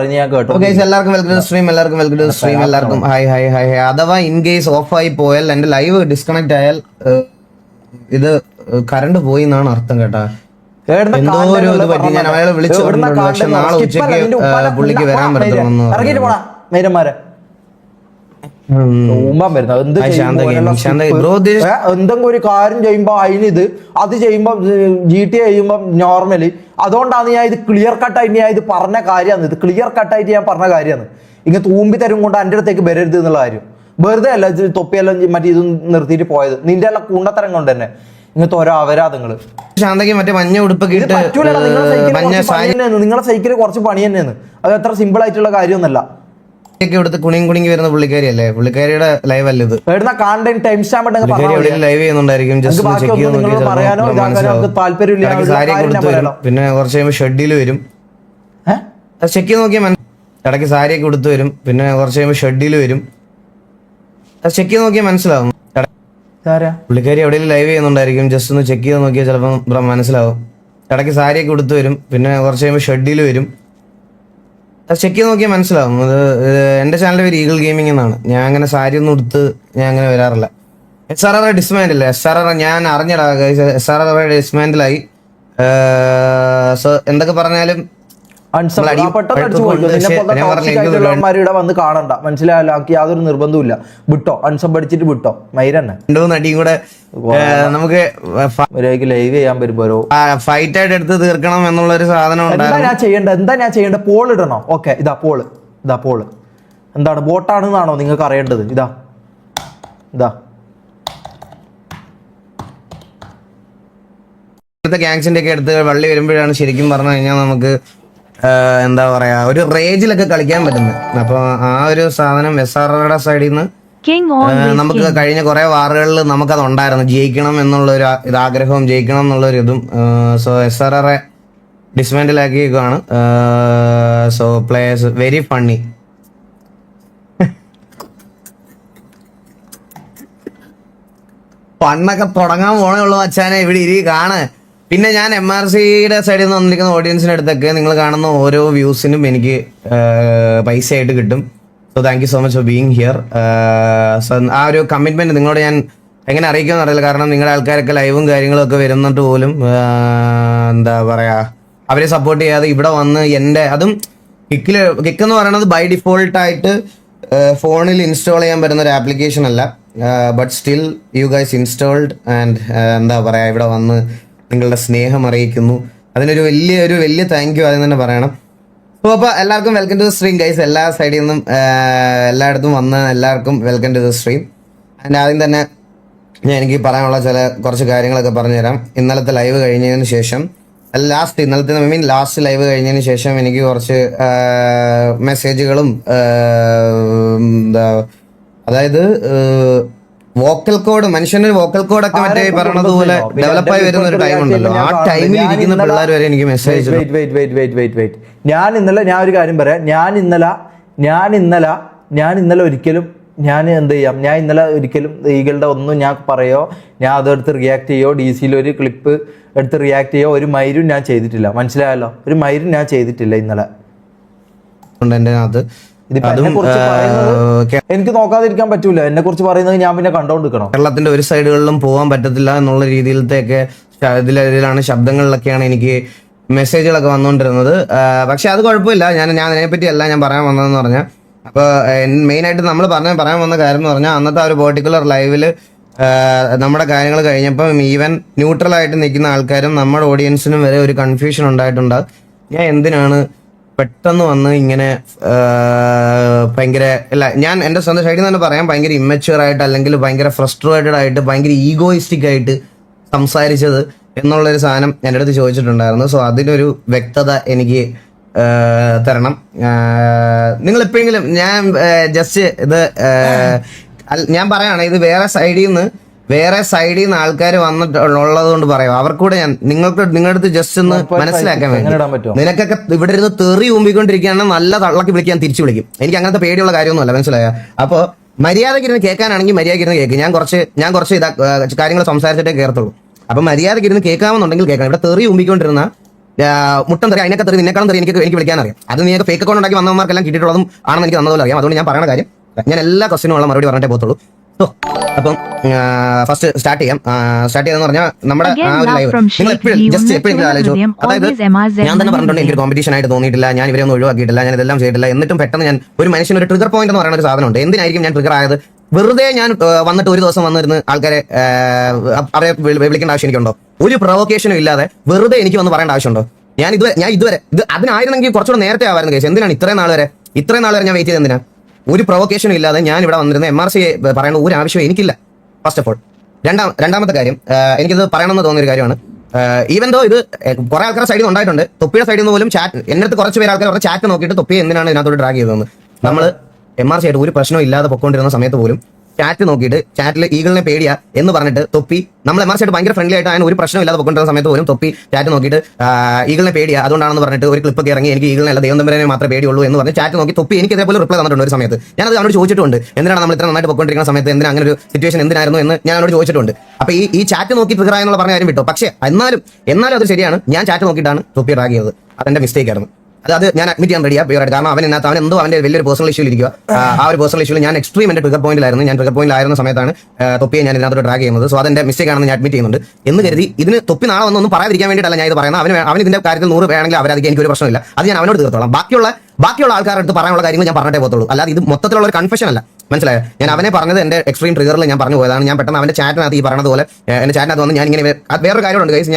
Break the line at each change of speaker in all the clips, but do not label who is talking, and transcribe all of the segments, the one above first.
എല്ലാവർക്കും welcome to stream, എല്ലാവർക്കും hi. അഥവാ ഇൻ കേസ് ഓഫ് ആയി പോയാൽ, എന്റെ ലൈവ് ഡിസ്കണക്ട് ആയാൽ ഇത് കറണ്ട് പോയി എന്നാണ് അർത്ഥം കേട്ടാ. എന്തോ ഒരു ഇത് പറ്റി. ഞാൻ അയാളെ വിളിച്ചു പറഞ്ഞിട്ടുണ്ട്, പക്ഷെ നാളെ ഉച്ചയ്ക്ക് പുള്ളിക്ക് വരാൻ പറ്റുമെന്ന്.
എന്തെങ്കിലും ഒരു കാര്യം ചെയ്യുമ്പോ അതിനിത് അത് ചെയ്യുമ്പോ GT ചെയ്യുമ്പോ നോർമലി. അതുകൊണ്ടാണ് ഞാൻ ഇത് ക്ലിയർ കട്ടായിട്ട് ഞാൻ ഇത് പറഞ്ഞ കാര്യമാണ്. ഇത് ക്ലിയർ കട്ടായിട്ട് ഞാൻ പറഞ്ഞ കാര്യമാണ്. ഇങ്ങനെ തൂമ്പി തരും കൊണ്ട് എൻ്റെ അടുത്തേക്ക് വരരുത് എന്നുള്ള കാര്യം. വെറുതെ അല്ല തൊപ്പിയെല്ലാം മറ്റേ ഇത് നിർത്തിയിട്ട് പോയത്. നിന്റെ എല്ലാം കുണ്ടത്തരം കൊണ്ട് തന്നെ ഇങ്ങനത്തെ ഓരോ അപരാധങ്ങള്.
ശാന്തയ്ക്ക് മറ്റേ മഞ്ഞ ഉടുപ്പൊക്കെ
നിങ്ങളെ സൈക്കിള് കുറച്ച് പണി തന്നെയാണ്. അത് അത്ര സിമ്പിൾ ആയിട്ടുള്ള കാര്യമൊന്നുമല്ല.
ഇവിടുത്തെ കുണിങ്ങി വരുന്ന പുള്ളിക്കാരി അല്ലേ, പുള്ളിക്കാരിയുടെ ലൈവ് അല്ല ഇത്. ലൈവ് ചെയ്യുന്നുണ്ടായിരിക്കും. പിന്നെ കുറച്ച് കഴിയുമ്പോൾ ഷെഡിൽ വരും. ചെക്ക് നോക്കിയാൽ ഇടയ്ക്ക് സാരിയൊക്കെ കൊടുത്തു വരും. പിന്നെ കുറച്ച് കഴിയുമ്പോൾ ഷെഡിൽ വരും. ചെക്ക് ചെയ്ത് നോക്കിയാൽ മനസ്സിലാവും. പുള്ളിക്കാരി എവിടെയെങ്കിലും ലൈവ് ചെയ്യുന്നുണ്ടായിരിക്കും. ജസ്റ്റ് ഒന്ന് ചെക്ക് ചെയ്ത് നോക്കിയാൽ ചിലപ്പോൾ മനസ്സിലാവും. ഇടയ്ക്ക് സാരിയൊക്കെ കൊടുത്തു വരും. പിന്നെ കുറച്ച് കഴിയുമ്പോൾ ഷെഡിൽ വരും. ചെക്ക് ചെയ്ത് നോക്കിയാൽ മനസ്സിലാവും. അത് എൻ്റെ ചാനലിൻ്റെ പേര് ഈഗിൾ ഗെയിമിംഗ് എന്നാണ്. ഞാൻ അങ്ങനെ സാരി ഒന്നും എടുത്ത് ഞാൻ അങ്ങനെ വരാറില്ല. SRR ഡിസ്മാൻഡിൽ SRR ഞാൻ അറിഞ്ഞടാ. SRR ഡിസ്മാൻഡിലായി. സോ എന്തൊക്കെ പറഞ്ഞാലും
വന്ന് കാണണ്ട, മനസ്സിലായല്ലോ. ആക്കി യാതൊരു നിർബന്ധമില്ല. വിട്ടോ, അൺസബ് അടിച്ചിട്ട് വിട്ടോ. മൈരന്നെ
രണ്ടു നടിയും കൂടെ നമുക്ക്
ലൈവ് ചെയ്യാൻ വരുമ്പോ
ഫൈറ്റ് ആയിട്ട് എടുത്ത് തീർക്കണം എന്നുള്ള ഒരു സാധനം.
എന്താ ഞാൻ ചെയ്യേണ്ടത്? പോൾ ഇടണോ? ഓക്കെ, ഇതാ പോള്. എന്താണ് ബോട്ടാണെന്നാണോ നിങ്ങൾക്ക് അറിയേണ്ടത്? ഇതാ
ഗ്യാങ്സിന്റെ ഒക്കെ അടുത്ത് വള്ളി വരുമ്പോഴാണ് ശരിക്കും പറഞ്ഞു കഴിഞ്ഞാൽ നമുക്ക് എന്താ പറയാ, ഒരു റേജിലൊക്കെ കളിക്കാൻ പറ്റുന്നത്. അപ്പൊ ആ ഒരു സാധനം SRRയുടെ സൈഡിൽ നിന്ന് നമുക്ക് കഴിഞ്ഞ കുറെ വാറുകളിൽ നമുക്കത് ഉണ്ടായിരുന്നു. ജയിക്കണം എന്നുള്ള ഒരു ആഗ്രഹവും ജയിക്കണം എന്നുള്ള ഒരു ഇതും. സോ SRR ഡിസ്മാൻഡിലാക്കിയാണ്. So players very funny. ഫണ്ണൊക്കെ തുടങ്ങാൻ പോണേ ഉള്ളൂ മച്ചാനെ. ഇവിടെ ഇരി കാണ്. പിന്നെ ഞാൻ MRCയുടെ സൈഡിൽ നിന്ന് വന്നിരിക്കുന്ന ഓഡിയൻസിൻ്റെ അടുത്തൊക്കെ നിങ്ങൾ കാണുന്ന ഓരോ വ്യൂസിനും എനിക്ക് പൈസ ആയിട്ട് കിട്ടും. So thank you so much for being here. So ആ ഒരു കമ്മിറ്റ്മെന്റ് നിങ്ങളോട് ഞാൻ എങ്ങനെ അറിയിക്കുമെന്ന് അറിയില്ല. കാരണം നിങ്ങളുടെ ആൾക്കാരൊക്കെ ലൈവും കാര്യങ്ങളും ഒക്കെ വരുന്നിട്ട് പോലും എന്താ പറയാ, അവരെ സപ്പോർട്ട് ചെയ്യാതെ ഇവിടെ വന്ന് എൻ്റെ അതും കിക്ക് എന്ന് പറയുന്നത് ബൈ ഡിഫോൾട്ടായിട്ട് ഫോണിൽ ഇൻസ്റ്റാൾ ചെയ്യാൻ പറ്റുന്ന ഒരു ആപ്ലിക്കേഷൻ അല്ല. But still you guys installed and എന്താ പറയാ, ഇവിടെ വന്ന് നിങ്ങളുടെ സ്നേഹം അറിയിക്കുന്നു. അതിനൊരു വലിയ താങ്ക് യു ആദ്യം തന്നെ പറയണം. അപ്പോൾ എല്ലാവർക്കും welcome to the stream guys. എല്ലാ സൈഡിൽ നിന്നും എല്ലായിടത്തും വന്ന് എല്ലാവർക്കും വെൽക്കം ടു ദ സ്ട്രീം. അതിൻ്റെ ആദ്യം തന്നെ എനിക്ക് പറയാനുള്ള കുറച്ച് കാര്യങ്ങളൊക്കെ പറഞ്ഞുതരാം. ഇന്നലത്തെ ലൈവ് കഴിഞ്ഞതിന് ശേഷം ലാസ്റ്റ് ലൈവ് കഴിഞ്ഞതിന് ശേഷം എനിക്ക് കുറച്ച് മെസ്സേജുകളും അതായത് വോക്കൽ കോഡ്, മനുഷ്യന്റെ വോക്കൽ കോഡൊക്കെ മറ്റേ പറഞ്ഞതുപോലെ ഡെവലപ്പായി വരുന്ന ഒരു ടൈം ഉണ്ടല്ലോ. ആ ടൈമിൽ ഇരിക്കുന്ന പിള്ളേർ വരെ എനിക്ക് മെസ്സേജ്.
ഞാൻ ഒരു കാര്യം പറയാം. ഞാൻ ഇന്നലെ ഒരിക്കലും ഈകളുടെ ഒന്നും ഞാൻ പറയോ, ഞാൻ അതെടുത്ത് റിയാക്ട് ചെയ്യോ, DC ഒരു ക്ലിപ്പ് എടുത്ത് റിയാക്ട് ചെയ്യോ, ഒരു മൈരും ഞാൻ ചെയ്തിട്ടില്ല. മനസ്സിലായല്ലോ, ഒരു മൈരും ഞാൻ ചെയ്തിട്ടില്ല ഇന്നലെ. എനിക്ക് നോക്കാതിരിക്കാൻ പറ്റൂല. എന്നെ കുറിച്ച് പറയുന്നത് ഞാൻ പിന്നെ കണ്ടോണ്ടിരിക്കണം.
കേരളത്തിന്റെ ഒരു സൈഡുകളിലും പോകാൻ പറ്റത്തില്ല എന്നുള്ള രീതിയിലത്തെയൊക്കെ ഇതിലാണ് ശബ്ദങ്ങളിലൊക്കെ എനിക്ക് മെസ്സേജുകളൊക്കെ വന്നുകൊണ്ടിരുന്നത്. പക്ഷെ അത് കുഴപ്പമില്ല. ഞാൻ അതിനെപ്പറ്റി അല്ല ഞാൻ പറയാൻ വന്നതെന്ന് പറഞ്ഞാൽ, അപ്പോൾ മെയിനായിട്ട് നമ്മൾ പറയാൻ വന്ന കാര്യം എന്ന് പറഞ്ഞാൽ, അന്നത്തെ ആ ഒരു പെർട്ടിക്കുലർ ലൈവില് നമ്മുടെ കാര്യങ്ങൾ കഴിഞ്ഞപ്പം ഈവൻ ന്യൂട്രലായിട്ട് നിൽക്കുന്ന ആൾക്കാരും നമ്മുടെ ഓഡിയൻസിനും വരെ ഒരു കൺഫ്യൂഷൻ ഉണ്ടായിട്ടുണ്ട്. ഞാൻ എന്തിനാണ് പെട്ടെന്ന് വന്ന് ഇങ്ങനെ ഭയങ്കര ഞാൻ എൻ്റെ സ്വന്തം സൈഡിൽ നിന്ന് തന്നെ പറയാം, ഭയങ്കര ഇമ്മച്യൂർ ആയിട്ട് അല്ലെങ്കിൽ ഭയങ്കര ഫ്രസ്ട്രേറ്റഡ് ആയിട്ട് ഭയങ്കര ഈഗോയിസ്റ്റിക് ആയിട്ട് സംസാരിച്ചത് എന്നുള്ളൊരു സാധനം എൻ്റെ അടുത്ത് ചോദിച്ചിട്ടുണ്ടായിരുന്നു. സോ അതിനൊരു വ്യക്തത എനിക്ക് തരണം. നിങ്ങൾ എപ്പോഴെങ്കിലും ഞാൻ ജസ്റ്റ് ഇത് ഞാൻ പറയാണ്, ഇത് വേറെ സൈഡിൽ നിന്ന് ആൾക്കാർ വന്നിട്ടുള്ളത് കൊണ്ട് പറയാം. അവർക്കൂടെ ഞാൻ നിങ്ങളുടെ അടുത്ത് ജസ്റ്റ് ഒന്ന് മനസ്സിലാക്കാൻ വേണ്ടി, നിനക്കൊക്കെ ഇവിടെ ഇരുന്ന് തെറി ഊമ്പിക്കൊണ്ടിരിക്കുകയാണെങ്കിൽ നല്ല തള്ളക്കി വിളിക്കാൻ തിരിച്ചു വിളിക്കും. എനിക്ക് അങ്ങനത്തെ പേടിയുള്ള കാര്യമൊന്നുമല്ല, മനസ്സിലായ? അപ്പോൾ മര്യാദയ്ക്ക് ഇരുന്ന് കേൾക്കാനാണെങ്കിൽ മര്യാദയ്ക്ക് ഇരുന്ന് കേൾക്കും. ഞാൻ കുറച്ച് കാര്യങ്ങൾ സംസാരിച്ചിട്ടേ കേൾത്തുള്ളൂ. അപ്പം മര്യാദയ്ക്ക് ഇരുന്ന് കേൾക്കാമെന്നുണ്ടെങ്കിൽ കേൾക്കാം. ഇവിടെ തെറി ഊമ്പിക്കൊണ്ടിരുന്ന മുട്ടം തെറി അതിനൊക്കെ തെറി നിന്നെക്കാളും തെറി എനിക്ക് വിളിക്കാൻ അറിയാം. അത് നീ ഫേക്ക് അക്കൗണ്ട് ഉണ്ടാക്കി വന്നവർക്കെല്ലാം കിട്ടിയിട്ടുള്ളതും ആണെന്ന് എനിക്ക് നന്നതുപോലെ അറിയാം. അതുകൊണ്ട് ഞാൻ പറയുന്ന കാര്യം ഞാൻ എല്ലാ ക്വസ്റ്റിനും ഉള്ള മറുപടി പറഞ്ഞിട്ടേ പോകത്തുള്ളൂ. അപ്പം ഫസ്റ്റ് സ്റ്റാർട്ട് ചെയ്യാന്ന് പറഞ്ഞാൽ നമ്മുടെ ആ ഒരു ലൈവ് നിങ്ങൾ എപ്പോഴും ആലോചിച്ചു. അതായത് ഞാൻ തന്നെ പറഞ്ഞിട്ടുണ്ട് എനിക്ക് കോമ്പറ്റീഷൻ ആയിട്ട് തോന്നിയിട്ടില്ല, ഞാൻ ഇവരെ ഒന്നും ഒഴിവാക്കിയിട്ടില്ല, ഞാൻ ഇതെല്ലാം ചെയ്തിട്ടില്ല. എന്നിട്ടും പെട്ടെന്ന് ഞാൻ ഒരു മനുഷ്യന് ഒരു ട്രിഗർ പോയിന്റ് എന്ന് പറയുന്ന ഒരു സാധനമുണ്ട്. എന്തിനായിരിക്കും ഞാൻ ട്രിഗർ ആയത്? വെറുതെ ഞാൻ വന്നിട്ട് ഒരു ദിവസം വന്നിരുന്ന് ആൾക്കാരെ അവരെ വിളിക്കേണ്ട ആവശ്യം എനിക്കുണ്ടോ? ഒരു പ്രൊവോക്കേഷനും ഇല്ലാതെ വെറുതെ എനിക്ക് വന്ന് പറയേണ്ട ആവശ്യമുണ്ടോ? ഞാൻ ഇതുവരെ അതിനായിരുന്നെങ്കിൽ കുറച്ചുകൂടെ നേരത്തെ ആവായിരുന്നു കേസ്. എന്തിനാണ് ഇത്രയും നാൾ വരെ ഞാൻ വെയിറ്റ് ചെയ്ത്? എന്തിനാ? ഒരു പ്രൊവോക്കേഷനും ഇല്ലാതെ ഞാൻ ഇവിടെ വന്നിരുന്ന MRC പറയേണ്ട ഒരു ആവശ്യം എനിക്കില്ല. First of all. രണ്ടാമത്തെ കാര്യം, എനിക്കിത് പറയണമെന്ന് തോന്നിയ ഒരു കാര്യമാണ്. ഈവൻ ദോ ഇത് കുറെ ആൾക്കാരുടെ സൈഡിൽ നിന്ന് ഉണ്ടായിട്ടുണ്ട്. തൊപ്പിയുടെ സൈഡിൽ നിന്ന് പോലും ചാറ്റ് എന്റെ അടുത്ത് കുറച്ച് പേര് ആൾക്കാർ ചാറ്റ് നോക്കിയിട്ട് തൊപ്പി എന്തിനാണ് ഇതിനകത്തോട്ട് ഡ്രാഗ് ചെയ്തതെന്ന്. നമ്മൾ MRC ആയിട്ട് ഒരു പ്രശ്നവും ഇല്ലാതെ പൊക്കോണ്ടിരുന്ന സമയത്ത് പോലും ചാറ്റ് നോക്കിയിട്ട് ചാറ്റിൽ ഈഗിളിനെ പേടിയാ എന്ന് പറഞ്ഞിട്ട് തൊപ്പി നമ്മൾ MRC ആയിട്ട് ഭയങ്കര ഫ്രണ്ട്ലി ആയിട്ട് അതിന് ഒരു പ്രശ്നം ഇല്ലാതെ പൊക്കൊണ്ടിരുന്ന സമയത്ത് പോലും തൊപ്പി ചാറ്റ് നോക്കിയിട്ട് ഈഗിളിനെ പേടിയാ അതുകൊണ്ടാണെന്ന് പറഞ്ഞിട്ട് ഒരു ക്ലിപ്പൊക്കെ ഇറങ്ങി എനിക്ക് ഈഗിളിനെ അല്ല ദൈവം തമ്പുരാനെ മാത്രമേ പേടിയുള്ളൂ എന്ന് പറഞ്ഞ് ചാറ്റ് നോക്കി തൊപ്പി എനിക്ക് ഇതേപോലെ റിപ്ലൈ തന്നിട്ടുണ്ട് ഒരു സമയത്ത്. ഞാനത് അവനോട് ചോദിച്ചിട്ടുണ്ട്, എന്തിനാണ് നമ്മൾ ഇത്ര നന്നായിട്ട് പൊക്കൊണ്ടിരിക്കുന്ന സമയത്ത് എന്തിനാ അങ്ങനെ ഒരു സിറ്റുവേഷൻ എന്തിനായിരുന്നു എന്ന് ഞാൻ അവനോട് ചോദിച്ചിട്ടുണ്ട്. അപ്പൊ ഈ ചാറ്റ് നോക്കി ട്രിഗർ ആയെന്നുള്ള പറഞ്ഞ കാര്യം വിട്ടോ. പക്ഷേ എന്നാലും അത് ശരിയാണ്, ഞാൻ ചാറ്റ് നോക്കിയിട്ടാണ് തൊപ്പി ഡ്രാഗ് ചെയ്തത്. അതെന്റെ മിസ്റ്റേക്ക് ആയിരുന്നു. അത് ഞാൻ അഡ്മിറ്റ് ചെയ്യാൻ റെഡിയാ പ്യൂറായിട്ട്. കാരണം അവൻ എന്തോ അവന്റെ വലിയൊരു പേഴ്സണൽ ഇഷ്യൂ ഇരിക്കുക. ആ ഒരു പേഴ്സണൽ ഇഷ്യൂ ഞാൻ എക്സ്ട്രീം എന്റെ ട്രിഗർ പോയിന്റിലായിരുന്നു. ഞാൻ ട്രിഗർ പോയിന്റിലായിരുന്ന സമയത്താണ് തൊപ്പിയെ ഞാൻ ഇതിനകത്ത് ഡ്രാഗ് ചെയ്യുന്നത്. സോ അതെന്റെ മിസ്റ്റേക്ക് ആണെന്ന് ഞാൻ അഡ്മിറ്റ് ചെയ്യുന്നുണ്ട്. എന്ന് കരുതി ഇതിന് തൊപ്പി നാളെ ഒന്നും പറയാതിരിക്കാൻ വേണ്ടിയിട്ടല്ല ഞാൻ ഇത് പറയുന്നത്. അവൻ ഇതിന്റെ കാര്യത്തിൽ 100 വേണമെങ്കിൽ അവരാധിക്കാൻ എനിക്ക് ഒരു പ്രശ്നമില്ല. അത് ഞാൻ അവനോട് തീർത്തോളാം. ബാക്കിയുള്ള ആൾക്കാരുടെ അടുത്ത് പറയാനുള്ള കാര്യങ്ങൾ ഞാൻ പറഞ്ഞിട്ടേ പോകത്തുള്ളൂ. അല്ലാതെ ഇത് മൊത്തത്തിലുള്ള ഒരു കൺഫെഷൻ അല്ല. മനസ്സിലായോ? ഞാൻ അവനെ പറഞ്ഞത് എന്റെ എക്സ്ട്രീം ട്രിഗറിൽ ഞാൻ പറഞ്ഞു പോയതാണ്. ഞാൻ പെട്ടെന്ന് അവന്റെ ചാറ്റിനകത്ത് ഈ പറഞ്ഞത് പോലെ എന്റെ ചാറ്റിനകത്ത് വന്ന് ഞാൻ ഇങ്ങനെ വേറൊരു കാര്യമുണ്ട് ഗൈസ്.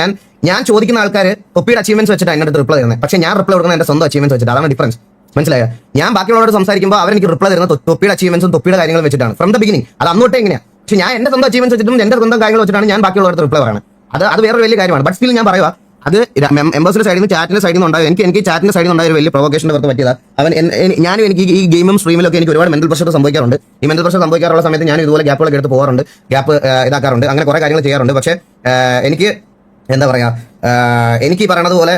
ഞാൻ ചോദിക്കുന്ന ആൾക്കാർ തൊപ്പിയുടെ അച്ചീവ്മെന്റ്സ് വെച്ചിട്ട് അതിനകത്ത് റിപ്ലൈ തരുന്നത്. പക്ഷേ ഞാൻ റിപ്ലൈ കൊടുക്കുന്നത് എന്റെ സ്വന്തം അച്ചീവ്മെന്റ്സ് വെച്ചിട്ട്. അതാണ് ഡിഫറൻസ്. മനസ്സിലായോ? ഞാൻ ബാക്കിയുള്ളവരോട് സംസാരിക്കുമ്പോൾ അവരെനിക്ക് റിപ്ലൈ തരുന്നത് തൊപ്പിയുടെ അച്ചീവ്മെന്റ്സും തൊപ്പിയുടെ കാര്യങ്ങളും വെച്ചിട്ടാണ് ഫ്രം ദ ബിഗിനിങ്. അത് അന്നോട്ടേ എങ്ങനെയാണ്. പക്ഷേ ഞാൻ എന്റെ സ്വന്തം അച്ചീവ്മെന്റ്സ് വെച്ചിട്ടും എന്റെ സ്വന്തം കാര്യങ്ങൾ വെച്ചിട്ടാണ് ഞാൻ ബാക്കിയുള്ളവർക്ക് റിപ്ലൈ പറയുന്നത്. അത് വേറെ വലിയ കാര്യമാണ്. ബട്ട് സ്റ്റിൽ ഞാൻ പറയുക, അത് മെമ്പേഴ്സിന്റെ സൈഡിൽ നിന്ന് ചാറ്റിന്റെ സൈഡിൽ നിന്ന് ഉണ്ടായത് എനിക്ക് ചാറ്റിന്റെ സൈഡിൽ നിന്ന് ഉണ്ടായ ഒരു വലിയ പ്രൊവോക്കേഷന്റെ പുറത്ത് പറ്റിയതാണ്. ഞാനും എനിക്ക് ഈ ഗെയിമും സ്ട്രീമിലൊക്കെ എനിക്ക് ഒരുപാട് മെന്റൽ പ്രഷർ സംഭവിക്കാറുണ്ട്. ഈ മെന്റൽ പ്രഷർ സംഭവിക്കാറുള്ള സമയത്ത് ഞാൻ ഇതുപോലെ ഗ്യാപ്പുകളൊക്കെ എടുത്ത് പോകാറുണ്ട്, ഗ്യാപ്പ് ഇതാക്കാറുണ്ട്, അങ്ങനെ കുറെ കാര്യങ്ങൾ ചെയ്യാറുണ്ട്. പക്ഷേ എനിക്ക് എന്താ പറയാ, എനിക്ക് ഈ പറയണത് പോലെ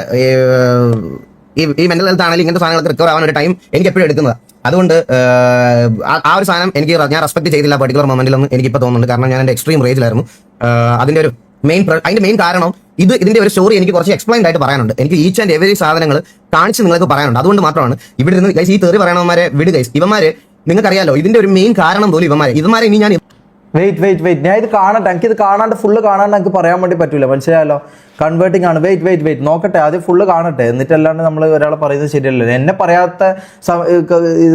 ഈ മെന്റൽ ഹെൽത്ത് ആണെങ്കിലും ഇങ്ങനത്തെ സാധനങ്ങൾക്ക് റിക്കവർ ആവാൻ ഒരു ടൈം എനിക്ക് എപ്പോഴും എടുക്കുന്നത്. അതുകൊണ്ട് ആ ഒരു സാധനം ഞാൻ റെസ്പെക്ട് ചെയ്തില്ല പർട്ടിക്കുലർ മൊമെന്റിലൊന്നും എനിക്കിപ്പോൾ തോന്നുന്നുണ്ട്. കാരണം ഞാൻ എൻ്റെ എക്സ്ട്രീം റേജിലായിരുന്നു. അതിന്റെ മെയിൻ കാരണം ഇതിന്റെ ഒരു സ്റ്റോറി എനിക്ക് കുറച്ച് എക്സ്പ്ലെയിൻഡ് ആയിട്ട് പറയാനുണ്ട്. എനിക്ക് ഈച്ച് ആൻഡ് എവരി സാധനങ്ങൾ കാണിച്ച് നിങ്ങൾക്ക് പറയാനുണ്ട്. അതുകൊണ്ട് മാത്രമാണ് ഇവിടെ നിന്ന് ഗൈസ് ഈ തെറി പറയണവന്മാരെ വിട് ഗൈസ്. ഇവന്മാര് നിങ്ങൾക്കറിയാലോ ഇതിന്റെ ഒരു മെയിൻ കാരണം പോലും ഇവന്മാരെ ഇനി ഞാൻ
വെയിറ്റ് ഞാൻ ഇത് കാണട്ടെ. എനിക്കിത് കാണാണ്ട് ഫുള്ള് കാണാണ്ട് എനിക്ക് പറയാൻ വേണ്ടി പറ്റൂല. മനസ്സിലായല്ലോ? കൺവേർട്ടിംഗ് ആണ്. വെയിറ്റ് നോക്കട്ടെ, ആദ്യം ഫുള്ള് കാണട്ടെ. എന്നിട്ടല്ലാണ്ട് നമ്മൾ ഒരാളെ പറയുന്നത് ശരിയല്ലല്ലോ. എന്നെ പറയാത്ത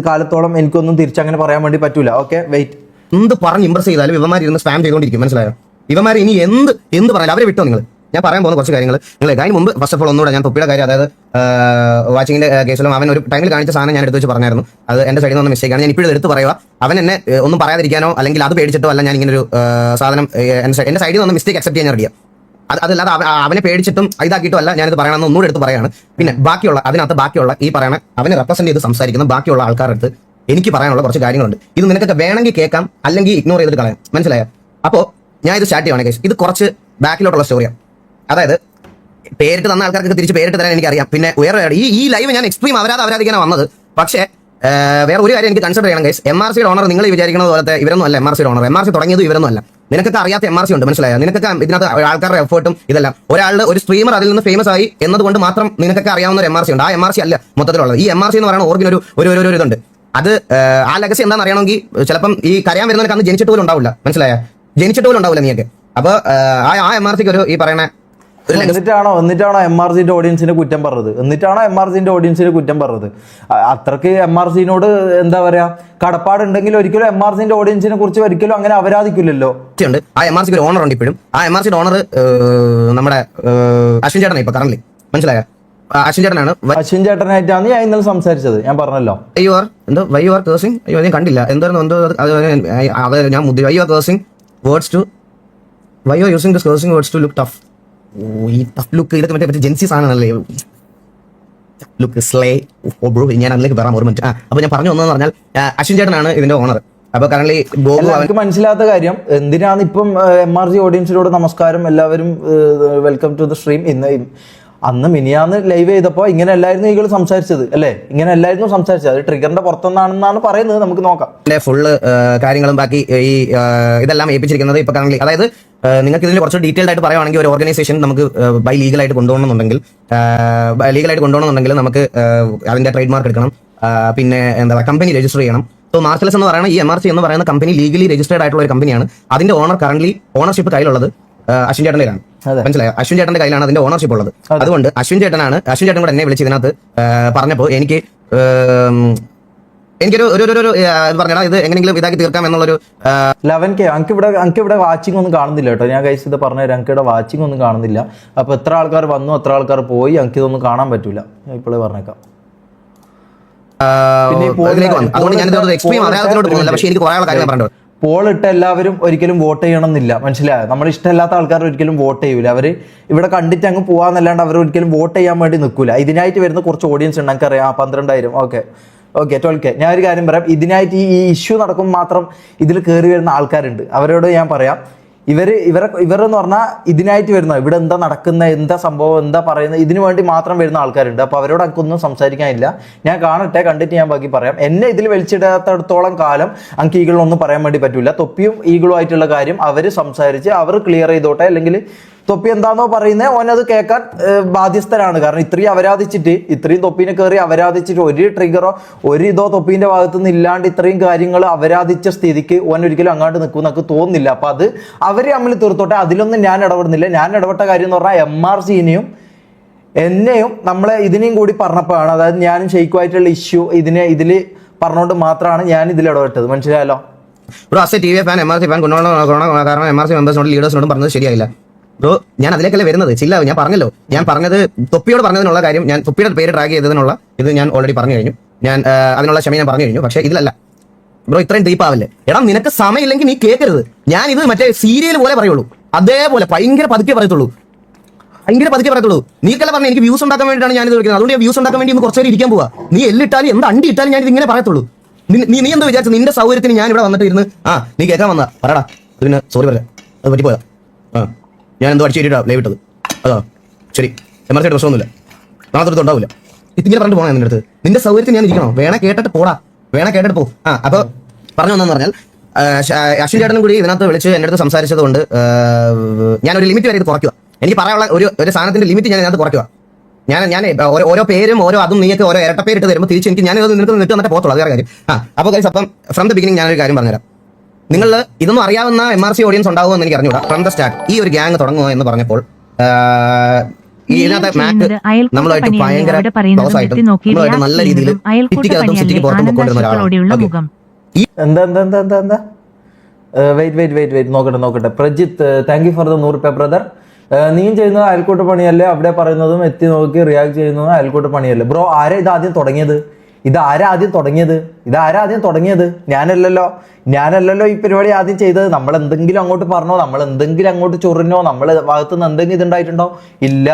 കാലത്തോളം എനിക്കൊന്നും തിരിച്ചങ്ങനെ പറയാൻ വേണ്ടി പറ്റൂല. Okay, wait.
എന്ത് പറഞ്ഞ് ഇംപ്രസ് ചെയ്താലും ഇവന്മാർ ഇരുന്ന് സ്പാം ചെയ്തുകൊണ്ടിരിക്കും. മനസ്സിലായോ? ഇവന്മാർ ഇനി എന്ത് പറയാലും അവരെ വിട്ടോ നിങ്ങൾ. ഞാൻ പറയാൻ പോകുന്ന കുറച്ച് കാര്യങ്ങൾ നിങ്ങൾ അതിന് മുമ്പ് ഫസ്റ്റ് ഓഫ് ഓൾ ഒന്നുകൂടെ ഞാൻ തൊപ്പിയുടെ കാര്യം, അതായത് വാച്ചിങ്ങിന്റെ കേസിലും അവൻ ഒരു ടൈമിൽ കാണിച്ച സാധനം ഞാൻ എടുത്ത് വെച്ച് പറഞ്ഞായിരുന്നു. അത് എന്റെ സൈഡിൽ നിന്ന് മിസ്റ്റേക്കാണ്. ഞാൻ ഇപ്പോഴും എടുത്ത് പറയുക. അവൻ എന്നെ ഒന്നും പറയാതിരിക്കാനോ അല്ലെങ്കിൽ അത് പേടിച്ചിട്ടോ അല്ല ഞാൻ ഇങ്ങനെ ഒരു സാധനം എന്റെ സൈഡിൽ നിന്ന് മിസ്റ്റേക്ക് അക്സെപ്റ്റ് ചെയ്യാൻ റെഡിയാണ്. അതല്ലാതെ അവനെ പേടിച്ചിട്ടും ഇതാക്കിയിട്ടും അല്ല ഞാനിത് പറയണമെന്ന് ഒന്നുകൂടെ എടുത്ത് പറയാണ്. പിന്നെ ബാക്കിയുള്ള ഈ പറയണ അവനെ റെപ്രസെന്റ് ചെയ്ത് സംസാരിക്കുന്ന ബാക്കിയുള്ള ആൾക്കാരുടെ അടുത്ത് എനിക്ക് പറയാനുള്ള കുറച്ച് കാര്യങ്ങളുണ്ട്. ഇത് നിനക്കൊക്കെ വേണമെങ്കിൽ കേൾക്കാം, അല്ലെങ്കിൽ ഇഗ്നോർ ചെയ്തിട്ട് കളയാം. മനസ്സിലായോ? അപ്പോൾ ഞാൻ ഇത് സ്റ്റാർട്ട് ചെയ്യുവാണ് കേസ്. ഇത് കുറച്ച് ബാക്കിലോട്ടുള്ള സ്റ്റോറിയാണ്. അതായത് പേരിട്ട് തന്ന ആൾക്കാർക്ക് തിരിച്ച് പേരിട്ട് തരാൻ എനിക്കറിയാം. പിന്നെ വേറെ ഈ ലൈവ് ഞാൻ എക്സ്ട്രീം അവരാധിക്കാനാണ് വന്നത്. പക്ഷേ വേറെ ഒരു കാര്യം എനിക്ക് കൺസിഡർ ചെയ്യണം ഗൈസ്. MRC ഓണർ നിങ്ങൾ വിചാരിക്കുന്നത് പോലത്തെ ഇവരൊന്നും അല്ല. MRC ഓണർ തുടങ്ങിയത് ഇവരൊന്നും അല്ല. നിനക്കൊക്കെ അറിയാത്ത MRC ഉണ്ട്. മനസ്സിലായോ? നിനക്കൊക്കെ ഇതിനകത്ത് ആൾക്കാരുടെ എഫേർട്ടും ഇതെല്ലാം ഒരാളുടെ ഒരു സ്ട്രീമർ അതിൽ നിന്ന് ഫേമസ് ആയി എന്നതുകൊണ്ട് മാത്രം നിനക്കൊക്കെ അറിയാവുന്ന ഒരു MRC ഉണ്ട്. ആ MRC അല്ല മൊത്തത്തിലുള്ളത്. ഈ MRC എന്ന് പറയുന്ന ഓർഗിന് ഒരു ഇതുണ്ട്. അത് ആ ലെഗസി എന്താണെന്ന് അറിയണമെങ്കിൽ ചിലപ്പം ഈ കരയാൻ വരുന്നവർക്ക് അന്ന് ജനിച്ചിട്ട് പോലും ഉണ്ടാവില്ല. മനസ്സിലായോ? ജനിച്ചിട്ട് പോലും ഉണ്ടാവില്ല നീയൊക്കെ. അപ്പൊ ആ MRCക്ക് ഒരു ഈ പറയുന്ന
എന്നിട്ടാണോ MRCന്റെ ഓഡിയൻസിനെ കുറ്റം പറഞ്ഞത്? അത്രക്ക് MRCനോട് എന്താ പറയാ കടപ്പാടുണ്ടെങ്കിൽ ഒരിക്കലും MRCന്റെ ഓഡിയൻസിനെ കുറിച്ച് ഒരിക്കലും അങ്ങനെ അപരാധിക്കില്ലല്ലോ.
ആ MRCക്ക് ഒരു ഓണർ ഉണ്ട് ഇപ്പോഴും. ആ MRCയുടെ ഓണർ നമ്മുടെ അശ്വിൻ ചേട്ടനാണ് ഇപ്പൊ കറന്റ്. മനസ്സിലായോ? അശ്വിൻ
ചേട്ടനായിട്ടാണ് ഞാൻ ഇന്നലെ സംസാരിച്ചത്. ഞാൻ പറഞ്ഞല്ലോ
വൈ യു ആർ കേഴ്സിംഗ്. അയ്യോ ഞാൻ കണ്ടില്ല why you are cursing words to why you are using this cursing words to look tough. ഈ ടഫ് ലുക്ക് ഇതൊക്കെ മറ്റേ ജെൻസി സാധനമല്ലേ ലുക്ക് സ്ലേ ബ്രോ. ഞാൻ അതിലേക്ക് വരാം ഒരു മിനിറ്റ്. അപ്പൊ ഞാൻ പറഞ്ഞു വന്നതെന്ന് പറഞ്ഞാൽ അശ്വിൻ ചേട്ടനാണ് ഇതിന്റെ ഓണർ. അപ്പൊ കറന്റ്
എനിക്ക് മനസ്സിലാത്ത കാര്യം എന്തിനാണ് ഇപ്പം MRC ഓഡിയൻസിനോട് നമസ്കാരം, എല്ലാവരും വെൽക്കം ടു ദ സ്ട്രീം. ഇന്ന് അന്ന് മിനിയാന്ന് ലൈവ് ചെയ്തപ്പോൾ ഇങ്ങനെ അല്ലായിരുന്നു ഈകൾ സംസാരിച്ചത് അല്ലേ, ഇങ്ങനെ അല്ലായിരുന്നു സംസാരിച്ചത്. അത് ട്രിഗറിന്റെ പുറത്തുനിന്നാണെന്നാണ് പറയുന്നത്. നമുക്ക് നോക്കാം.
ഫുള്ള് കാര്യങ്ങളും ബാക്കി ഈ ഇതെല്ലാം ഏൽപ്പിച്ചിരിക്കുന്നത് ഇപ്പൊ കറന്റ്. അതായത് നിങ്ങൾക്ക് ഇതിന് കുറച്ച് ഡീറ്റെയിൽഡ് ആയിട്ട് പറയുവാണെങ്കിൽ ഒരു ഓർഗനൈസേഷൻ നമുക്ക് ബൈ ലീഗലായിട്ട് കൊണ്ടുപോകണമെന്നുണ്ടെങ്കിൽ നമുക്ക് അതിന്റെ ട്രേഡ് മാർക്ക് എടുക്കണം. പിന്നെ എന്താ പറയുക, കമ്പനി രജിസ്റ്റർ ചെയ്യണം. സോ മാർക്കലസ് എന്ന് പറയുന്ന ഈ MRC എന്ന് പറയുന്ന കമ്പനി ലീഗലി രജിസ്റ്റേർഡ് ആയിട്ടുള്ള ഒരു കമ്പനിയാണ്. അതിന്റെ ഓണർഷിപ്പ് കയ്യിലുള്ളത് അശ്വിൻ ചേട്ടന്റെ കയ്യിലാണ്. മനസ്സിലായോ? അശ്വിൻ ചേട്ടന്റെ കയ്യിലാണ് അതിന്റെ ഓണർഷിപ്പ് ഉള്ളത്. അതുകൊണ്ട് അശ്വിൻ ചേട്ടൻ കൂടെ എന്നെ വിളിച്ച് ഇതിനകത്ത് പറഞ്ഞപ്പോൾ എനിക്കൊരു പറഞ്ഞാൽ ഇത് എങ്ങനെയെങ്കിലും ഇതാക്കി തീർക്കാം എന്നുള്ളൊരു
11K. എനിക്ക് ഇവിടെ വാച്ചിങ് ഒന്നും കാണുന്നില്ല കേട്ടോ. ഞാൻ കഴിച്ച് ഇത് പറഞ്ഞുതരാം. എനിക്ക് ഇവിടെ വാച്ചിങ് ഒന്നും കാണുന്നില്ല. അപ്പൊ എത്ര ആൾക്കാർ വന്നു, എത്ര ആൾക്കാർ പോയി, എനിക്ക് ഇതൊന്നും കാണാൻ പറ്റൂല. ഞാൻ ഇപ്പോഴേ പറഞ്ഞേക്കാം.
അതുകൊണ്ട് ഞാൻ എക്സ്ട്രീം അറിയാത്തതിലോട്ട് പോകുന്നില്ല. പക്ഷേ എനിക്ക് കുറേ കാര്യങ്ങൾ പറഞ്ഞത്
പോൾ ഇട്ട എല്ലാവരും ഒരിക്കലും വോട്ട് ചെയ്യണം എന്നില്ല. മനസ്സിലായോ? നമ്മൾ ഇഷ്ടമില്ലാത്ത ആൾക്കാർ ഒരിക്കലും വോട്ട് ചെയ്യൂല. അവര് ഇവിടെ കണ്ടിട്ട് അങ്ങ് പോവാന്നല്ലാണ്ട് അവർ ഒരിക്കലും വോട്ട് ചെയ്യാൻ വേണ്ടി നിൽക്കൂല. ഇതിനായിട്ട് വരുന്ന കുറച്ച് ഓഡിയൻസ് ഉണ്ട്. എനിക്കറിയാം 12,000. Okay 12K. ഞാൻ ഒരു കാര്യം പറയാം. ഇതിനായിട്ട് ഈ ഇഷ്യൂ നടക്കുമ്പോൾ മാത്രം ഇതിൽ കയറി വരുന്ന ആൾക്കാരുണ്ട്. അവരോട് ഞാൻ പറയാം, ഇവരെന്ന് പറഞ്ഞാൽ ഇതിനായിട്ട് വരുന്ന, ഇവിടെ എന്താ നടക്കുന്ന, എന്താ സംഭവം, എന്താ പറയുന്നത്, ഇതിനു വേണ്ടി മാത്രം വരുന്ന ആൾക്കാരുണ്ട്. അപ്പോൾ അവരോട് എനിക്കൊന്നും സംസാരിക്കാനില്ല. ഞാൻ കാണട്ടെ, കണ്ടിട്ട് ഞാൻ ബാക്കി പറയാം. എന്നെ ഇതിൽ വലിച്ചിടാത്തടത്തോളം കാലം എനിക്ക് ഈഗിളൊന്നും പറയാൻ വേണ്ടി പറ്റൂല. തൊപ്പിയും ഈഗിളും ആയിട്ടുള്ള കാര്യം അവർ സംസാരിച്ച് അവർ ക്ലിയർ ചെയ്തോട്ടെ. അല്ലെങ്കിൽ തൊപ്പി എന്താണോ പറയുന്നത് ഓനത് കേൾക്കാൻ ബാധ്യസ്ഥരാണ്. കാരണം ഇത്രയും തൊപ്പീനെ കയറി അവരാധിച്ചിട്ട് ഒരു ട്രിഗറോ ഒരു ഇതോ തൊപ്പീൻ്റെ ഭാഗത്തുനിന്ന് ഇല്ലാണ്ട് ഇത്രയും കാര്യങ്ങൾ അവരാധിച്ച സ്ഥിതിക്ക് ഓൻ ഒരിക്കലും അങ്ങോട്ട് നിൽക്കും എനിക്ക് തോന്നുന്നില്ല. അപ്പം അത് അവർ തമ്മിൽ തീർത്തോട്ടെ. അതിലൊന്നും ഞാൻ ഇടപെടുന്നില്ല. ഞാൻ ഇടപെട്ട കാര്യം എന്ന് പറഞ്ഞാൽ MRCനെയും എന്നെയും നമ്മളെ ഇതിനെയും കൂടി പറഞ്ഞപ്പോഴാണ്. അതായത് ഞാനും ഷെയ്ക്കുമായിട്ടുള്ള ഇഷ്യൂ ഇതിൽ പറഞ്ഞുകൊണ്ട് മാത്രമാണ് ഞാൻ ഇതിൽ ഇടപെട്ടത്. മനസ്സിലായല്ലോ?
Bro, as A TV fan MRC fan കൊണ്ടുപോകണം. കാരണം MRC മെമ്പേഴ്സിനോടും ലീഡേഴ്സിനോടും പറഞ്ഞത് ശരിയായില്ല. ബ്രോ, ഞാൻ അതിലേക്കല്ലേ വരുന്നത്. ഞാൻ പറഞ്ഞത് തൊപ്പിയോട് പറഞ്ഞതിനുള്ള കാര്യം, ഞാൻ തൊപ്പിയുടെ പേര് ട്രാക്ക് ചെയ്തതിനുള്ള ഇത് ഞാൻ ഓൾറെഡി പറഞ്ഞു കഴിഞ്ഞു. ഞാൻ അതിനുള്ള ക്ഷമ ഞാൻ പറഞ്ഞു കഴിഞ്ഞു. പക്ഷേ ഇതിലല്ല ബ്രോ, ഇത്രയും ഡീപ്പ് ആവല്ലേ. എടാ, നിനക്ക് സമയമില്ലെങ്കിൽ നീ കേൾക്കരുത്. ഞാൻ ഇത് മറ്റേ സീരിയൽ പോലെ പറയുള്ളൂ. അതേപോലെ ഭയങ്കര പതുക്കെ പറയത്തുള്ളൂ. നീക്കല്ല പറഞ്ഞ എനിക്ക് വ്യൂസ് ഉണ്ടാക്കാൻ വേണ്ടിയിട്ടാണ് ഞാനിത് വിളിക്കുന്നത്. അതുകൊണ്ട് ഞാൻ വ്യൂസ് ഉണ്ടാക്കാൻ വേണ്ടി ഒന്ന് കുറച്ചേരം ഇരിക്കാൻ പോവാ. നീ എല്ലിട്ടാലും എന്ത് അണ്ടി ഇട്ടാലും ഞാൻ ഇത് ഇങ്ങനെ പറയത്തുള്ളൂ. നീ എന്താ വിചാരിച്ചു? നിന്റെ സൗകര്യത്തിന് ഞാൻ ഇവിടെ വന്നിട്ട് ഇരുന്ന് നീ കേൾക്കാൻ വന്നാ പറടാ. പിന്നെ സോറി പറയാം, അത് പറ്റിപ്പോയതാ. ഞാൻ എന്തോ അടിച്ചു കയറ്റിട്ടാ ലൈവ് ഇട്ടത്. അതാ ശരി. MRC പ്രശ്നമൊന്നുമില്ല. നാളത്തെ ഉണ്ടാവില്ല. ഇതിങ്ങനെ പറഞ്ഞിട്ട് പോകണം. നിന്റെ അടുത്ത് നിന്റെ സൗകര്യത്തിന് ഞാൻ ഇരിക്കണോ? വേണേ കേട്ടിട്ട് പോ. അപ്പോൾ പറഞ്ഞു വന്നെന്ന് പറഞ്ഞാൽ അശ്വിൻ ചേട്ടനും കൂടി ഇതിനകത്ത് വിളിച്ച് എൻ്റെ അടുത്ത് സംസാരിച്ചത് കൊണ്ട് ഞാനൊരു ലിമിറ്റ് വരെ ഇത് കുറയ്ക്കുക. എനിക്ക് പറയാനുള്ള ഒരു സാധനത്തിന്റെ ലിമിറ്റ് ഞാൻ ഇതിനകത്ത് കുറയ്ക്കുക. ഞാൻ ഓരോ പേരും ഓരോ അതും നീയൊക്കെ ഓരോ ഇരട്ട പേരിട്ട് തരുമ്പോൾ തിരിച്ച് എനിക്ക് ഞാനത് നിന്നിട്ട് വന്നിട്ട് പോകത്തുള്ളൂ. അതേ കാര്യം. അപ്പോൾ അപ്പം ഫ്രം ദ ബിഗിനിങ് ഞാനൊരു കാര്യം പറഞ്ഞുതരാം. നിങ്ങൾ ഇതൊന്നും അറിയാവുന്ന MRC ഓഡിയൻസ് ഉണ്ടാവുമെന്ന് എനിക്ക് അറിഞ്ഞൂടാ. ഫ്രം ദ സ്റ്റാർട്ട് ഈ ഒരു ഗ്യാങ് തുടങ്ങുക എന്ന് പറഞ്ഞപ്പോൾ ഇതിനകത്ത് മാറ്റ് നമ്മളുമായിട്ട് ഭയങ്കര ക്ലോസ് ആയിട്ടും നമ്മളുമായിട്ട് നല്ല രീതിയിൽ സിറ്റിക്കകത്തും സിറ്റിക്ക് പുറത്തും പോയിക്കൊണ്ടിരുന്ന ഒരാളാണ്.
എന്താ വെയിറ്റ് നോക്കട്ടെ. Prajith, thank you for the 100 രൂപ ബ്രദർ. നീയും ചെയ്യുന്നത് അയൽക്കൂട്ട പണിയല്ലേ? അവിടെ പറയുന്നതും എത്തി നോക്കി റിയാക്ട് ചെയ്യുന്നതും അയൽക്കൂട്ട പണിയല്ലേ? ബ്രോ, ആരാ ഇത് ആദ്യം തുടങ്ങിയത്? ഇതാരാ ആദ്യം തുടങ്ങിയത്? ഞാനല്ലല്ലോ ഈ പരിപാടി ആദ്യം ചെയ്തത്. നമ്മൾ എന്തെങ്കിലും അങ്ങോട്ട് പറഞ്ഞോ, നമ്മൾ എന്തെങ്കിലും അങ്ങോട്ട് ചൊറിഞ്ഞോ, നമ്മളെ ഭാഗത്തുനിന്ന് എന്തെങ്കിലും ഇതുണ്ടായിട്ടുണ്ടോ? ഇല്ല.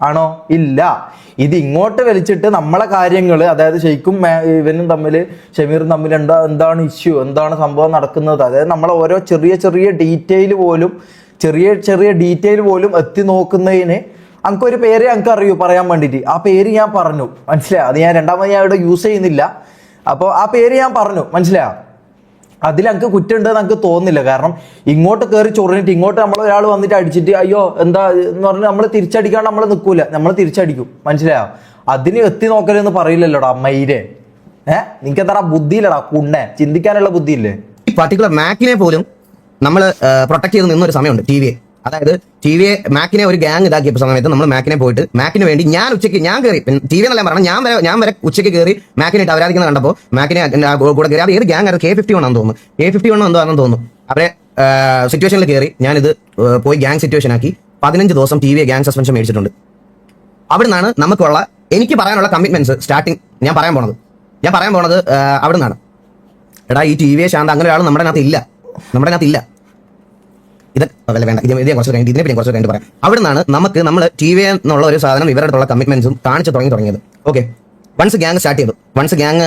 ആണോ? ഇല്ല. ഇത് ഇങ്ങോട്ട് വലിച്ചിട്ട് നമ്മളെ കാര്യങ്ങൾ, അതായത് ഷെയ്ക്കും ഇവനും തമ്മിൽ, ഷമീറും തമ്മിൽ എന്താണ് ഇഷ്യൂ, എന്താണ് സംഭവം നടക്കുന്നത്, അതായത് നമ്മളെ ഓരോ ചെറിയ ഡീറ്റെയിൽ പോലും എത്തി നോക്കുന്നതിന് എനിക്കൊരു പേര് എനിക്ക് അറിയൂ പറയാൻ വേണ്ടിയിട്ട്. ആ പേര് ഞാൻ പറഞ്ഞു. മനസ്സിലായോ? അത് ഞാൻ രണ്ടാമത് ഞാൻ ഇവിടെ യൂസ് ചെയ്യുന്നില്ല. അപ്പോൾ ആ പേര് ഞാൻ പറഞ്ഞു. മനസ്സിലായോ? അതിൽ എനിക്ക് കുറ്റമുണ്ടെന്ന് എനിക്ക് തോന്നുന്നില്ല. കാരണം ഇങ്ങോട്ട് കയറി ചൊറിഞ്ഞിട്ട് ഇങ്ങോട്ട് നമ്മൾ ഒരാൾ വന്നിട്ട് അടിച്ചിട്ട് അയ്യോ എന്താ എന്ന് പറഞ്ഞാൽ നമ്മൾ തിരിച്ചടിക്കാണ്ട് നമ്മൾ നിൽക്കൂല, നമ്മൾ തിരിച്ചടിക്കും. മനസ്സിലായോ? അതിന് എത്തി നോക്കലെന്ന് പറയില്ലല്ലോടാ മയിരെ. നിങ്ങൾക്ക് എന്താ ബുദ്ധിയില്ലടാ കുണ്ണെ, ചിന്തിക്കാനുള്ള ബുദ്ധിയില്ലേ?
ഈ പർട്ടിക്കുലർ മാക്കിനെ പോലും നമ്മൾ പ്രൊട്ടക്ട് ചെയ്ത് നിന്നൊരു സമയമുണ്ട്. അതായത് TVയെ മാക്കിനെ ഒരു ഗ്യാങ് ഇതാക്കിയപ്പോൾ സമയത്ത് നമ്മൾ മാക്കിനെ പോയിട്ട് മാക്കിന് വേണ്ടി ഞാൻ കയറി TV എന്നല്ല പറഞ്ഞാൽ ഞാൻ വരെ ഉച്ചയ്ക്ക് കയറി മാക്കിനായിട്ട് അവരാധിക്കുന്ന കണ്ടപ്പോൾ മാക്കിനെ കൂടെ കയറി. അത് ഏത് ഗ്യാങ്? അത് K51 ആണെന്ന് തോന്നുന്നു. K51 എന്തോ ആണെന്ന് തോന്നുന്നു. അവരെ സിറ്റുവേഷനിൽ കയറി ഞാനിത് പോയി ഗ്യാങ് സിറ്റുവേഷൻ ആക്കി 15 ദിവസം TVയെ ഗ്യാങ് സസ്പെൻഷൻ മേടിച്ചിട്ടുണ്ട്. അവിടെ നിന്നാണ് നമുക്കുള്ള എനിക്ക് പറയാനുള്ള കമ്മിറ്റ്മെന്റ്സ് സ്റ്റാർട്ടിങ് ഞാൻ പറയാൻ പോണത് അവിടെ നിന്നാണ്. എടാ, ഈ TVയെ ശാന്ത അങ്ങനെ ഒരാൾ നമ്മുടെ അതിനകത്ത് ഇല്ല. ഇത് വേണ്ട, ഇതിനെ കുറച്ച് കഴിഞ്ഞിട്ട് പറയാം. അവിടെ നിന്നാണ് നമ്മൾ TV എന്നുള്ള ഒരു സാധനം ഇവരുടെ അടുത്തുള്ള കമ്മിറ്റ്മെന്റ്സും കാണിച്ചു തുടങ്ങിയത്. ഓക്കെ, വൺസ് ഗ്യാങ് സ്റ്റാർട്ട് ചെയ്തു. വൺസ് ഗ്യാങ്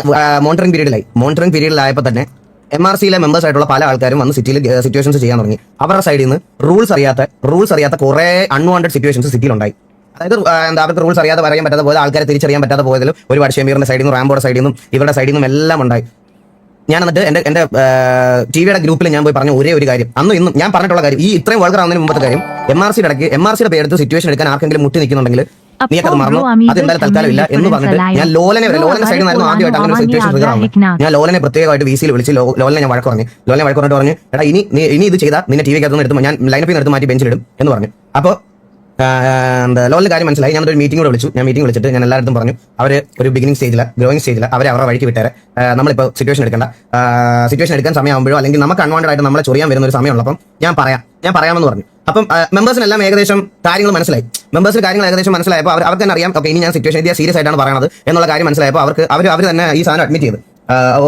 മോണിറ്ററിംഗ് പീരീഡിലായപ്പോൾ തന്നെ MRCയിലെ മെമ്പേഴ്സ് ആയിട്ടുള്ള പല ആൾക്കാരും വന്ന് സിറ്റുവേഷൻസ് ചെയ്യാൻ തുടങ്ങി. അവരുടെ സൈഡിൽ നിന്ന് റൂൾസ് അറിയാത്ത കുറേ അൺവാണ്ടഡ് സിറ്റുവേഷൻസ് സിറ്റിയിലുണ്ടായി. അതായത് എന്താ അവർക്ക് റൂൾസ് അറിയാതെ പറയാൻ പറ്റാതെ പോയത്, ആൾക്കാരെ തിരിച്ചറിയാൻ പറ്റാതെ പോയതിലും ഒരുപാട് ഷമീറിന്റെ സൈഡിൽ നിന്നും റാംബോയുടെ സൈഡിൽ നിന്നും ഇവരുടെ സൈഡിൽ നിന്നും എല്ലാം ഉണ്ടായി. ഞാൻ എന്നിട്ട് എന്റെ ടിവിയുടെ ഗ്രൂപ്പിൽ ഞാൻ പോയി പറഞ്ഞ ഒരേ ഒരു കാര്യം, അന്നും ഇന്നും ഞാൻ പറഞ്ഞിട്ടുള്ള കാര്യം, ഈ ഇത്രയും വൾഗർ ആവുന്നതിന് മുമ്പത്തെ കാര്യം, MRCയുടെ പേരെടുത്ത് സിറ്റുവേഷൻ എടുക്കാൻ ആർക്കെങ്കിലും മുട്ടി നിൽക്കുന്നുണ്ടെങ്കിൽ നീക്കത് മറന്നു, അത് എന്തായാലും തൽക്കാലം ഇല്ല എന്ന് പറഞ്ഞിട്ട് ഞാൻ ലോലനെ സൈഡിൽ നിന്നായിരുന്നു ആദ്യമായിട്ട് അങ്ങനെ ഒരു സിറ്റുവേഷൻ ട്രിഗർ ആവുന്നത്. ഞാൻ ലോലനെ പ്രത്യേകമായിട്ട് VC-ൽ വിളിച്ച് ലോലനെ ഞാൻ വഴക്ക് പറഞ്ഞു. ലോലനെ വഴക്ക് പറഞ്ഞിട്ട് പറഞ്ഞു, എടാ ഇനി ഇത് ചെയ്താൽ നിന്നെ ടിവിക്കകത്ത് എടുത്ത് ഞാൻ ലൈനപ്പിൽ നിന്ന് എടുത്ത് മാറ്റി ബെഞ്ചിലിടും എന്ന് പറഞ്ഞു. അപ്പോൾ ലോലിന്റെ കാര്യം മനസ്സിലായി. ഞാനൊരു മീറ്റിംഗ് കൂടെ വിളിച്ചു. ഞാൻ മീറ്റിംഗ് വിളിച്ചിട്ട് ഞാൻ എല്ലായിടത്തും പറഞ്ഞു, അവർ ഒരു ബിഗിനിങ് സ്റ്റേജില്ല, ഗ്രോയിങ് സ്റ്റേജില്ല, അവരുടെ വഴിക്ക് വിട്ടേരെ, നമ്മളിപ്പോൾ സിറ്റുവേഷൻ എടുക്കേണ്ട, സിറ്റുവേഷൻ എടുക്കാൻ സമയമാകുമ്പോഴോ അല്ലെങ്കിൽ നമുക്ക് അൺവാണ്ടഡ് ആയിട്ട് നമ്മളെ ചൊറിയാൻ വരുന്ന ഒരു സമയമുള്ളപ്പം ഞാൻ പറയാമെന്ന് പറഞ്ഞു. അപ്പം മെമ്പേഴ്സിനെല്ലാം ഏകദേശം കാര്യങ്ങൾ മനസ്സിലായി. മെമ്പേഴ്സിന് കാര്യങ്ങൾ ഏകദേശം മനസ്സിലായപ്പോൾ അവർക്ക് തന്നെ അറിയാം, ഓക്കെ ഇനി ഞാൻ സിറ്റുവേഷൻ ഇത് സീരിയസ് ആയിട്ടാണ് പറയുന്നത് എന്നുള്ള കാര്യം മനസ്സിലായപ്പോൾ അവർ തന്നെ ഈ സാധനം അഡ്മിറ്റ് ചെയ്ത്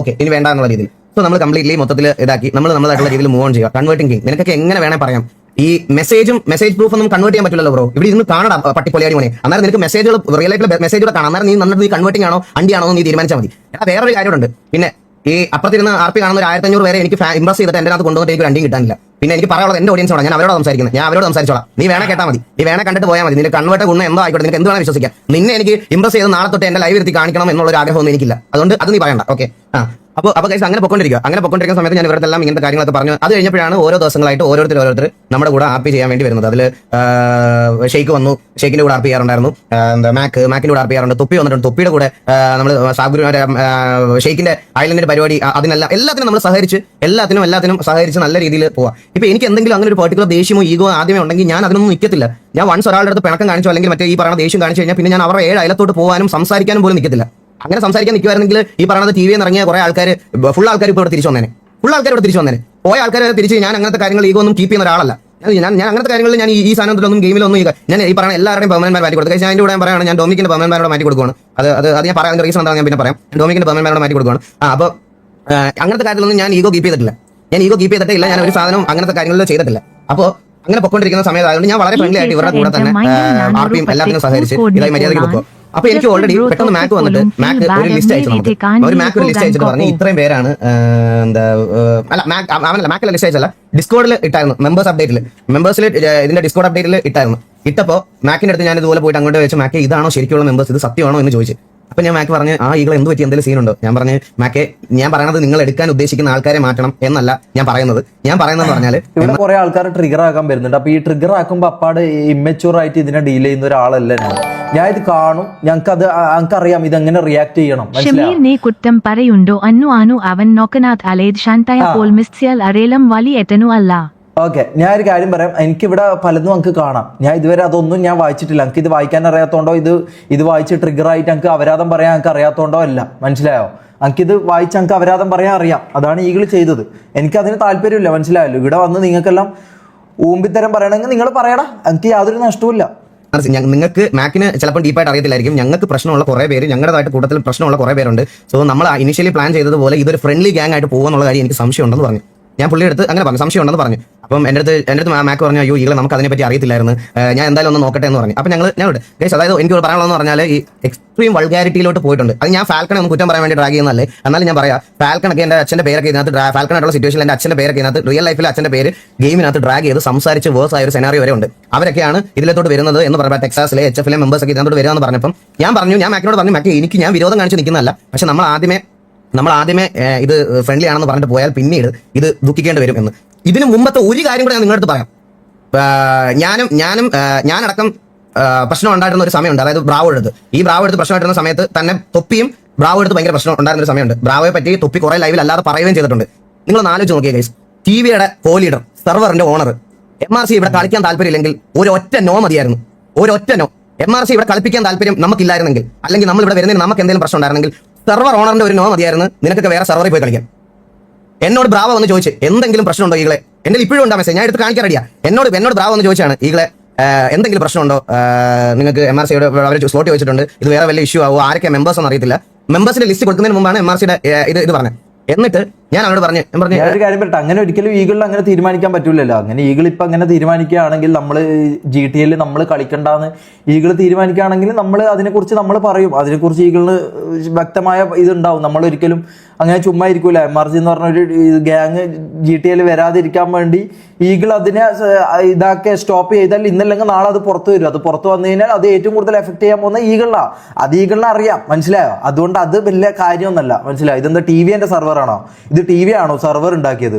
ഓക്കെ ഇനി വേണ്ട എന്നുള്ള രീതിയിൽ. സോ നമ്മൾ കംപ്ലീറ്റ്ലി മൊത്തത്തിൽ ഇതാക്കി നമ്മളായിട്ടുള്ള രീതിയിൽ മൂവ് ഓൺ ചെയ്യുക. കൺവേർട്ടിംഗ് കിങ് നിനക്കൊക്കെ എങ്ങനെ വേണേ പറയാം. ഈ മെസ്സേജ് പ്രൂഫ് ഒന്നും കൺവേർട്ട് ചെയ്യാൻ പറ്റില്ലല്ലോ ബ്രോ. ഇവിടെ ഇരുന്ന് കാണാം പട്ടിപ്പൊലിയാടി മോനെ. അന്നേരം നിനക്ക് മെസ്സേജുകൾ റിയൽ ലൈഫിൽ മെസ്സേജുകൾ കാണാം. അന്നേരം നീ കൺവേർട്ടിംഗ് ആണോ അണ്ടിയാണോ നീ തീരുമാനിച്ചാൽ മതി. വേറൊരു കാര്യമുണ്ട്. പിന്നെ ഈ അപ്പുറത്തിരുന്ന് RP കാണുന്ന ഒരു 1500 പേരെ എനിക്ക് ഇംപ്രസ് ചെയ്തിട്ട് എന്റെ അകത്ത് കൊണ്ടുവന്നിട്ട് എനിക്ക് രണ്ടിയും കിട്ടാനില്ല. പിന്നെ എനിക്ക് പറയാനുള്ളത് എന്റെ ഓഡിയൻസോടാണ്. ഞാൻ അവരോട് സംസാരിക്കുന്നത്. ഞാൻ അവരോട് സംസാരിച്ചോളാം. നീ വേണേ കേട്ടാൽ മതി, നീ വേണേ കണ്ടിട്ട് പോയാൽ മതി. നിന്റെ കൺവേർട്ട് ഗുണം എന്തോ ആയിക്കോട്ടെ, നിനക്ക് എന്ത് വേണം വിശ്വസിക്കാം. നിന്നെ എനിക്ക് ഇംപ്രസ് ചെയ്ത് നാളെ തൊട്ട് എന്റെ ലൈവ് ഇരുത്തി കാണിക്കണം എന്നുള്ള ഒരു ആഗ്രഹമൊന്നും എനിക്കില്ല. അതുകൊണ്ട് അത് നീ പറയണ്ട. ഓക്കെ അപ്പോൾ ഗൈസ് അങ്ങനെ പൊക്കൊണ്ടിരിക്കുന്ന സമയത്ത് ഞാൻ ഇവരുടെ എല്ലാം ഇങ്ങനത്തെ കാര്യങ്ങളൊക്കെ പറഞ്ഞു. അത് കഴിഞ്ഞപ്പോഴാണ് ഓരോ ദിവസങ്ങളായിട്ട് ഓരോരുത്തർ നമ്മുടെ കൂടെ RP ചെയ്യാൻ വേണ്ടി വരുന്നത്. അതിൽ ഷെയ്ക്ക് വന്നു, ഷെയ്ക്കിന്റെ കൂടെ RP ചെയ്യാറുണ്ടായിരുന്നു. മാക്കിന്റെ കൂടെ RP ചെയ്യാറുണ്ട്. തൊപ്പി വന്നിട്ടുണ്ട്. തൊപ്പിയുടെ കൂടെ നമ്മൾ സാബുരുമാരെ ഷെയ്ക്കിന്റെ ഐലൻഡിന്റെ പരിപാടി എല്ലാത്തിനും നമ്മൾ എല്ലാത്തിനും സഹകരിച്ച് നല്ല രീതിയിൽ പോവാം. ഇപ്പൊ എനിക്ക് എന്തെങ്കിലും അങ്ങനെ ഒരു പെർട്ടിക്കുലർ ദേഷ്യമോ ഈഗോ ആദ്യമേ ഉണ്ടെങ്കിൽ ഞാൻ അതിനൊന്നും നിൽക്കത്തില്ല. ഞാൻ വൺസ് ഒരാളുടെ അടുത്ത് പിണക്കം കാണിച്ചോ അല്ലെങ്കിൽ മറ്റേ ഈ പറയുന്ന ദേഷ്യം കാണിച്ചു കഴിഞ്ഞാൽ പിന്നെ ഞാൻ അവരുടെ 7 അയലത്തോട്ട് പോകാനും സംസാരിക്കാനും പോലും നിൽക്കത്തില്ല. അങ്ങനെ സംസാരിക്കാൻ നിൽക്കുവായിരുന്നെങ്കിൽ ഈ പറയുന്നത് TV ഇറങ്ങിയ കുറെ ആൾക്കാർ ഫുൾ ആൾക്കാർ ഇപ്പോൾ ഇവിടെ തിരിച്ചു വന്നേനെ. പോയ ആൾക്കാർ തിരിച്ച് ഞാൻ അങ്ങനത്തെ കാര്യങ്ങൾ ഈഗോ ഒന്നും കീപ്പ് ചെയ്യുന്ന ഒരാളല്ല. ഞാൻ അങ്ങനത്തെ കാര്യങ്ങളിൽ ഞാൻ ഈ സാധനത്തിലൊന്നും ഗെയിമിലൊന്നും ഞാൻ ഈ പറയുന്ന എല്ലാവരുടെയും പെർമനന്റ് മാറ്റി കൊടുക്കുക. ഞാൻ അതിന്റെ കൂടെ പറയുകയാണ്, ഞാൻ ഡൊമിനിക്കിന്റെ പെർമനന്റ് മാറ്റി കൊടുക്കുകയാണ്. അത് ഞാൻ പറയാൻ റീസൺ എന്താണെന്ന് ഞാൻ പിന്നെ പറയാം. ഡൊമിനിക്കിന്റെ പെർമനന്റ് മാറ്റി കൊടുക്കുകയാണ്. അപ്പോൾ അങ്ങനത്തെ കാര്യത്തിലൊന്നും ഞാൻ ഈഗോ കീപ്പ് ചെയ്തിട്ടില്ല. ഞാൻ ഒരു സാധനം അങ്ങനത്തെ കാര്യങ്ങളിൽ ചെയ്തിട്ടില്ല. അപ്പോൾ അങ്ങനെ പൊക്കൊണ്ടിരിക്കുന്ന സമയത്തായതുകൊണ്ട് ഞാൻ വളരെ ഫ്രണ്ട്ലി ആയിട്ട് ഇവരുടെ കൂടെ തന്നെ RP എല്ലാത്തിനും സഹകരിച്ച് ഇതായി മര്യാദയ്ക്ക് പൊക്കോ. അപ്പൊ എനിക്ക് ഓൾറെഡി പെട്ടെന്ന് മാക്ക് വന്നിട്ട് ഒരു ലിസ്റ്റ് അയച്ചു. നമുക്ക് ഒരു ലിസ്റ്റ് അയച്ചിട്ട് പറഞ്ഞു ഇത്രയും പേരാണ് മാക്കിലെ ലിസ്റ്റ് അയച്ചല്ല, ഡിസ്കോഡിൽ ഇട്ടായിരുന്നു. മെമ്പേഴ്സിൽ ഇതിന്റെ ഡിസ്കോഡ് അപ്ഡേറ്റിൽ ഇട്ടായിരുന്നു. ഇട്ടപ്പോൾ മാക്കിന്റെ അടുത്ത് ഞാൻ ഇതുപോലെ പോയിട്ട് അങ്ങോട്ട് വെച്ച് മാക്കെ ഇതാണോ ശരിക്കുള്ള മെമ്പേഴ്സ്, ഇത് സത്യമാണോ എന്ന് ചോദിച്ചു. അപ്പൊ ഞാൻ മാക്ക് പറഞ്ഞ് ഈകൾ എന്ത് പറ്റി, എന്തെങ്കിലും സീനുണ്ടോ? ഞാൻ പറഞ്ഞ് മാക്കെ ഞാൻ പറയുന്നത് നിങ്ങൾ എടുക്കാൻ ഉദ്ദേശിക്കുന്ന ആൾക്കാരെ മാറ്റണം എന്നല്ല ഞാൻ പറയുന്നത് പറഞ്ഞാല്
ഇവിടെ കുറെ ആൾക്കാർ ട്രിഗർ ആക്കാൻ വരുന്നുണ്ട്. അപ്പൊ ഈ ട്രിഗർ ആക്കുമ്പോ അപ്പാട് ഇമ്മച്യൂർ ആയിട്ട് ഇതിനെ ഡീൽ ചെയ്യുന്ന ഒരാളല്ല ഞാൻ ഇത് കാണും. ഞങ്ങൾക്കറിയാം ഇതെങ്ങനെ റിയാക്ട് ചെയ്യണം.
ഷമീറിനെ കുറ്റം പറയുണ്ടോ അന്നു അവൻ നോക്കനാഥ് അലേദ് ശാന്തയ പോൽ മിസ്റ്റിയൽ അറേലം വലി എത്തനു അല്ല.
ഓക്കെ, ഞാൻ ഒരു കാര്യം പറയാം. എനിക്കിവിടെ പലതും നമുക്ക് കാണാം. ഞാൻ ഇതുവരെ അതൊന്നും ഞാൻ വായിച്ചിട്ടില്ല. എനിക്ക് ഇത് വായിക്കാൻ അറിയാത്തോണ്ടോ ഇത് വായിച്ച് ട്രിഗർ ആയിട്ട് എനിക്ക് അപരാധം പറയാൻ എനിക്ക് അറിയാത്തോണ്ടോ അല്ല. മനസ്സിലായോ? എനിക്കിത് വായിച്ച് എനിക്ക് അപരാധം പറയാൻ അറിയാം. അതാണ് ഈകൾ ചെയ്തത്. എനിക്കതിന് താല്പര്യമില്ല. മനസ്സിലായല്ലോ? ഇവിടെ വന്ന് നിങ്ങൾക്കെല്ലാം ഊമ്പിത്തരം പറയണമെങ്കിൽ നിങ്ങൾ പറയണം. എനിക്ക് യാതൊരു നഷ്ടവുമില്ല.
നിങ്ങൾക്ക് മാക്കിന് ചിലപ്പോൾ ഡീപ്പായിട്ട് അറിയത്തില്ലായിരിക്കും. ഞങ്ങൾക്ക് പ്രശ്നമുള്ള കുറേ പേര്, ഞങ്ങളുടേതായിട്ട് കൂട്ടത്തിൽ പ്രശ്നമുള്ള കുറേ പേരുണ്ട്. സോ നമ്മൾ ഇനിഷ്യലി പ്ലാൻ ചെയ്തതുപോലെ ഇതൊരു ഫ്രണ്ട്ലി ഗ്യാങ് ആയിട്ട് പോകുന്നുള്ള കാര്യം എനിക്ക് സംശയം ഉണ്ടെന്ന് പറഞ്ഞു. ഞാൻ പുള്ളിയുടെ അടുത്ത് അങ്ങനെ പറഞ്ഞു, സംശയം ഉണ്ടെന്ന് പറഞ്ഞു. അപ്പം എൻ്റെ അടുത്ത് മാക്ക് പറഞ്ഞു, അയ്യോ ഈകളെ നമുക്ക് അതിനെപ്പറ്റി അറിയത്തില്ലായിരുന്നു, ഞാൻ എന്തായാലും ഒന്ന് നോക്കട്ടെ എന്ന് പറഞ്ഞു. അപ്പം ഞങ്ങൾ ഗൈസ്, അതായത് എനിക്ക് പറയാനുള്ളതെന്ന് പറഞ്ഞാൽ ഈ എക്സ്ട്രീം വൾഗാരിറ്റിയിലോട്ട് പോയിട്ടുണ്ട്. അത് ഞാൻ ഫാൽക്കണെ ഒന്ന് കുറ്റം പറയാൻ വേണ്ടി ഡ്രാഗ് ചെയ്യുന്നതല്ലേ. എന്നാലും ഞാൻ പറയാം, ഫാൽക്കണൊക്കെ എൻ്റെ അച്ഛൻ്റെ പേരൊക്കെ ഇതിനകത്ത് ഫാൽക്കണായിട്ടുള്ള സിറ്റുവേഷനിൽ എൻ്റെ അച്ഛൻ്റെ പേരൊക്കെ ഇതിനകത്ത് റിയൽ ലൈഫിൽ അച്ഛൻ്റെ പേര് ഗെയിമിനകത്ത് ഡ്രാഗ് ചെയ്ത് സംസാരിച്ച് വേഴ്സ് ആയ ഒരു സെനാറിയോ വരെ ഉണ്ട്. അവരൊക്കെയാണ് ഇതിലോട്ട് വരുന്നത് എന്ന് പറയുമ്പോൾ ടെക്സാസിലെ HF മെമ്പേഴ്സ് ഒക്കെ ഇതിനകത്ത് വരാമെന്ന് പറഞ്ഞപ്പം ഞാൻ മാക്കിനോട് പറഞ്ഞു, മാക്കി എനിക്ക് ഞാൻ വിരോധം കാണിച്ച് നിൽക്കുന്നതല്ല, പക്ഷെ നമ്മൾ ആദ്യമേ ഇത് ഫ്രണ്ട്ലി ആണെന്ന് പറഞ്ഞിട്ട് പോയാൽ പിന്നീട് ഇത് ദുഃഖിക്കേണ്ടി വരും എന്ന്. ഇതിന് മുമ്പത്തെ ഒരു കാര്യം കൂടെ ഞാൻ നിങ്ങളുടെ അടുത്ത് പറയാം. ഞാനടക്കം പ്രശ്നം ഉണ്ടായിരുന്ന ഒരു സമയമുണ്ട്. അതായത് ബ്രാവോ എടുത്ത് പ്രശ്നമായിട്ടിരുന്ന സമയത്ത് തന്നെ തൊപ്പിയും ബ്രാവോ എടുത്ത് ഭയങ്കര പ്രശ്നം ഉണ്ടായിരുന്ന ഒരു സമയമുണ്ട്. ബ്രാവോയെ പറ്റി തൊപ്പി കുറെ ലൈവിൽ അല്ലാതെ പറയുകയും ചെയ്തിട്ടുണ്ട്. നിങ്ങൾ ആലോചിച്ച് നോക്കിയ ഗൈസ്, TVയുടെ കോ-ലീഡർ, സെർവറിന്റെ ഓണർ, MRC ഇവിടെ കളിക്കാൻ താല്പര്യമില്ലെങ്കിൽ ഒരൊറ്റ നോ മതിയായിരുന്നു. MRC ഇവിടെ കളിപ്പിക്കാൻ താല്പര്യം നമുക്കില്ലായിരുന്നെങ്കിൽ, അല്ലെങ്കിൽ നമ്മൾ ഇവിടെ വരുന്നതിന് നമുക്ക് എന്തെങ്കിലും പ്രശ്നം ഉണ്ടായിരുന്നെങ്കിൽ സെർവർ ഓണറിന്റെ ഒരു നോ മതിയായിരുന്നു നിനക്കൊക്കെ വേറെ സെർവറിൽ പോയി കളിക്കാം. എന്നോട് ബ്രാവോ വന്ന് ചോദിച്ചു എന്തെങ്കിലും പ്രശ്നമുണ്ടോ ഈകളെ, എന്റെ ഇപ്പോഴും ഉണ്ടാ മെസ്സേജ്, ഞാൻ എടുത്ത് കാണിക്കാൻ റെഡിയാ. എന്നോട് ബ്രാവോ വന്ന് ചോദിച്ചാണ് ഈകളെ എന്തെങ്കിലും പ്രശ്നമുണ്ടോ, നിങ്ങൾക്ക് MRCയുടെ അവർ സ്ലോട്ട് ചോദിച്ചിട്ടുണ്ട്, ഇത് വേറെ വലിയ ഇഷ്യൂ ആവോ, ആരൊക്കെ മെമ്പേഴ്സ് ഒന്നും അറിയത്തില്ല. മെമ്പേഴ്സിന്റെ ലിസ്റ്റ് കൊടുക്കുന്നതിന് മുമ്പാണ് MRCയുടെ ഇത് പറഞ്ഞത്. എന്നിട്ട് ഞാൻ അവരോട് പറഞ്ഞു
ഞാനൊരു കാര്യം പറയട്ടെ, അങ്ങനെ ഒരിക്കലും ഈഗിളിൽ അങ്ങനെ തീരുമാനിക്കാൻ പറ്റൂലല്ലോ. അങ്ങനെ ഈഗിൾ ഇപ്പൊ അങ്ങനെ തീരുമാനിക്കുകയാണെങ്കിൽ നമ്മൾ GTA നമ്മൾ കളിക്കണ്ടെന്ന് ഈഗിൾ തീരുമാനിക്കുകയാണെങ്കിൽ നമ്മൾ അതിനെക്കുറിച്ച് നമ്മൾ പറയും. അതിനെക്കുറിച്ച് ഈഗിളിന് വ്യക്തമായ ഇതുണ്ടാവും. നമ്മൾ ഒരിക്കലും അങ്ങനെ ചുമ്മാ ഇരിക്കൂല. MRG എന്ന് പറഞ്ഞ ഒരു ഗ്യാങ് GTA വരാതിരിക്കാൻ വേണ്ടി ഈഗിൾ അതിനെ ഇതാക്കി സ്റ്റോപ്പ് ചെയ്താൽ ഇന്നല്ലെങ്കിൽ നാളെ അത് പുറത്തു വരും. അത് പുറത്തു വന്നു കഴിഞ്ഞാൽ അത് ഏറ്റവും കൂടുതൽ എഫക്ട് ചെയ്യാൻ പോകുന്ന ഈഗിളിനാ. അത് ഈഗിളിനെ അറിയാം, മനസ്സിലായോ? അതുകൊണ്ട് അത് വലിയ കാര്യമൊന്നുമല്ല, മനസ്സിലായോ? ഇതെന്താ TVന്റെ സെർവറാണോ? ഇത് TV ആണോ സെർവർ ഉണ്ടാക്കിയത്?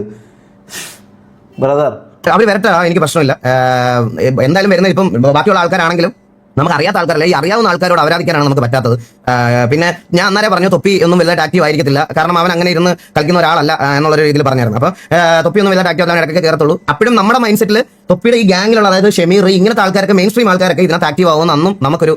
ബ്രദർ
അവർ വരട്ടെ, എനിക്ക് പ്രശ്നമില്ല. എന്തായാലും വരുന്നത് ഇപ്പം ബാക്കിയുള്ള ആൾക്കാരാണെങ്കിലും നമുക്ക് അറിയാത്ത ആൾക്കാരല്ല, ഈ അറിയാവുന്ന ആൾക്കാരോട് അവരാധിക്കാനാണ് നമുക്ക് പറ്റാത്തത്. പിന്നെ ഞാൻ അന്നേരം പറഞ്ഞു തൊപ്പി ഒന്നും വലുതായിട്ട് ആക്റ്റീവ് ആയിരിക്കത്തില്ല, കാരണം അവൻ അങ്ങനെ ഇരുന്ന് കളിക്കുന്ന ഒരാളല്ല എന്നുള്ളൊരു രീതിയിൽ പറഞ്ഞായിരുന്നു. അപ്പോൾ തൊപ്പി ഒന്നും വലുതായിട്ട് ആക്റ്റീവ് ആകാൻ ഇടയ്ക്ക് കയറത്തുള്ളൂ. അപ്പോഴും നമ്മുടെ മൈൻഡ് സെറ്റിൽ തൊപ്പിയുടെ ഈ ഗ്യാങ്ങിലുള്ള, അതായത് ഷമീർ, ഇങ്ങനത്തെ ആൾക്കാരൊക്കെ, മെയിൻ സ്ട്രീം ആൾക്കാരൊക്കെ ഇതിനകത്ത് ആക്റ്റീവ് ആവുമെന്ന് അന്നും നമുക്കൊരു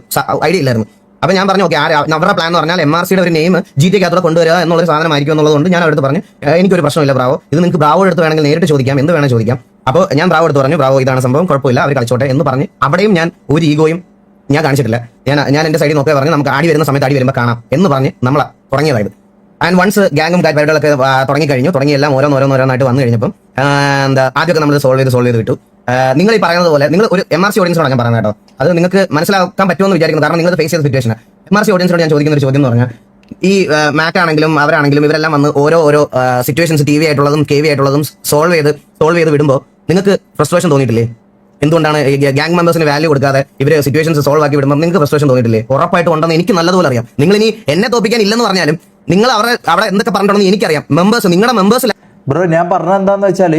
ഐഡിയ ഇല്ലായിരുന്നു. അപ്പോൾ ഞാൻ പറഞ്ഞു, ഓക്കെ, അവരുടെ പ്ലാൻ എന്ന് പറഞ്ഞാൽ MRCയുടെ ഒരു നെയിം GTA കൊണ്ടുവരിക എന്നുള്ളൊരു സാധനമായിരിക്കും എന്നുള്ളതുകൊണ്ട് ഞാൻ അവരുടെ പറഞ്ഞു, എനിക്കൊരു പ്രശ്നമില്ല ബ്രാവോ, ഇത് നിങ്ങൾക്ക് ബ്രാവോ എടുത്ത് വേണമെങ്കിൽ നേരിട്ട് ചോദിക്കാം, എന്ത് വേണമെങ്കിൽ ചോദിക്കാം. അപ്പോൾ ഞാൻ ബ്രാവോ എടുത്ത് പറഞ്ഞു, ബ്രാവോ ഇതാണ് സംഭവം, കുഴപ്പമില്ല, അവർ കളിച്ചോട്ടെ എന്ന് പറഞ്ഞ് അവിടെയും ഞാൻ ഒരു ഈഗോയും ഞാൻ കാണിച്ചിട്ടില്ല. ഞാൻ എന്റെ സൈഡിൽ നോക്കി പറഞ്ഞു, നമുക്ക് ആടി വരുന്ന സമയത്ത് ആടി വരുമ്പോൾ കാണാം എന്ന് പറഞ്ഞ് നമ്മൾ തുടങ്ങിയതായത്. ആൻഡ് വൺസ് ഗ്യാങ്ങും പരിപാടികളൊക്കെ തുടങ്ങി എല്ലാം ഓരോന്നായിട്ട് വന്നു കഴിഞ്ഞപ്പം ആദ്യമൊക്കെ നമ്മൾ സോൾവ് ചെയ്ത് വിട്ടു. നിങ്ങൾ ഈ പറയുന്നത് പോലെ നിങ്ങൾ ഒരു MRC ഓഡിയൻസിനോട് ഞാൻ പറയുന്നത് കേട്ടോ, അത് നിങ്ങൾക്ക് മനസ്സിലാക്കാൻ പറ്റുമെന്ന് വിചാരിക്കുന്നു, കാരണം നിങ്ങൾ ഫേസ് ചെയ്ത സിറ്റുവേഷൻ. MRC ഓഡിയൻസിനോട് ഞാൻ ചോദിക്കുന്ന ഒരു ചോദ്യം എന്ന് പറഞ്ഞാൽ, ഈ മാക് ആണെങ്കിലും അവരാണെങ്കിലും ഇവരെല്ലാം വന്ന് ഓരോ സിറ്റുവേഷൻസ് TV ആയിട്ടുള്ളതും KV ആയിട്ടുള്ളതും സോൾവ് ചെയ്ത് വിടുമ്പോൾ നിങ്ങൾക്ക് ഫ്രസ്ട്രേഷൻ തോന്നിയിട്ടില്ലേ? എന്തുകൊണ്ടാണ് ഗ്യാങ് മെമ്പേഴ്സിന് വാല്യൂ കൊടുക്കാതെ ഇവര് സിറ്റുവേഷൻസ് സോൾവ് ആക്കി വിടുമ്പോൾ നിങ്ങൾക്ക് ഫ്രസ്ട്രേഷൻ തോന്നിയിട്ടില്ലേ? ഉറപ്പായിട്ട് ഉണ്ടെന്ന് എനിക്ക് നല്ലതുപോലെ അറിയാം. നിങ്ങൾ ഇനി എന്നെ തോപ്പിക്കാൻ ഇല്ലെന്ന് പറഞ്ഞാലും നിങ്ങൾ അവിടെ എന്തൊക്കെ പറഞ്ഞിട്ടുണ്ടെന്ന് എനിക്കറിയാം. നിങ്ങളുടെ മെമ്പേഴ്സിൽ
ബ്രോ ഞാൻ പറഞ്ഞത് എന്താന്ന് വെച്ചാൽ,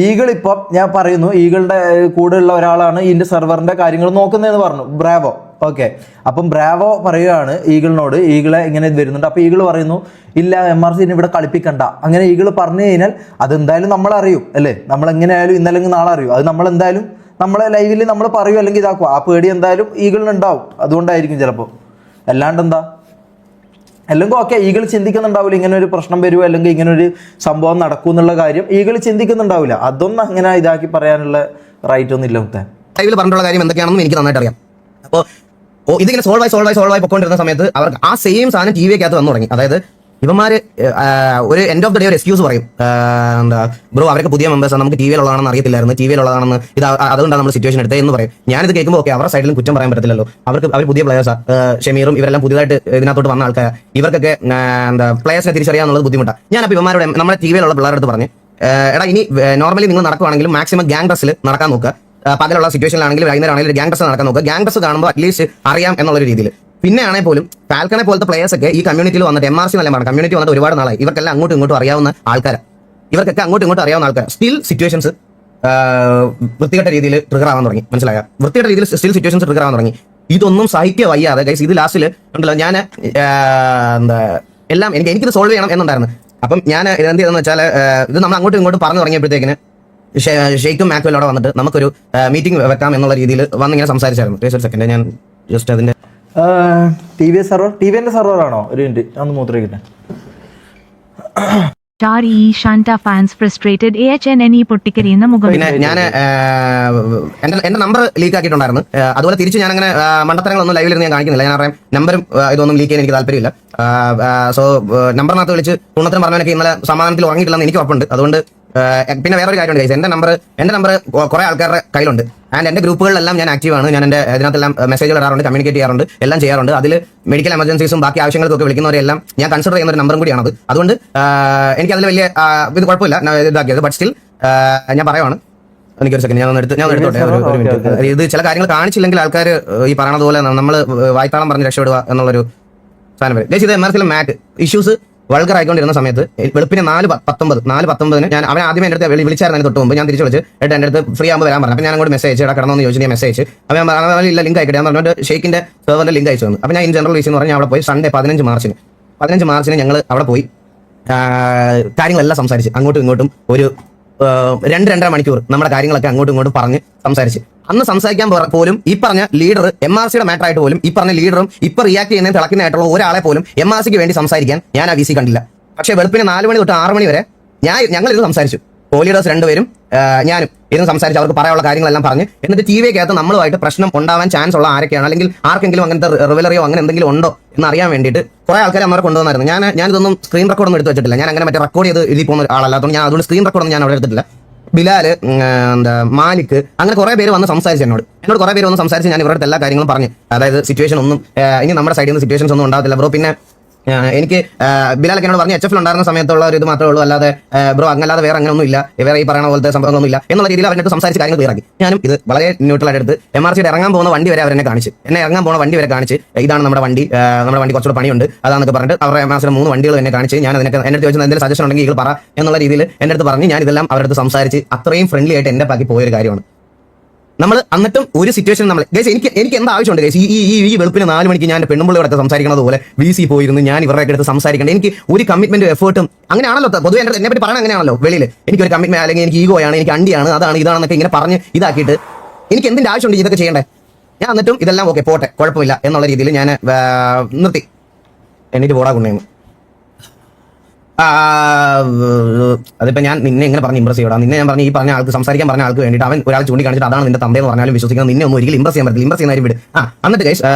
ഈഗിൾ ഇപ്പം ഞാൻ പറയുന്നു, ഈഗിളുടെ കൂടെയുള്ള ഒരാളാണ് ഇതിന്റെ സെർവറിന്റെ കാര്യങ്ങൾ നോക്കുന്നതെന്ന് പറഞ്ഞു, ബ്രാവോ. ഓക്കെ, അപ്പം ബ്രാവോ പറയുകയാണ് ഈഗിളിനോട്, ഈഗിളെ ഇങ്ങനെ വരുന്നുണ്ട്. അപ്പൊ ഈഗിൾ പറയുന്നു, ഇല്ല MRC ഇവിടെ കളിപ്പിക്കണ്ട. അങ്ങനെ ഈഗിൾ പറഞ്ഞു കഴിഞ്ഞാൽ അതെന്തായാലും നമ്മൾ അറിയും അല്ലേ? നമ്മൾ എങ്ങനെയായാലും ഇന്നല്ലെങ്കിൽ നാളെ അറിയും. അത് നമ്മൾ എന്തായാലും നമ്മളെ ലൈവിൽ നമ്മൾ പറയും, അല്ലെങ്കിൽ ഇതാക്കും. ആ പേടി എന്തായാലും ഈഗിളിനുണ്ടാവും. അതുകൊണ്ടായിരിക്കും ചിലപ്പോൾ. അല്ലാണ്ട് എന്താ, അല്ലെങ്കിൽ ഓക്കെ, ഈഗിൾ ചിന്തിക്കുന്നുണ്ടാവില്ല ഇങ്ങനെ ഒരു പ്രശ്നം വരുമോ അല്ലെങ്കിൽ ഇങ്ങനെ ഒരു സംഭവം നടക്കും എന്നുള്ള കാര്യം ഈഗിൾ ചിന്തിക്കുന്നുണ്ടാവില്ല. അതൊന്നും അങ്ങനെ ഇതാക്കി പറയാനുള്ള റൈറ്റ് ഒന്നും ഇല്ല.
ലൈവിൽ പറഞ്ഞിട്ടുള്ള കാര്യം എന്തൊക്കെയാണെന്ന് എനിക്ക് നന്നായിട്ട് അറിയാം. അപ്പോൾ ഇതിങ്ങനെ സോൾവ് ആയി പൊക്കോണ്ടിരുന്ന സമയത്ത് അവർക്ക് ആ സെയിം സാധനം TVക്കകത്ത് വന്നു തുടങ്ങി. അതായത് ഇവന്മാര് ഒരു എൻഡ് ഓഫ് ദ ഡേ ഒരു എക്സ്ക്യൂസ് പറയും, എന്താ ബ്രോ അവരൊക്കെ പുതിയ മെമ്പേഴ്സ്, നമുക്ക് TVയിലുള്ളതാണെന്ന് അറിയത്തില്ലായിരുന്നു, TVയിലുള്ളതാണെന്ന് ഇത് അതുകൊണ്ടാണ് നമ്മൾ സിറ്റുവേഷൻ എടുത്തത് എന്ന് പറയും. ഞാനിത് കേൾക്കുമ്പോൾ ഓക്കെ, അവരുടെ സൈഡിലും കുറ്റം പറയാൻ പറ്റത്തില്ലല്ലോ. അവർ പുതിയ പ്ലേയേഴ്സാണ്, ഷമീറും ഇവരെല്ലാം പുതിയതായിട്ട് ഇതിനകത്തോട്ട് വന്ന ആൾക്കാർ, ഇവർക്കൊക്കെ പ്ലേയേഴ്സിനെ തിരിച്ചറിയാന്നുള്ളത് ബുദ്ധിമുട്ടാണ്. ഞാനപ്പോൾ ഇവന്മാരുടെ നമ്മുടെ TVയിലുള്ള പിള്ളേരുടെ അടുത്ത് പറഞ്ഞു, എടാ ഇനി നോർമലി നിങ്ങൾ നടക്കുവാണെങ്കിലും മാക്സിമം ഗ്യാങ് ഡ്രസ്സിൽ നടക്കാൻ നോക്കുക. പകലുള്ള സിറ്റുവേഷനിലാണെങ്കിലും വൈകുന്നേരം ആണെങ്കിലും ഗ്യാങ് ഡ്രസ് നടക്കാൻ നോക്കുക. ഗ്യാങ് ഡ്രസ് കാണുമ്പോൾ അറ്റ്ലീസ്റ്റ് അറിയാം എന്നുള്ളൊരു രീതിയിൽ. പിന്നെ ആണെങ്കിൽ പോലും ഫാൽക്കണെ പോലത്തെ പ്ലേയേഴ്സ് ഒക്കെ ഈ കമ്മ്യൂണിറ്റിയിൽ വന്നിട്ട് MRC എന്നല്ല പറഞ്ഞു, കമ്മ്യൂണിറ്റി വന്നിട്ട് ഒരുപാട് നാളായി, ഇവർക്കെല്ലാം അങ്ങോട്ടും ഇങ്ങോട്ടും അറിയാവുന്ന ആൾക്കാർ സ്റ്റിൽ സിറ്റുവേഷൻസ് വൃത്തികെട്ട രീതിയിൽ ട്രിഗർ ആവാൻ തുടങ്ങി. മനസ്സിലായ? വൃത്തികെട്ട രീതിയിൽ സ്റ്റിൽ സിറ്റുവേഷൻസ് ട്രിഗർ ആവാൻ തുടങ്ങി. ഇതൊന്നും സഹിക്കുക വയ്യാതെ ഗൈസ്, ഇത് ലാസ്റ്റിൽ ഉണ്ടല്ലോ, ഞാൻ എല്ലാം എനിക്കിത് സോൾവ് ചെയ്യണം എന്നുണ്ടായിരുന്നു. അപ്പം ഞാൻ എന്ത് ചെയ്തെന്ന് വെച്ചാൽ, ഇത് നമ്മൾ അങ്ങോട്ടും ഇങ്ങോട്ടും പറഞ്ഞു തുടങ്ങിയപ്പോഴത്തേക്കിന് ഷെയ്ക്കും മാക്വലും അവിടെ വന്നിട്ട് നമുക്കൊരു മീറ്റിംഗ് വെക്കാം എന്നുള്ള രീതിയിൽ വന്നിങ്ങനെ സംസാരിച്ചായിരുന്നു. ഒരു സെക്കൻഡ്, ഞാൻ ജസ്റ്റ് അതിന്റെ
TVന്റെ സെർവറാണോ? ഒരു മിനിറ്റ്, ഒന്ന് മൂത്രയ്ക്കട്ടെ.
ശാന്ത ഫാൻസ് ഫ്രസ്ട്രേറ്റഡ് AHNNE പൊട്ടിക്കരിയുന്ന മുഖം.
പിന്നെ ഞാൻ എന്റെ നമ്പർ ലീക്ക് ആക്കിയിട്ടുണ്ടായിരുന്നു. അതുപോലെ തിരിച്ച് ഞാൻ അങ്ങനെ മണ്ടത്തരങ്ങളൊന്നും ലൈവിൽ ഞാൻ കാണിക്കുന്നില്ല. ഞാൻ അറിയാം നമ്പറും ഇതൊന്നും ലീക്ക് ചെയ്യാൻ എനിക്ക് താല്പര്യമില്ല. സോ നമ്പറിനകത്ത് വിളിച്ച് തുണത്തിന് പറഞ്ഞവനൊക്കെ ഇന്നലെ സമാധാനത്തിൽ ഉറങ്ങിയിട്ടില്ലെന്ന് എനിക്ക് ഉറപ്പുണ്ട്. അതുകൊണ്ട് പിന്നെ വേറൊരു കാര്യമുണ്ട് ഗൈസ്, എന്റെ നമ്പർ കുറെ ആൾക്കാരുടെ കയ്യിലുണ്ട്. ആൻഡ് എന്റെ ഗ്രൂപ്പുകളിലെല്ലാം ഞാൻ ആക്റ്റീവ് ആണ്. ഞാൻ എന്റെ ഇതിനകത്തെല്ലാം മെസ്സേജ് ഇടാറുണ്ട്, കമ്മ്യൂണിക്കേറ്റ് ചെയ്യാറുണ്ട്, എല്ലാം ചെയ്യാറുണ്ട്. അതിൽ മെഡിക്കൽ എമർജൻസീസും ബാക്കി ആവശ്യങ്ങൾക്കൊക്കെ വിളിക്കുന്നവരെല്ലാം ഞാൻ കൺസിഡർ ചെയ്യുന്ന ഒരു നമ്പറും കൂടിയാണത്. അതുകൊണ്ട് എനിക്ക് അതിൽ വലിയ ഇത് കുഴപ്പമില്ല ഇതാക്കിയത്. ബട്ട് സ്റ്റിൽ ഞാൻ പറയുവാണ്, എനിക്കൊരു സെക്കൻഡ്, ഞാൻ എടുത്തോട്ടെ ഒരു മിനിറ്റ്. ഇത് ചില കാര്യങ്ങൾ കാണിച്ചില്ലെങ്കിൽ ആൾക്കാർ ഈ പറയണത് പോലെ നമ്മൾ വായ്ത്താളം പറഞ്ഞ് രക്ഷപ്പെടുക എന്നുള്ളൊരു സാധനം വരും. ഇത് MRCയിലെ മാറ്റ് ഇഷ്യൂസ് വൾഗർ ആയിക്കൊണ്ടിരുന്ന സമയത്ത് വെളുപ്പിന് 4:19 ഞാൻ അവൻ ആദ്യമേ എൻ്റെ അടുത്ത് വിളിച്ചായിരുന്നു. തൊട്ട് മുമ്പ് ഞാൻ തിരിച്ചു വിളിച്ച് എൻ്റെ അടുത്ത് ഫ്രീ ആകുമ്പോൾ വരാൻ പറഞ്ഞു. അപ്പോൾ ഞാൻ അങ്ങോട്ട് മെസ്സേജ് ഇടാ കിടന്നോന്ന് ചോദിച്ചു. ഞാൻ മെസ്സേജ് അവൻ ഇല്ല ലിങ്ക് അയക്കട്ടെ, ഞാൻ പറഞ്ഞിട്ട് ഷെയ്ക്കിന്റെ സെർവറിന്റെ ലിങ്ക് അയച്ചു തന്നു. അപ്പോൾ ഞാൻ ഇൻ ജനറൽ വിഷയം എന്ന് പറഞ്ഞാൽ അവിടെ പോയി സൺഡേ 15 മാർച്ചിന് ഞങ്ങൾ അവിടെ പോയി കാര്യങ്ങളെല്ലാം സംസാരിച്ച് അങ്ങോട്ടും ഇങ്ങോട്ടും ഒരു 2-2.5 മണിക്കൂർ നമ്മുടെ കാര്യങ്ങളൊക്കെ അങ്ങോട്ടും ഇങ്ങോട്ടും പറഞ്ഞ് സംസാരിച്ച്. അന്ന് സംസാരിക്കാൻ പോലും ഈ പറഞ്ഞ ലീഡർ MRCയുടെ മാറ്റർ ആയിട്ട് പോലും ഈ പറഞ്ഞ ലീഡറും ഇപ്പൊ റിയാക്ട് ചെയ്യുന്നതിന് തിളക്കുന്നതായിട്ടുള്ള ഒരാളെ പോലും MRCക്ക് വേണ്ടി സംസാരിക്കാൻ ഞാൻ ആ VC കണ്ടില്ല. പക്ഷേ വെളുപ്പിന് 4 മണി തൊട്ട് 6 മണി വരെ ഞങ്ങൾ ഇത് സംസാരിച്ചു. ലീഡേഴ്സ് രണ്ടുപേരും ഞാനും ഇരുന്ന് സംസാരിച്ച് അവർക്ക് പറയാനുള്ള കാര്യങ്ങളെല്ലാം പറഞ്ഞ് എന്നിട്ട് ടി വിക്കകത്ത് നമ്മളുമായിട്ട് പ്രശ്നം ഉണ്ടാവാൻ ചാൻസ് ഉള്ള ആരൊക്കെയാണ്, അല്ലെങ്കിൽ ആർക്കെങ്കിലും അങ്ങനത്തെ റിവലറിയോ അങ്ങനെ എന്തെങ്കിലും ഉണ്ടോ എന്ന് അറിയാൻ വേണ്ടിയിട്ട് കുറെ ആൾക്കാരെ അമ്മ കൊണ്ടുവന്നായിരുന്നു. ഞാനിതൊന്നും സ്ക്രീൻ റെക്കോർഡൊന്നും എടുത്ത് വെച്ചിട്ടില്ല. ഞാൻ അങ്ങനെ മറ്റേ റെക്കോർഡ് ചെയ്ത് എഴുതി പോകുന്ന ആളല്ലാത്തതുകൊണ്ട് ഞാൻ അതുകൊണ്ട് സ്ക്രീൻ റെക്കോർഡൊന്നും ഞാൻ അവിടെ എടുത്തിട്ടില്ല. ബിലാല്, മാലിക്, അങ്ങനെ കുറെ പേര് വന്ന് സംസാരിച്ചു എന്നോട് കുറെ പേര് വന്ന് സംസാരിച്ച് ഞാൻ ഇവരുടെ എല്ലാ കാര്യങ്ങളും പറഞ്ഞു. അതായത് സിറ്റുവേഷൻ ഒന്നും ഇനി നമ്മുടെ സൈഡിൽ നിന്ന് സിറ്റുവേഷൻസ് ഒന്നും ഉണ്ടാകത്തില്ല ബ്രോ. പിന്നെ എനിക്ക് ബിലാലൊക്കെ എന്നോട് പറഞ്ഞു HF ഉണ്ടായിരുന്ന സമയത്തുള്ള ഒരു ഇത് മാത്രമേ ഉള്ളൂ, അല്ലാതെ ബ്രോ അങ്ങല്ലാതെ വേറെ അങ്ങനെ ഒന്നും ഇല്ല, വേറെ ഈ പറയുന്ന പോലത്തെ സംഭവമൊന്നും ഇല്ല എന്നുള്ള രീതിയിൽ അവരുടെ സംസാരിച്ച് കാര്യങ്ങൾ ക്ലിയറാക്കി. ഞാനും ഇത് വളരെ ന്യൂട്രലായിട്ട് എടുത്ത് MRCയുടെ ഇറങ്ങാൻ പോകുന്ന വണ്ടി വരെ അവരെന്നെ കാണിച്ച്, ഇറങ്ങാൻ പോകുന്ന വണ്ടി വരെ കാണിച്ച് ഇതാണ് നമ്മുടെ വണ്ടി കുറച്ചുകൂടെ പണിയുണ്ട് അതാണെന്നൊക്കെ പറഞ്ഞിട്ട് അവരുടെ MRCയുടെ 3 വണ്ടികൾ എന്നെ കാണിച്ച് ഞാൻ അതിനൊക്കെ എൻ്റെ അടുത്ത് ചോദിച്ചാൽ എന്തെങ്കിലും സജഷൻ ഉണ്ടെങ്കിൽ ഇത് പറ എന്നുള്ള രീതിയിൽ എൻ്റെ അടുത്ത് പറഞ്ഞ് ഞാൻ ഇതെല്ലാം അവരുടെ അടുത്ത് സംസാരിച്ച് അത്രയും ഫ്രണ്ട്ലി ആയിട്ട് എൻ്റെ ബാക്കി പോയൊരു കാര്യമാണ്. നമ്മൾ എന്നിട്ടും ഒരു സിറ്റുവേഷൻ നമ്മൾ ഗൈസ് എനിക്ക് എന്താ ആവശ്യമുണ്ട് ഗൈസ്? ഈ വെളുപ്പിന് 4 മണിക്ക് ഞാൻ പെണ്ണുമ്പിള്ളയോടൊക്കെ സംസാരിക്കുന്നത് പോലെ VC പോയിരുന്നു ഞാൻ ഇവരുടെ അടുത്ത് സംസാരിക്കേണ്ടത്. എനിക്ക് ഒരു കമ്മിറ്റ്മെന്റ് എഫേർട്ടും അങ്ങനെയാണല്ലോ പൊതുവെ എന്നെ പറ്റി പറയാൻ അങ്ങനെയാണല്ലോ വെളിയിൽ. എനിക്കൊരു കമ്മിറ്റ്മെന്റ് അല്ലെങ്കിൽ എനിക്ക് ഈഗോയാണ്, എനിക്ക് അണ്ടിയാണ്, അതാണ് ഇതാണെന്നൊക്കെ ഇങ്ങനെ പറഞ്ഞ് ഇതാക്കിയിട്ട് എനിക്ക് എന്തിന്റെ ആവശ്യമുണ്ട് ഇതൊക്കെ ചെയ്യേണ്ടത്? ഞാൻ എന്നിട്ടും ഇതെല്ലാം ഓക്കെ പോട്ടെ കുഴപ്പമില്ല എന്നുള്ള രീതിയിൽ ഞാൻ നിർത്തി. എന്നിട്ട് പോടാ കൊണ്ടേന്ന് അതിപ്പോ ഞാൻ നിന്നെ എങ്ങനെ പറഞ്ഞ് ഇംപ്രസ് ചെയ്യണം? നിന്നെ ഞാൻ പറഞ്ഞു ഈ പറഞ്ഞ ആൾക്ക് സംസാരിക്കാൻ പറഞ്ഞ ആൾക്ക് വേണ്ടിയിട്ട് അവൻ ഒരാൾ ചൂണ്ടിക്കാണിച്ചിട്ട് അതാണ് നിന്റെ തന്തയെന്ന് പറഞ്ഞാലും വിശ്വസിക്കുന്നത് നിന്നെ ഒന്നും ഒരിക്കലും ഇംപ്രസ് ചെയ്യാൻ പറ്റില്ല. ഇംപ്രസ് ചെയ്യുന്ന വിട്. എന്നിട്ട്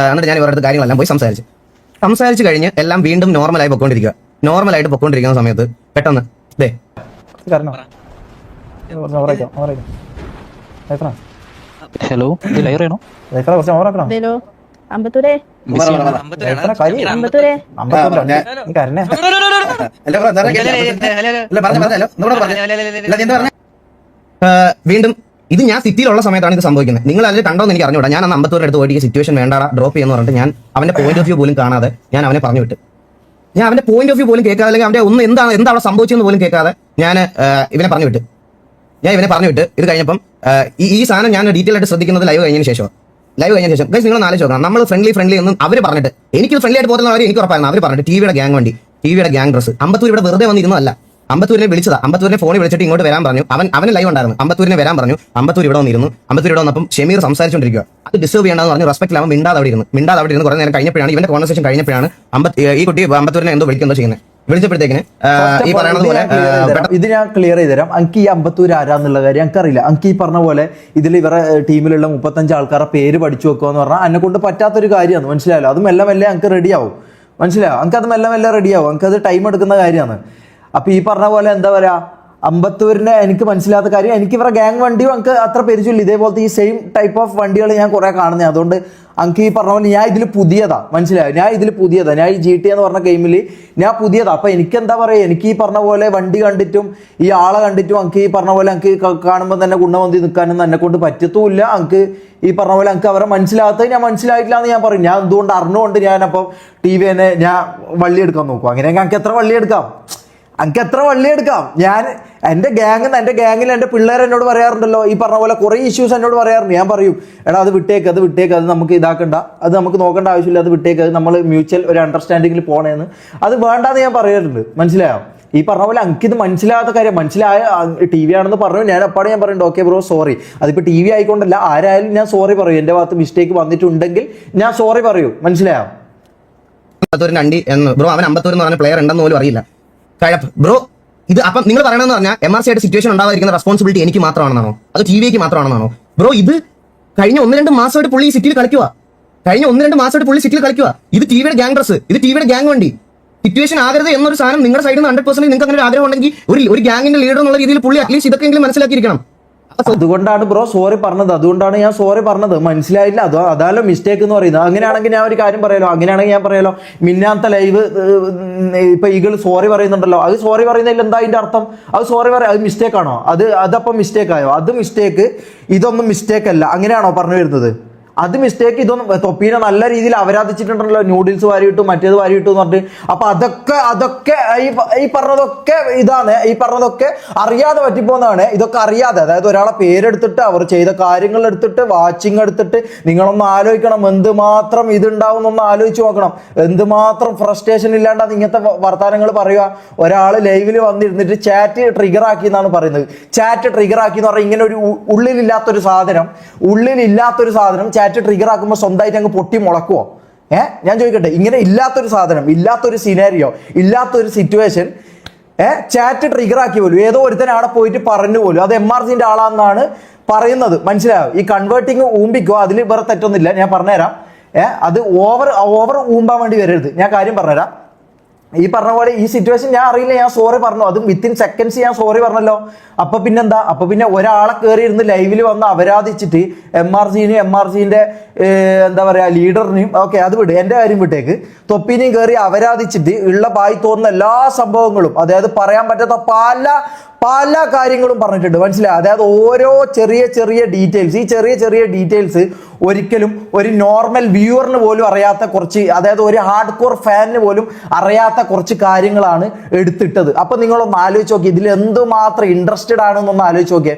ഞാൻ ഇവരുടെ കാര്യങ്ങളെല്ലാം പോയി സംസാരിച്ച് കഴിഞ്ഞ് എല്ലാം വീണ്ടും നോർമലായിട്ട് പൊക്കോണ്ടിരിക്കുന്ന സമയത്ത് പെട്ടെന്ന്
ഹലോ
ഹലോ അമ്പത്തൂരേ
വീണ്ടും ഇത് ഞാൻ സിറ്റിയിലുള്ള സമയത്താണ് ഇത് സംഭവിക്കുന്നത്. നിങ്ങൾ അതിൽ കണ്ടോന്ന് എനിക്ക് അറിഞ്ഞൂടാ. ഞാൻ അന്ന് അമ്പത്തൂരിന്റെ അടുത്ത് പോയിട്ട് സിറ്റുവേഷൻ വേണ്ടാ ഡ്രോപ്പ് ചെയ്യുന്ന പറഞ്ഞിട്ട് ഞാൻ അവന്റെ പോയിന്റ് ഓഫ് വ്യൂ പോലും കാണാതെ ഞാൻ അവനെ പറഞ്ഞു വിട്ട്. ഞാൻ അവന്റെ പോയിന്റ് ഓഫ് വ്യൂ പോലും കേൾക്കാതെ അല്ലെങ്കിൽ അവന്റെ ഒന്ന് എന്താ അവിടെ സംഭവിച്ചെന്ന് പോലും കേൾക്കാതെ ഞാൻ ഇവനെ പറഞ്ഞു വിട്ട്. ഇത് കഴിഞ്ഞപ്പം ഈ സാധനം ഞാൻ ഡീറ്റെയിൽ ആയിട്ട് ശ്രദ്ധിക്കുന്നത് ലൈവ് കഴിഞ്ഞതിന് ശേഷം ഗൈസ് നിങ്ങൾ നാല് നോക്കണം. നമ്മൾ ഫ്രണ്ട്ലി എന്നും അവർ പറഞ്ഞിട്ട് എനിക്ക് ഫ്രണ്ട്ലി ആയിട്ട് പോകുന്ന എനിക്ക് ഉറപ്പായിരുന്നു. അവർ പറഞ്ഞിട്ട് ടിവിയുടെ ഗ്യാങ് ഡ്രസ് അമ്പത്തൂർ ഇവിടെ വെറുതെ വന്നിരുന്നതല്ല. അമ്പത്തൂരിനെ വിളിച്ചതാ. അമ്പത്തൂരിനെ ഫോണിൽ വിളിച്ചിട്ട് ഇങ്ങോട്ട് വരാൻ പറഞ്ഞു. അവന് ലൈവ് ഉണ്ടായിരുന്നു. അമ്പത്തൂരിനെ വരാൻ പറഞ്ഞു. അമ്പത്തൂർ ഇവിടെ വന്നപ്പം ഷമീർ സംസാരിച്ചുകൊണ്ടിരിക്കുക. അത് ഡിസ്റ്റർബ് ചെയ്യണമെന്ന് പറഞ്ഞു. റെസ്പെക്ട് ആവുമ്പോൾ മിണ്ടാതെ അവിടെ ഇരുന്ന് കുറെ നേരം കഴിഞ്ഞപ്പോഴാണ് ഇവന്റെ കോൺവെർസേഷൻ കഴിഞ്ഞപ്പോഴാണ് ഈ കുട്ടി അമ്പത്തൂരിനെ എന്തോ വിളിക്കുന്നോ ചെയ്യുന്നത്. വിളിച്ചപ്പോഴത്തേക്കിന് ഈ പറയുന്നത് പോലെ
ഇത് ഞാൻ ക്ലിയർ ചെയ്ത് തരാം. എനിക്ക് ഈ അമ്പത്തൂർ ആരാന്നുള്ള കാര്യം എനിക്കറിയില്ല. എനിക്ക് ഈ പറഞ്ഞ പോലെ ഇതിൽ ഇവരെ ടീമിലുള്ള 35 ആൾക്കാരുടെ പേര് പഠിച്ചു വെക്കുക എന്ന് പറഞ്ഞാൽ എന്നെ കൊണ്ട് പറ്റാത്തൊരു കാര്യമാണ്. മനസ്സിലായല്ലോ? അത് മെല്ലെ എനിക്ക് റെഡിയാവും. മനസ്സിലായോ? എനിക്കത് മെല്ലെ റെഡിയാവും. എനിക്കത് ടൈം എടുക്കുന്ന കാര്യമാണ്. അപ്പൊ ഈ പറഞ്ഞ പോലെ എന്താ പറയാ, അമ്പത്തൂരിനെ എനിക്ക് മനസ്സിലാത്ത കാര്യം, എനിക്ക് ഇവരുടെ ഗ്യാങ് വണ്ടിയും എനിക്ക് അത്ര പരിചയമില്ല. ഇതേപോലത്തെ ഈ സെയിം ടൈപ്പ് ഓഫ് വണ്ടികൾ ഞാൻ കുറെ കാണുന്നത്. അതുകൊണ്ട് എനിക്ക് ഈ പറഞ്ഞ പോലെ ഞാൻ ഇതിൽ പുതിയതാ. മനസ്സിലായോ? ഞാൻ ഈ GTA എന്ന് പറഞ്ഞ ഗെയിമിൽ ഞാൻ പുതിയതാ. അപ്പൊ എനിക്ക് എന്താ പറയുക, എനിക്ക് ഈ പറഞ്ഞ പോലെ വണ്ടി കണ്ടിട്ടും ഈ ആളെ കണ്ടിട്ടും എനിക്ക് ഈ പറഞ്ഞ പോലെ എനിക്ക് കാണുമ്പോൾ തന്നെ ഗുണമന്തി നിൽക്കാനൊന്നും എന്നെ കൊണ്ട് പറ്റത്തുമില്ല. എനിക്ക് ഈ പറഞ്ഞ പോലെ എനിക്ക് അവരെ മനസ്സിലാകാത്തത് ഞാൻ മനസ്സിലായിട്ടില്ല എന്ന് ഞാൻ പറയും. ഞാൻ എന്തുകൊണ്ട് അറിഞ്ഞുകൊണ്ട് ഞാനപ്പം TVനെ ഞാൻ വള്ളി എടുക്കാൻ നോക്കും. അങ്ങനെയെങ്കിൽ എനിക്ക് എത്ര വള്ളി എടുക്കാം? ഞാൻ എൻ്റെ ഗ്യാങ്ങിൽ എൻ്റെ പിള്ളേർ എന്നോട് പറയാറുണ്ടല്ലോ, ഈ പറഞ്ഞ പോലെ കുറേ ഇഷ്യൂസ് എന്നോട് പറയാറുണ്ട്. ഞാൻ പറയും, എടാ അത് വിട്ടേക്ക്, അത് നമുക്ക് ഇതാക്കണ്ട, അത് നമുക്ക് നോക്കേണ്ട ആവശ്യമില്ല, അത് വിട്ടേക്ക്, അത് നമ്മൾ മ്യൂച്വൽ ഒരു അണ്ടർസ്റ്റാൻഡിങ്ങിൽ പോണേന്ന്, അത് വേണ്ടാന്ന് ഞാൻ പറയാറുണ്ട്. മനസ്സിലായോ? ഈ പറഞ്ഞ പോലെ എനിക്കിത് മനസ്സിലാകാത്ത കാര്യം, മനസ്സിലായ TV ആണെന്ന് പറഞ്ഞു. ഞാൻ അപ്പാടെ ഞാൻ പറയുന്നുണ്ട്, ഓക്കെ ബ്രോ സോറി. അതിപ്പോൾ TV ആയിക്കൊണ്ടല്ല, ആരായാലും ഞാൻ സോറി പറയും. എൻ്റെ ഭാഗത്ത് മിസ്റ്റേക്ക് വന്നിട്ടുണ്ടെങ്കിൽ ഞാൻ സോറി പറയൂ. മനസ്സിലായോ?
അമ്പത്തൂരിന്റെ അണ്ടി എന്ന് ബ്രോ, അവൻ അമ്പത്തൂർ എന്ന് പറഞ്ഞ പ്ലെയർ ഉണ്ടെന്ന് പോലും അറിയില്ല. ബ്രോ ഇത് അപ്പം നിങ്ങൾ പറയണമെന്ന് പറഞ്ഞാൽ MRC ആയിട്ട് സിറ്റുവേഷൻ ഉണ്ടാവാതിരിക്കുന്ന റെസ്പോൺസിബിലിറ്റി എനിക്ക് മാത്രമാണെന്നാണോ, അത് TVക്ക് മാത്രമാണെന്നാണോ? ബ്രോ ഇത് കഴിഞ്ഞ 1-2 മാസമായിട്ട് പുള്ളി സിറ്റിയിൽ കളിക്കുക. ഇത് TVയുടെ ഗ്യാങ് ഡ്രസ്, ഇത് TVയുടെ ഗ്യാങ് വണ്ടി. സിറ്റുവേഷൻ ആകരുത് എന്നൊരു സാധനം നിങ്ങളുടെ സൈഡിൽ നിന്ന് 100% നിങ്ങൾക്ക് അങ്ങനെ ഒരു ആഗ്രഹം ഉണ്ടെങ്കിൽ ഒരു ഗ്യാങ്ങിന്റെ ലീഡർ എന്നുള്ള രീതിയിൽ പുള്ളി അറ്റ്ലീസ്റ്റ് ഇതൊക്കെയെങ്കിലും മനസ്സിലാക്കിയിരിക്കണം.
അതുകൊണ്ടാണ് ബ്രോ സോറി പറഞ്ഞത്. അതുകൊണ്ടാണ് ഞാൻ സോറി പറഞ്ഞത്. മനസ്സിലായില്ല, അതാലോ മിസ്റ്റേക്ക് എന്ന് പറയുന്നത്. അങ്ങനെയാണെങ്കിൽ ഞാൻ ഒരു കാര്യം പറയാലോ, മിന്നാത്ത ലൈവ് ഇപ്പൊ ഈഗിൾ സോറി പറയുന്നുണ്ടല്ലോ, അത് സോറി പറയുന്നതിൽ എന്താ അതിന്റെ അർത്ഥം? അത് സോറി അത് മിസ്റ്റേക്ക് ആണോ? അതപ്പം മിസ്റ്റേക്ക് ആയോ? അത് മിസ്റ്റേക്ക്, ഇതൊന്നും മിസ്റ്റേക്ക് അല്ല. അങ്ങനെയാണോ പറഞ്ഞു വരുന്നത്? അത് മിസ്റ്റേക്ക്. ഇതൊന്നും തൊപ്പീനെ നല്ല രീതിയിൽ അപരാധിച്ചിട്ടുണ്ടല്ലോ, നൂഡിൽസ് വാരിയിട്ടു, മറ്റേത് വാരിയിട്ടു എന്ന് പറഞ്ഞിട്ട്. അപ്പൊ അതൊക്കെ ഈ പറഞ്ഞതൊക്കെ ഇതാണ്, ഈ പറഞ്ഞതൊക്കെ അറിയാതെ പറ്റിപ്പോന്നതാണ്. ഇതൊക്കെ അറിയാതെ, അതായത് ഒരാളെ പേരെടുത്തിട്ട് അവർ ചെയ്ത കാര്യങ്ങൾ എടുത്തിട്ട് വാച്ചിങ് എടുത്തിട്ട് നിങ്ങളൊന്ന് ആലോചിക്കണം, എന്തുമാത്രം ഇതുണ്ടാവും എന്നൊന്ന് ആലോചിച്ച് നോക്കണം. എന്തുമാത്രം ഫ്രസ്ട്രേഷൻ ഇല്ലാണ്ടാണ് ഇങ്ങനത്തെ വർത്താനങ്ങൾ പറയുക. ഒരാൾ ലൈവിൽ വന്നിരുന്നിട്ട് ചാറ്റ് ട്രിഗർ ആക്കി എന്നാണ് പറയുന്നത്. ചാറ്റ് ട്രിഗർ ആക്കി എന്ന് പറഞ്ഞാൽ ഇങ്ങനെ ഒരു ഉള്ളിലില്ലാത്തൊരു സാധനം ചാറ്റ് ട്രിഗർ ആക്കുമ്പോൾ സ്വന്തമായിട്ട് അങ്ങ് പൊട്ടി മുളക്കുവോ? ഞാൻ ചോദിക്കട്ടെ, ഇങ്ങനെ ഇല്ലാത്തൊരു സാധനം, ഇല്ലാത്തൊരു സിനാരിയോ, ഇല്ലാത്തൊരു സിറ്റുവേഷൻ ചാറ്റ് ട്രിഗർ ആക്കി പോലും ഏതോ ഒരുത്തൻ അവിടെ പോയിട്ട് പറഞ്ഞു പോലും അത് MRCന്റെ ആളാണെന്നാണ് പറയുന്നത്. മനസ്സിലായോ? ഈ കൺവേർട്ടിങ് ഊമ്പിക്കോ, അതിൽ വേറെ തെറ്റൊന്നുമില്ല, ഞാൻ പറഞ്ഞുതരാം. അത് ഓവർ ഊമ്പാൻ വേണ്ടി വരരുത്. ഞാൻ കാര്യം പറഞ്ഞുതരാം. ഈ പറഞ്ഞ പോലെ ഈ സിറ്റുവേഷൻ ഞാൻ അറിയില്ല, ഞാൻ സോറി പറഞ്ഞു, അതും വിത്തിൻ സെക്കൻഡ്സ് ഞാൻ സോറി പറഞ്ഞല്ലോ. അപ്പൊ പിന്നെന്താ? അപ്പൊ പിന്നെ ഒരാളെ കയറി ഇരുന്ന് ലൈവിൽ വന്ന് അപരാധിച്ചിട്ട് MRCന്റെ എന്താ പറയാ ലീഡറിനെയും, ഓക്കെ അത് വിട്, എന്റെ കാര്യം വിട്ടേക്ക്, തൊപ്പിനെയും കയറി അപരാധിച്ചിട്ട് ഉള്ള ബായി തോന്നുന്ന എല്ലാ സംഭവങ്ങളും, അതായത് പറയാൻ പറ്റാത്ത പല കാര്യങ്ങളും പറഞ്ഞിട്ടുണ്ട്. മനസ്സിലായി? അതായത് ഓരോ ചെറിയ ഡീറ്റെയിൽസ്, ഈ ചെറിയ ഡീറ്റെയിൽസ് ഒരിക്കലും ഒരു നോർമൽ വ്യൂവറിന് പോലും അറിയാത്ത കുറച്ച്, അതായത് ഒരു ഹാർഡ് കോർ ഫാനിന് പോലും അറിയാത്ത കുറച്ച് കാര്യങ്ങളാണ് എടുത്തിട്ടത്. അപ്പൊ നിങ്ങളൊന്ന് ആലോചിച്ച് നോക്കി, ഇതിൽ എന്തുമാത്രം ഇൻട്രസ്റ്റഡ് ആണെന്നൊന്ന് ആലോചിച്ച് നോക്കിയേ.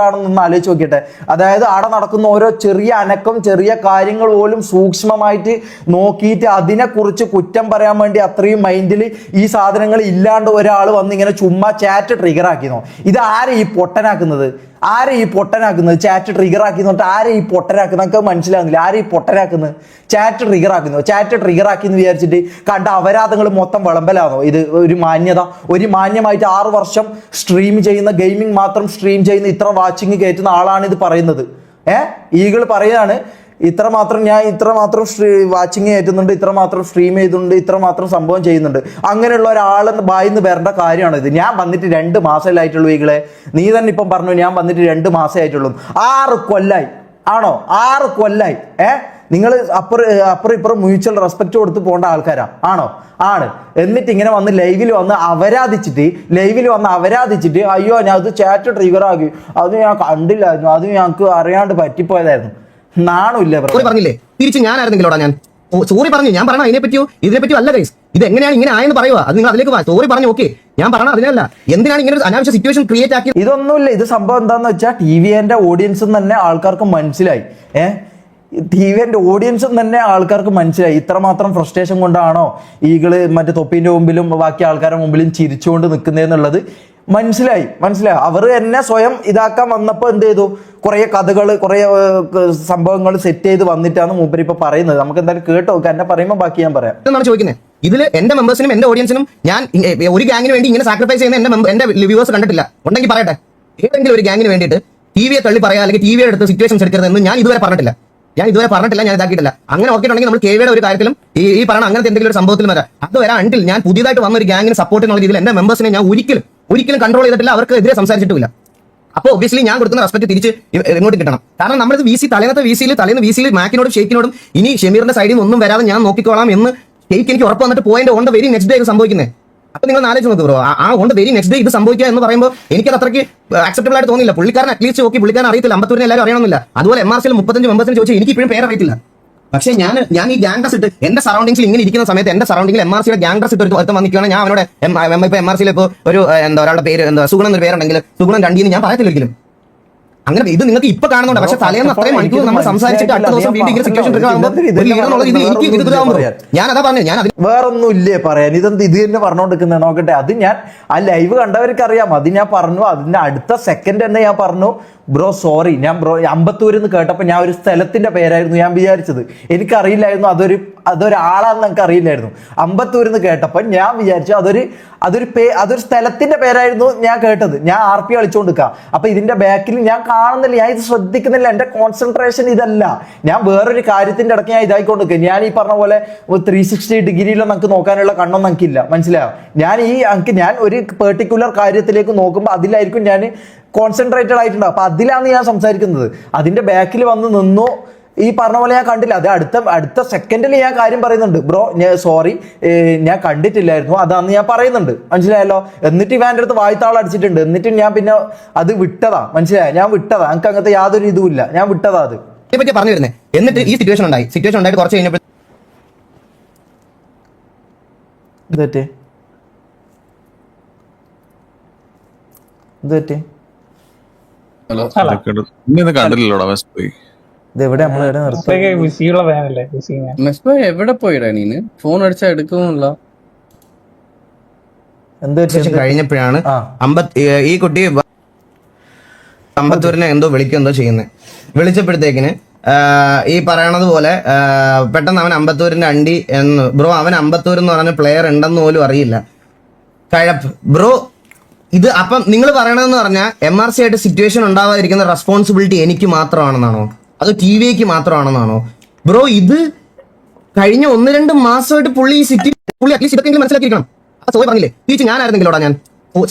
ആണെന്നൊന്ന് ആലോചിച്ച് നോക്കിയിട്ട്, അതായത് അവിടെ നടക്കുന്ന ഓരോ ചെറിയ അനക്കം, ചെറിയ കാര്യങ്ങൾ പോലും സൂക്ഷ്മമായിട്ട് നോക്കിയിട്ട് അതിനെക്കുറിച്ച് കുറ്റം പറയാൻ വേണ്ടി അത്രയും മൈൻഡിൽ ഈ സാധനങ്ങൾ ഇല്ലാണ്ട് ഒരാൾ വന്ന് ഇങ്ങനെ ചുമ്മാ ചാറ്റ് ട്രിഗർ ആക്കിനോ. ഇത് ആരെ ഈ പൊട്ടനാക്കുന്നത്? ചാറ്റ് ട്രിഗർ ആക്കിന്നിട്ട് ആരെ ഈ പൊട്ടനാക്കുന്നത്? നമുക്ക് മനസ്സിലാകുന്നില്ല. ആരെ ഈ പൊട്ടനാക്കുന്നത്? ചാറ്റ് ട്രിഗർ ആക്കി എന്ന് വിചാരിച്ചിട്ട് കണ്ട അപരാധങ്ങൾ മൊത്തം വിളമ്പലാണോ ഇത്? ഒരു മാന്യമായിട്ട് 6 വർഷം സ്ട്രീം ചെയ്യുന്ന, ഗെയിമിംഗ് മാത്രം സ്ട്രീം ചെയ്യുന്ന, ഇത്ര വാച്ചിങ് കയറ്റുന്ന ആളാണ് ഇത് പറയുന്നത്. ഈഗിൾ പറയാണ് ഇത്രമാത്രം വാച്ചിങ് കയറ്റുന്നുണ്ട്, ഇത്രമാത്രം സ്ട്രീം ചെയ്തിട്ടുണ്ട്, ഇത്രമാത്രം സംഭവം ചെയ്യുന്നുണ്ട്. അങ്ങനെയുള്ള ഒരാളെന്ന് ബായിന്ന് വരേണ്ട കാര്യമാണ് ഇത്. ഞാൻ വന്നിട്ട് 2 മാസമായിട്ടുള്ളൂ ഈകളെ. നീ തന്നെ ഇപ്പം പറഞ്ഞു ഞാൻ വന്നിട്ട് 2 മാസമായിട്ടുള്ളൂ. 6 കൊല്ലായി ആണോ? 6 കൊല്ലായി. നിങ്ങൾ അപ്പുറം ഇപ്പുറം മ്യൂച്വൽ റെസ്പെക്ട് കൊടുത്ത് പോകേണ്ട ആൾക്കാരാ ആണോ? ആണ്. എന്നിട്ട് ഇങ്ങനെ വന്ന് ലൈവിൽ വന്ന് അപരാധിച്ചിട്ട് അയ്യോ ഞാൻ അത് ചാറ്റ് ട്രിഗർ ആക്കി, അത് ഞാൻ കണ്ടില്ലായിരുന്നു, അത് ഞങ്ങൾക്ക് അറിയാണ്ട് പറ്റിപ്പോയതായിരുന്നു. നാണമില്ല
പറഞ്ഞില്ലേ? തിരിച്ച് ഞാനായിരുന്നെങ്കിലോടാ ഞാൻ സോറി പറഞ്ഞു. ഞാൻ പറഞ്ഞ ഇതിനെപ്പറ്റിയോ അല്ല ഗൈസ്. ഇത് എങ്ങനെയാണ് ഇങ്ങനെ ആയെന്ന് പറയുക, അത് നിങ്ങൾ അതിലേക്ക് സോറി പറഞ്ഞു. ഓക്കെ, ഞാൻ പറഞ്ഞ അതിനല്ല. എന്തിനാണ് ഇങ്ങനെ അനാവശ്യ സിറ്റുവേഷൻ ക്രിയേറ്റ് ആക്കി?
ഇതൊന്നുമില്ല. ഇത് സംഭവം എന്താന്ന് വെച്ചാൽ TVന്റെ ഓഡിയൻസും തന്നെ ആൾക്കാർക്ക് മനസ്സിലായി. TVന്റെ ഓഡിയൻസും തന്നെ ആൾക്കാർക്ക് മനസ്സിലായി ഇത്രമാത്രം ഫ്രസ്ട്രേഷൻ കൊണ്ടാണോ ഈകള് മറ്റേ തൊപ്പിന്റെ മുമ്പിലും ബാക്കി ആൾക്കാരുടെ മുമ്പിലും ചിരിച്ചുകൊണ്ട് നിൽക്കുന്നതെന്നുള്ളത് മനസ്സിലായി. അവർ എന്നെ സ്വയം ഇതാക്കാൻ വന്നപ്പോ എന്ത് ചെയ്തു? കുറെ കഥകൾ, കുറെ സംഭവങ്ങൾ സെറ്റ് ചെയ്ത് വന്നിട്ടാണ് മൂപ്പര് ഇപ്പൊ പറയുന്നത്. നമുക്ക് എന്തായാലും കേട്ടോ, എന്നെ പറയുമ്പോൾ ബാക്കി ഞാൻ പറയാം.
എന്നാണ് ചോദിക്കുന്നത്. ഇതിൽ എന്റെ മെമ്പേഴ്സിനും എന്റെ ഓഡിയൻസിനും ഞാൻ ഒരു ഗാങ്ങിന് വേണ്ടി ഇങ്ങനെ സാക്രിഫൈസ് ചെയ്യുന്ന എന്റെ വ്യൂവേഴ്സ് കണ്ടിട്ടില്ല. ഉണ്ടെങ്കിൽ പറയട്ടെ, ഏതെങ്കിലും ഒരു ഗാങ്ങിന് വേണ്ടിയിട്ട് TVയെ തള്ളി പറയാ, അല്ലെങ്കിൽ TVയുടെ അടുത്ത് സിറ്റുവേഷൻസ് എടുക്കരുതെന്ന് ഞാൻ ഇതുവരെ പറഞ്ഞിട്ടില്ല. ഞാൻ ഇതാക്കിയിട്ടില്ല. അങ്ങനെ ഓർക്കിയിട്ടുണ്ടെങ്കിൽ നമ്മൾ KVയുടെ ഒരു കാര്യത്തിലും ഈ പറഞ്ഞ അങ്ങനത്തെ എന്തെങ്കിലും ഒരു സംഭവത്തിലും വരാം. അത് വരാം അണ്ടിൽ ഞാൻ പുതിയതായിട്ട് വന്ന ഒരു ഗാങ്ങിന് സപ്പോർട്ട് എന്നുള്ള രീതിയിൽ എന്റെ മെമ്പേഴ്സിനെ ഞാൻ ഒരിക്കലും കൺട്രോൾ ചെയ്തിട്ടില്ല, അവർക്ക് എതിരെ സംസാരിച്ചിട്ടില്ല. അപ്പോൾ ഒബ്വിയസ്ലി ഞാൻ കൊടുക്കുന്ന റെസ്പെക്ട് തിരിച്ച് ഇങ്ങോട്ട് കിട്ടണം. കാരണം നമ്മളിത് തലേന്ന് വി സിയിൽ മാക്കിനോടും ഷെയ്ക്കിനോടും ഇനി ഷെമീറിന്റെ സൈഡിൽ നിന്ന് ഒന്നും വരാതെ ഞാൻ നോക്കിക്കോളാം എന്ന് ഷെയ്ക്ക് എനിക്ക് ഉറപ്പ് വന്നിട്ട് point on the very next day ഇത് സംഭവിക്കുന്നത്. അപ്പൊ നിങ്ങൾ ആലോചിച്ച് നോക്ക് ബ്രോ, ആ on the very next day ഇത് സംഭവിക്കുക എന്ന് പറയുമ്പോൾ എനിക്കത് അത്രയ്ക്ക് അക്സെപ്റ്റബിൾ ആയിട്ട് തോന്നില്ല. പുള്ളിക്കാരൻ അറ്റ്ലീസ്റ്റ് നോക്കി, പുള്ളിക്കാരൻ അറിയത്തില്ല, അമ്പത്തൂരിനെ എല്ലാവരും അറിയണമെന്നില്ല. അതുപോലെ MRCയിൽ 35 മെമ്പേഴ്സിന് ചോദിച്ചാൽ എനിക്ക് ഇപ്പോഴും പേരറിയത്തില്ല. പക്ഷേ ഞാൻ ഈ ഗ്യാങ് ഡ്രസ് ഇട്ട് എന്റെ സറൗണ്ടിംഗ്സിൽ ഇങ്ങനെ ഇരിക്കുന്ന സമയത്ത് എന്റെ സറൗണ്ടിംഗിൽ MRCയുടെ ഗ്യാങ് ഡ്രസ് ഇട്ട് ഒരുത്തം വന്നിരിക്കുകയാണ്. ഞാൻ അവനോട് ഇപ്പൊ MRCയിൽ ഇപ്പോൾ ഒരു ഒരാളുടെ പേര് സുഗുണൻ എന്നൊരു പേരുണ്ടെങ്കിൽ സുഗുണൻ 2 ഞാൻ പറയത്തില്ല ഒരിക്കലും. അങ്ങനെ ഇത് നിങ്ങൾക്ക് ഇപ്പൊ കാണുന്നുണ്ട്. പക്ഷെ തലേന്ന് അത്രയും മണിക്കൂർ നമ്മൾ സംസാരിച്ചിട്ട് അടുത്ത ദിവസം വീണ്ടും ഇങ്ങനെ സിറ്റുവേഷൻ ഞാൻ അതാ പറഞ്ഞു. ഞാൻ
വേറൊന്നും ഇല്ലേ പറയാൻ? ഇത് തന്നെ പറഞ്ഞുകൊണ്ടിരിക്കുന്നത് നോക്കട്ടെ. അത് ഞാൻ ആ ലൈവ് കണ്ടവർക്ക് അറിയാം. അത് ഞാൻ പറഞ്ഞു. അതിന്റെ അടുത്ത സെക്കൻഡ് തന്നെ ഞാൻ പറഞ്ഞു, ബ്രോ സോറി, ഞാൻ അമ്പത്തൂരിൽ നിന്ന് കേട്ടപ്പോൾ ഞാൻ ഒരു സ്ഥലത്തിന്റെ പേരായിരുന്നു ഞാൻ വിചാരിച്ചത്. എനിക്കറിയില്ലായിരുന്നു അതൊരാളാണെന്ന് എനിക്ക് അറിയില്ലായിരുന്നു. അമ്പത്തൂരിൽ നിന്ന് കേട്ടപ്പോൾ ഞാൻ വിചാരിച്ചു അതൊരു സ്ഥലത്തിന്റെ പേരായിരുന്നു ഞാൻ കേട്ടത്. ഞാൻ RP കളിച്ചുകൊണ്ടിരിക്കുക. അപ്പൊ ഇതിന്റെ ബാക്കിൽ ഞാൻ കാണുന്നില്ല, ഞാൻ ഇത് ശ്രദ്ധിക്കുന്നില്ല, എന്റെ കോൺസെൻട്രേഷൻ ഇതല്ല. ഞാൻ വേറൊരു കാര്യത്തിന്റെ ഇടയ്ക്ക് ഞാൻ ഇതായിക്കൊണ്ടിരിക്കുക. ഞാൻ ഈ പറഞ്ഞ പോലെ 360 ഡിഗ്രിയിലൊന്നും നമുക്ക് നോക്കാനുള്ള കണ്ണൊന്നും എനിക്കില്ല. മനസ്സിലായോ? ഞാൻ ഒരു പെർട്ടിക്കുലർ കാര്യത്തിലേക്ക് നോക്കുമ്പോൾ അതിലായിരിക്കും ഞാൻ കോൺസെൻട്രേറ്റഡ് ആയിട്ടുണ്ട്. അപ്പൊ അതിലാണ് ഞാൻ സംസാരിക്കുന്നത്. അതിന്റെ ബാക്കിൽ വന്ന് നിന്നു ഈ പറഞ്ഞ പോലെ ഞാൻ കണ്ടില്ല. അത് അടുത്ത സെക്കൻഡിൽ ഞാൻ കാര്യം പറയുന്നുണ്ട്, ബ്രോ സോറി ഞാൻ കണ്ടിട്ടില്ലായിരുന്നു, അതാന്ന് ഞാൻ പറയുന്നുണ്ട്. മനസ്സിലായല്ലോ? എന്നിട്ട് ഇവൻ്റെ അടുത്ത് വായ്ത്താളം അടിച്ചിട്ടുണ്ട്. എന്നിട്ട് ഞാൻ പിന്നെ അത് വിട്ടതാ. മനസ്സിലായോ? ഞാൻ വിട്ടതാ. എനിക്ക് അങ്ങനത്തെ യാതൊരു ഇതുമില്ല, ഞാൻ വിട്ടതാ. അത്
പറ്റി പറഞ്ഞു വരുന്നത്. എന്നിട്ട് ഈ സിറ്റുവേഷൻ ഉണ്ടായിട്ട് കുറച്ച് കഴിഞ്ഞപ്പോൾ
എവിടെ പോയിടാ നീന്? ഫോൺ അടിച്ചാ എടുക്കുന്നില്ല.
കഴിഞ്ഞപ്പോഴാണ് ഈ കുട്ടി അമ്പത്തൂരിനെ എന്തോ വിളിക്കെന്തോ ചെയ്യുന്നത്. വിളിച്ചപ്പോഴത്തേക്കിന് ഈ പറയണത് പോലെ പെട്ടെന്ന് അവൻ അമ്പത്തൂരിന്റെ അണ്ടി എന്ന് ബ്രോ, അവൻ അമ്പത്തൂർ എന്ന് പറഞ്ഞ പ്ലെയർ ഉണ്ടെന്ന് പോലും അറിയില്ല. കഴപ്പ് ബ്രോ. ഇത് അപ്പം നിങ്ങൾ പറയണതെന്ന് പറഞ്ഞാൽ MRC ആയിട്ട് സിറ്റുവേഷൻ ഉണ്ടാവാതിരിക്കുന്ന റെസ്പോൺസിബിലിറ്റി എനിക്ക് മാത്രമാണെന്നാണോ അതോ TVAക്ക് മാത്രമാണെന്നാണോ ബ്രോ? ഇത് കഴിഞ്ഞ 1-2 മാസമായിട്ട് പുള്ളി അറ്റ്ലീസ്റ്റ് ഇതൊക്കെ മനസ്സിലാക്കിയിരിക്കണം. സോറി പറഞ്ഞില്ലേ, തിരിച്ച് ഞാനായിരുന്നെങ്കിലോടാ ഞാൻ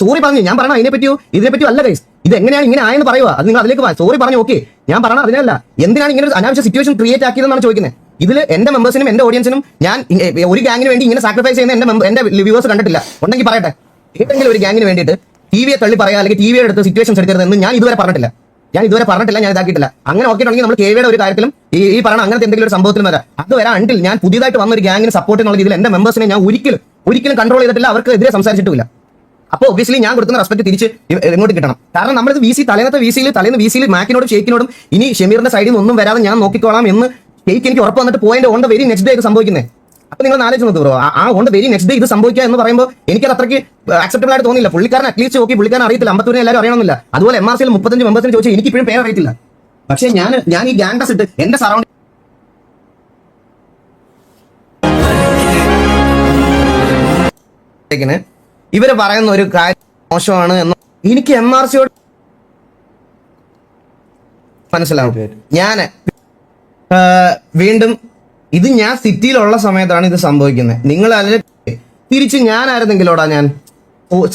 സോറി പറഞ്ഞു. ഞാൻ പറഞ്ഞ അതിനെ പറ്റിയോ ഇതിനെ പറ്റിയോ അല്ല ഗൈസ്. ഇത് എങ്ങനെയാണ് ഇങ്ങനെ ആയെന്ന് പറയുക, അത് നിങ്ങൾ അതിലേക്ക് സോറി പറഞ്ഞു. ഓക്കെ, ഞാൻ പറഞ്ഞ അതിനല്ല, എന്തിനാണ് ഇങ്ങനെ ഒരു അനാവശ്യ സിറ്റുവേഷൻ ക്രിയേറ്റ് ആക്കിയതെന്നാണ് ചോദിക്കുന്നത്. ഇതിൽ എന്റെ മെമ്പേഴ്സിനും എന്റെ ഓഡിയൻസിനും ഞാൻ ഒരു ഗ്യാങ്ങിന് വേണ്ടി ഇങ്ങനെ സാക്രിഫൈസ് ചെയ്യുന്ന എന്റെ വ്യൂവേഴ്സ് കണ്ടിട്ടില്ല. ഉണ്ടെങ്കിൽ പറയട്ടെ, ഏതെങ്കിലും ഒരു ഗ്യാങ്ങിന് വേണ്ടിയിട്ട് TVയെ തള്ളി പറയാ അല്ലെങ്കിൽ TVയുടെ അടുത്ത് സിറ്റുവേഷൻസ് എടുക്കരുതെന്ന് ഞാൻ ഇതുവരെ പറഞ്ഞിട്ടില്ല. ഞാൻ ഇതാക്കിയിട്ടില്ല. അങ്ങനെ ഓർക്കിയിട്ടുണ്ടെങ്കിൽ നമ്മൾ KVയുടെ ഒരു കാര്യത്തിലും ഈ പറഞ്ഞ അങ്ങനത്തെ എന്തെങ്കിലും ഒരു സംഭവത്തിലും വരാം. അത് വരാൻ അണ്ടിൽ ഞാൻ പുതിയതായിട്ട് വന്ന ഒരു ഗ്യാങ്ങിന് സപ്പോർട്ട് എന്നുള്ള രീതിയിൽ എന്റെ മെമ്പേഴ്സിനെ ഞാൻ ഒരിക്കലും കൺട്രോൾ ചെയ്തിട്ടില്ല, അവർക്ക് എതിരെ സംസാരിച്ചിട്ടില്ല. അപ്പോൾ ഒബ്വിയസ്ലി ഞാൻ കൊടുക്കുന്ന റെസ്പെക്ട് തിരിച്ച് ഇങ്ങോട്ട് കിട്ടണം. കാരണം നമ്മളിത് തലേന്ന് VCയിൽ മാക്കിനോടും ഷെയ്ക്കിനോടും ഇനി ഷമീറിന്റെ സൈഡിൽ നിന്ന് ഒന്നും വരാതെ ഞാൻ നോക്കിക്കോളാം എന്ന് ഷെയ്ക്ക് എനിക്ക് ഉറപ്പ് വന്നിട്ട് പോയതിന്റെ on the very next day ഇത് സംഭവിക്കുന്നത്. അപ്പൊ നിങ്ങൾ ആലോചിച്ച് നോക്ക് ബ്രോ, ആ on the very next day ഇത് സംഭവിക്കുക എന്ന് പറയുമ്പോൾ എനിക്കത് അത്രയ്ക്ക് ആക്സെപ്റ്റബിൾ ആയിട്ട് തോന്നിയില്ല. പുള്ളിക്കാരൻ അറ്റ്ലീസ്റ്റ് നോക്കി, പുള്ളിക്കാരൻ അറിയത്തില്ല, അമ്പത്തൂരിനെ എല്ലാവരും അറിയണമെന്നില്ല. അതുപോലെ MRCയിൽ 35 മെമ്പേഴ്സിന് ചോദിച്ചാൽ എനിക്ക് ഇപ്പോഴും പേര് അറിയത്തില്ല. പക്ഷേ ഞാൻ ഈ ഗ്യാങ് ടസ് ഇട്ട് എന്റെ സറൗണ്ടിങ് ഇവര് പറയുന്ന ഒരു കാര്യം മോശമാണ് എന്ന് എനിക്ക് MRCയോട് മനസ്സിലാവും. ഞാൻ വീണ്ടും ഇത് ഞാൻ സിറ്റിയിലുള്ള സമയത്താണ് ഇത് സംഭവിക്കുന്നത്. നിങ്ങൾ അതിൽ തിരിച്ച് ഞാനായിരുന്നെങ്കിലോടാ ഞാൻ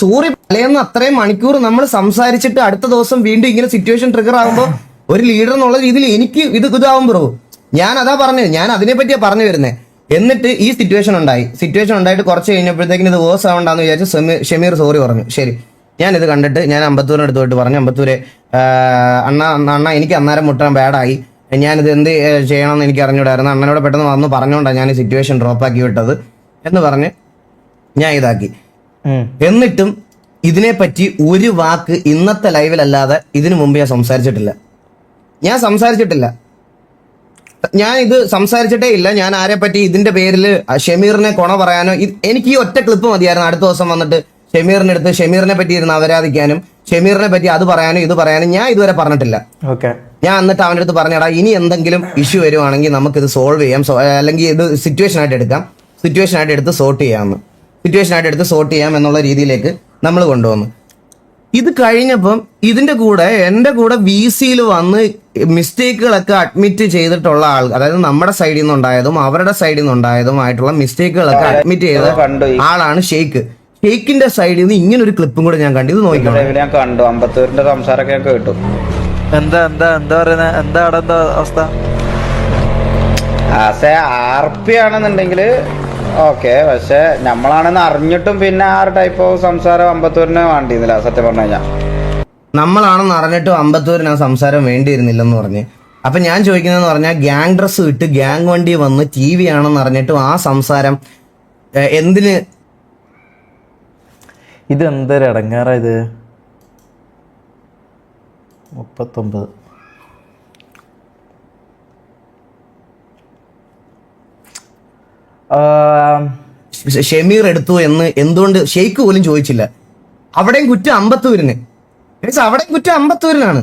സോറി തലേന്ന് അത്രയും മണിക്കൂർ നമ്മൾ സംസാരിച്ചിട്ട് അടുത്ത ദിവസം വീണ്ടും ഇങ്ങനെ സിറ്റുവേഷൻ ട്രിഗർ ആകുമ്പോൾ ഒരു ലീഡർ എന്നുള്ള രീതിയിൽ എനിക്ക് ഇതാവും ബ്രോ. ഞാൻ അതാ പറഞ്ഞത്, ഞാൻ അതിനെ പറ്റിയാ പറഞ്ഞു വരുന്നത്. എന്നിട്ട് ഈ സിറ്റുവേഷൻ ഉണ്ടായിട്ട് കുറച്ച് കഴിഞ്ഞപ്പോഴത്തേക്കിന് ഇത് വേഴ്സ് ആവണ്ടെന്ന് വിചാരിച്ച് ഷമീർ സോറി പറഞ്ഞു. ശരി, ഞാൻ ഇത് കണ്ടിട്ട് ഞാൻ അമ്പത്തൂരിന് അടുത്ത് പോയിട്ട് പറഞ്ഞു, അമ്പത്തൂരെ അണ്ണ എനിക്ക് അന്നേരം മുട്ടാൻ ബാഡായി, ഞാനിത് എന്ത് ചെയ്യണമെന്ന് എനിക്ക് അറിഞ്ഞൂടായിരുന്നു, അണ്ണനോട് പെട്ടെന്ന് വന്ന് പറഞ്ഞുകൊണ്ടാണ് ഞാൻ ഈ സിറ്റുവേഷൻ ഡ്രോപ്പ് ആക്കി വിട്ടത് എന്ന് പറഞ്ഞ് ഞാൻ ഇതാക്കി. എന്നിട്ടും ഇതിനെപ്പറ്റി ഒരു വാക്ക് ഇന്നത്തെ ലൈവിലല്ലാതെ ഇതിനു മുമ്പ് ഞാൻ സംസാരിച്ചിട്ടില്ല. ഞാൻ ഇത് സംസാരിച്ചിട്ടേ ഇല്ല. ഞാൻ ആരെ പറ്റി ഇതിന്റെ പേരിൽ ഷമീറിനെ കൊണ പറയാനോ, എനിക്ക് ഈ ഒറ്റ ക്ലിപ്പ് മതിയായിരുന്നു അടുത്ത ദിവസം വന്നിട്ട് ഷമീറിന്റെ അടുത്ത് ഷമീറിനെ പറ്റി ഇരുന്ന് അവരാധിക്കാനും ഷമീറിനെ പറ്റി അത് പറയാനും ഇത് പറയാനും ഞാൻ ഇതുവരെ പറഞ്ഞിട്ടില്ല. ഞാൻ എന്നിട്ട് അവൻ്റെ അടുത്ത് പറഞ്ഞടാ, ഇനി എന്തെങ്കിലും ഇഷ്യൂ വരുവാണെങ്കിൽ നമുക്കിത് സോൾവ് ചെയ്യാം, അല്ലെങ്കിൽ ഇത് സിറ്റുവേഷൻ ആയിട്ട് എടുത്ത് സോർട്ട് ചെയ്യാം എന്നുള്ള രീതിയിലേക്ക് നമ്മൾ കൊണ്ടുവന്നു. ഇത് കഴിഞ്ഞപ്പം ഇതിന്റെ കൂടെ എന്റെ കൂടെ VCയിൽ വന്ന് മിസ്റ്റേക്കുകളൊക്കെ അഡ്മിറ്റ് ചെയ്തിട്ടുള്ള ആൾ, അതായത് നമ്മുടെ സൈഡിൽ നിന്നുണ്ടായതും അവരുടെ സൈഡിൽ നിന്നുണ്ടായതുമായിട്ടുള്ള മിസ്റ്റേക്കുകളൊക്കെ അഡ്മിറ്റ് ചെയ്ത ആളാണ് ഷെയ്ക്ക്. ഷെയ്ക്കിന്റെ സൈഡിൽ നിന്ന് ഇങ്ങനെ ഒരു ക്ലിപ്പും കൂടെ ഞാൻ കണ്ടു. ഇത് നോക്കിക്കോ,
ഞാൻ കണ്ടു. അമ്പത്തൂരിന്റെ സംസാരമൊക്കെ ഞാൻ കേട്ടു.
എന്താ പറയുന്നത്, എന്താ അവസ്ഥ?
RP ആണെന്നുണ്ടെങ്കിൽ ഓക്കെ, പക്ഷെ നമ്മളാണെന്ന് അറിഞ്ഞിട്ടും പിന്നെ ആ ഒരു ടൈപ്പ് ഓഫ് സംസാരം അമ്പത്തൂരിനെ വേണ്ടിയിരുന്നില്ല. സത്യം പറഞ്ഞു കഴിഞ്ഞാൽ
നമ്മളാണെന്ന് അറിഞ്ഞിട്ടും അമ്പത്തൂരിന് ആ സംസാരം വേണ്ടിയിരുന്നില്ലെന്ന് പറഞ്ഞ്. അപ്പൊ ഞാൻ ചോദിക്കുന്നതെന്ന് പറഞ്ഞാൽ ഗ്യാങ് ഡ്രസ് ഇട്ട് ഗ്യാങ് വണ്ടി വന്ന് TV ആണെന്ന് അറിഞ്ഞിട്ടും ആ സംസാരം എന്തിന്?
ഇത് എന്തൊരു ഇടങ്ങാറാ ഇത്. 39
ഷമീർ എടുത്തു എന്ന് എന്തുകൊണ്ട് ഷെയ്ക്ക് പോലും ചോദിച്ചില്ല? അവിടെയും കുറ്റം അമ്പത്തൂരിന്, അവിടെയും കുറ്റം അമ്പത്തൂരിനാണ്.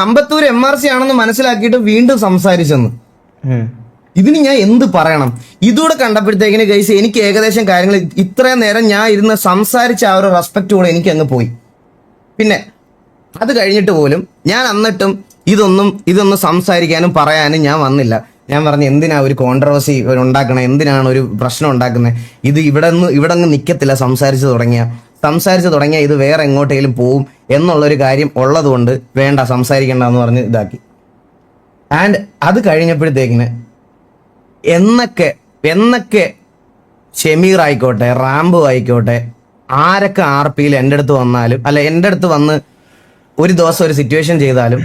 അമ്പത്തൂർ MRC ആണെന്ന് മനസ്സിലാക്കിയിട്ട് വീണ്ടും സംസാരിച്ചെന്ന്. ഇതിന് ഞാൻ എന്ത് പറയണം? ഇതൂടെ കണ്ടപ്പോഴത്തേക്കിന് ഗൈസ് എനിക്ക് ഏകദേശം കാര്യങ്ങൾ ഇത്രയും നേരം ഞാൻ ഇരുന്ന് സംസാരിച്ച ആ ഒരു റെസ്പെക്ട് കൂടെ എനിക്ക് അങ്ങ് പോയി. പിന്നെ അത് കഴിഞ്ഞിട്ട് പോലും ഞാൻ എന്നിട്ടും ഇതൊന്നും സംസാരിക്കാനും പറയാനും ഞാൻ വന്നില്ല. ഞാൻ പറഞ്ഞു എന്തിനാ ഒരു കോൺട്രവേഴ്സി ഉണ്ടാക്കണേ, എന്തിനാണ് ഒരു പ്രശ്നം ഉണ്ടാക്കുന്നത്? ഇത് ഇവിടെ അങ്ങ് നിൽക്കത്തില്ല. സംസാരിച്ച് തുടങ്ങിയ ഇത് വേറെ എങ്ങോട്ടേലും പോവും എന്നുള്ളൊരു കാര്യം ഉള്ളത് കൊണ്ട് വേണ്ട, സംസാരിക്കണ്ട എന്ന് പറഞ്ഞ് ഇതാക്കി. ആൻഡ് അത് കഴിഞ്ഞപ്പോഴത്തേക്കിന് എന്നൊക്കെ ഷമീർ ആയിക്കോട്ടെ, റാംബോ ആയിക്കോട്ടെ, ആരൊക്കെ RPയിൽ എൻ്റെ അടുത്ത് വന്നാലും അല്ല എൻ്റെ അടുത്ത് വന്ന് ഒരു ദിവസം ഒരു സിറ്റുവേഷൻ ചെയ്താലും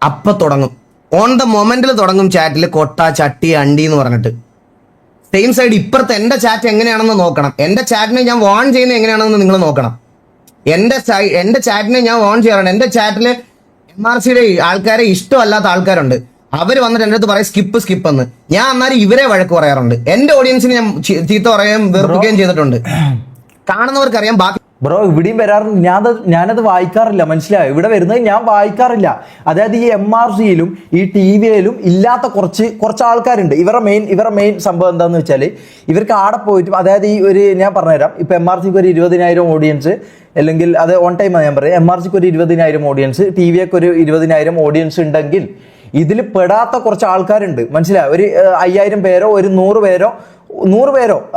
അപ്പം തുടങ്ങും, ഓൺ ദ മൊമെന്റിൽ തുടങ്ങും ചാറ്റിൽ കൊട്ട ചട്ടി അണ്ടി എന്ന് പറഞ്ഞിട്ട്. സെയിം സൈഡ് ഇപ്പുറത്ത് എൻ്റെ ചാറ്റ് എങ്ങനെയാണെന്ന് നോക്കണം. എൻ്റെ ചാറ്റിനെ ഞാൻ വാൺ ചെയ്യുന്നത് എങ്ങനെയാണെന്ന് നിങ്ങൾ നോക്കണം. എൻ്റെ ചാറ്റിനെ ഞാൻ വാൺ ചെയ്യാറുണ്ട്. എൻ്റെ ചാറ്റിൽ MRCയുടെ ആൾക്കാരെ ഇഷ്ടമല്ലാത്ത ആൾക്കാരുണ്ട്. അവർ വന്നിട്ട് എൻ്റെ അടുത്ത് പറയും സ്കിപ്പ് എന്ന്. ഞാൻ അന്നേരം ഇവരെ വഴക്ക് പറയാറുണ്ട്. എൻ്റെ ഓഡിയൻസിന് ഞാൻ ചീത്ത പറയുകയും വെറുപ്പിക്കുകയും ചെയ്തിട്ടുണ്ട്. കാണുന്നവർക്കറിയാം.
ബ്രോ ഇവിടെയും വരാറുണ്ട്, ഞാനത് വായിക്കാറില്ല, മനസ്സിലായോ? ഇവിടെ വരുന്നത് ഞാൻ വായിക്കാറില്ല. അതായത് ഈ MRCയിലും ഈ TVയിലും ഇല്ലാത്ത കുറച്ച് ആൾക്കാരുണ്ട്. ഇവരുടെ മെയിൻ സംഭവം എന്താണെന്ന് വെച്ചാൽ ഇവർക്ക് ആടെ പോയിട്ടും, അതായത് ഈ ഒരു ഞാൻ പറഞ്ഞുതരാം, ഇപ്പൊ MRCക്ക് ഒരു 20,000 ഓഡിയൻസ്, അല്ലെങ്കിൽ അത് ഓൺ ടൈം ഞാൻ പറയാം, MRCക്ക് ഒരു 20,000 ഓഡിയൻസ്, TVക്ക് ഒരു 20,000 ഓഡിയൻസ് ഉണ്ടെങ്കിൽ ഇതിൽ പെടാത്ത കുറച്ച് ആൾക്കാരുണ്ട്, മനസ്സിലായോ? ഒരു 5,000 പേരോ ഒരു 100 പേരോ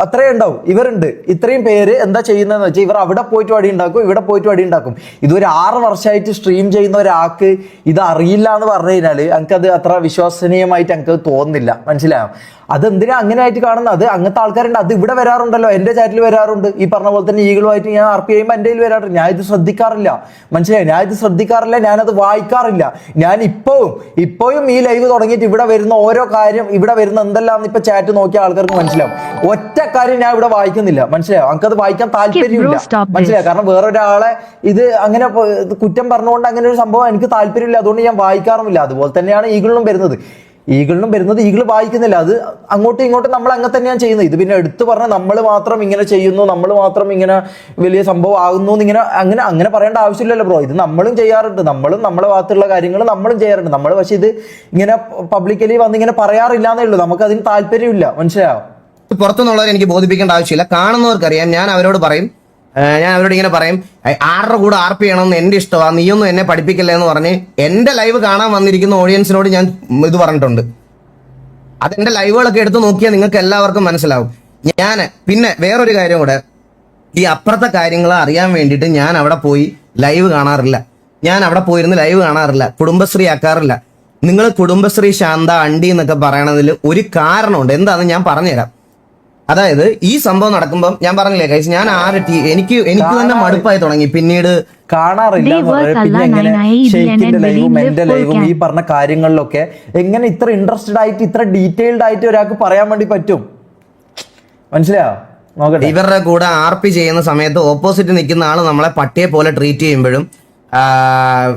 അത്രേ ഉണ്ടാവും. ഇവരുണ്ട് ഇത്രയും പേര് എന്താ ചെയ്യുന്നതെന്ന് വെച്ചാൽ ഇവർ അവിടെ പോയിട്ട് വടി ഉണ്ടാക്കും, ഇവിടെ പോയിട്ട് വടി ഉണ്ടാക്കും. ഇതൊരു 6 വർഷമായിട്ട് സ്ട്രീം ചെയ്യുന്ന ഒരാൾക്ക് ഇത് അറിയില്ല എന്ന് പറഞ്ഞു കഴിഞ്ഞാൽ എനിക്കത് അത്ര വിശ്വസനീയമായിട്ട് എനിക്ക് തോന്നുന്നില്ല, മനസ്സിലായോ? അതെന്തിനാ അങ്ങനെ ആയിട്ട് കാണുന്നത്? അത് അങ്ങനത്തെ ആൾക്കാരുണ്ട്. അത് ഇവിടെ വരാറുണ്ടല്ലോ, എൻ്റെ ചാറ്റിൽ വരാറുണ്ട്. ഈ പറഞ്ഞ പോലെ തന്നെ ഈഗിളുമായിട്ട് ഞാൻ RP ചെയ്യുമ്പോൾ എൻ്റെ കയ്യിൽ വരാറുണ്ട്. ഞാൻ ഇത് ശ്രദ്ധിക്കാറില്ല, മനസ്സിലായി? ഞാനത് വായിക്കാറില്ല. ഞാൻ ഇപ്പോഴും ഈ ലൈവ് തുടങ്ങിയിട്ട് ഇവിടെ വരുന്ന ഓരോ കാര്യം, ഇവിടെ വരുന്ന എന്തെല്ലാം ഇപ്പൊ ചാറ്റ് നോക്കിയ ആൾക്കാർക്ക് മനസ്സിലാവും. ഒറ്റ കാര്യം ഞാൻ ഇവിടെ വായിക്കുന്നില്ല, മനസ്സിലായോ? എനിക്കത് വായിക്കാൻ താല്പര്യമില്ല, മനസ്സിലായോ? കാരണം വേറൊരാളെ ഇത് അങ്ങനെ കുറ്റം പറഞ്ഞുകൊണ്ട് അങ്ങനെ ഒരു സംഭവം എനിക്ക് താല്പര്യമില്ല, അതുകൊണ്ട് ഞാൻ വായിക്കാറുമില്ല. അതുപോലെ തന്നെയാണ് ഈഗിളിനും വരുന്നത്. ഈഗിൾ വായിക്കുന്നില്ല. അത് അങ്ങോട്ടും ഇങ്ങോട്ടും നമ്മൾ അങ്ങനെ തന്നെയാണ് ചെയ്യുന്നത്. ഇത് പിന്നെ എടുത്തു പറഞ്ഞാൽ നമ്മൾ മാത്രം ഇങ്ങനെ ചെയ്യുന്നു, നമ്മൾ മാത്രം ഇങ്ങനെ വലിയ സംഭവം ആകുന്നു ഇങ്ങനെ അങ്ങനെ പറയേണ്ട ആവശ്യമില്ലല്ലോ ബ്രോ. ഇത് നമ്മളും ചെയ്യാറുണ്ട്, നമ്മളും നമ്മളെ ഭാഗത്തുള്ള കാര്യങ്ങൾ നമ്മളും ചെയ്യാറുണ്ട്. നമ്മൾ പക്ഷെ ഇത് ഇങ്ങനെ പബ്ലിക്കലി വന്ന് ഇങ്ങനെ പറയാറില്ല എന്നേ ഉള്ളൂ. നമുക്ക് അതിന് താല്പര്യമില്ല, മനസ്സിലായോ?
പുറത്തുനിന്നുള്ളവരെ എനിക്ക് ബോധിപ്പിക്കേണ്ട ആവശ്യമില്ല, കാണുന്നവർക്കറിയാം. ഞാൻ അവരോട് ഇങ്ങനെ പറയും, 6 കൂടെ RP ചെയ്യണമെന്ന് എന്റെ ഇഷ്ടമാണ്, നീയൊന്നും എന്നെ പഠിപ്പിക്കില്ല എന്ന് പറഞ്ഞ് എന്റെ ലൈവ് കാണാൻ വന്നിരിക്കുന്ന ഓഡിയൻസിനോട് ഞാൻ ഇത് പറഞ്ഞിട്ടുണ്ട്. അതെന്റെ ലൈവുകളൊക്കെ എടുത്ത് നോക്കിയാൽ നിങ്ങൾക്ക് എല്ലാവർക്കും മനസ്സിലാവും. പിന്നെ വേറൊരു കാര്യം കൂടെ, ഈ അപ്പുറത്തെ കാര്യങ്ങൾ അറിയാൻ വേണ്ടിയിട്ട് ഞാൻ അവിടെ പോയി ലൈവ് കാണാറില്ല. ഞാൻ അവിടെ പോയിരുന്ന് ലൈവ് കാണാറില്ല, കുടുംബശ്രീ ആക്കാറില്ല. നിങ്ങൾ കുടുംബശ്രീ ശാന്ത അണ്ടി എന്നൊക്കെ പറയണതിൽ ഒരു കാരണമുണ്ട്. എന്താണെന്ന് ഞാൻ പറഞ്ഞുതരാം. അതായത് ഈ സംഭവം നടക്കുമ്പോൾ ഞാൻ പറഞ്ഞില്ലേ ഗൈസ്, ഞാൻ എനിക്ക് തന്നെ മടുപ്പായി തുടങ്ങി. പിന്നീട്
കാണാറില്ല. പിന്നെ എങ്ങനെ ഷെയ്ഖിന്റെ ലൈവും എന്റെ ലൈവും ഈ പറഞ്ഞ കാര്യങ്ങളിലൊക്കെ എങ്ങനെ ഇത്ര ഇൻട്രസ്റ്റഡ് ആയിട്ട് ഇത്ര ഡീറ്റെയിൽഡ് ആയിട്ട് ഒരാൾക്ക് പറയാൻ വേണ്ടി പറ്റും, മനസ്സിലായോ? നോക്കട്ടെ.
ഇവരുടെ കൂടെ RP ചെയ്യുന്ന സമയത്ത് ഓപ്പോസിറ്റ് നിൽക്കുന്ന ആള് നമ്മളെ പട്ടിയെ പോലെ ട്രീറ്റ് ചെയ്യുമ്പോഴും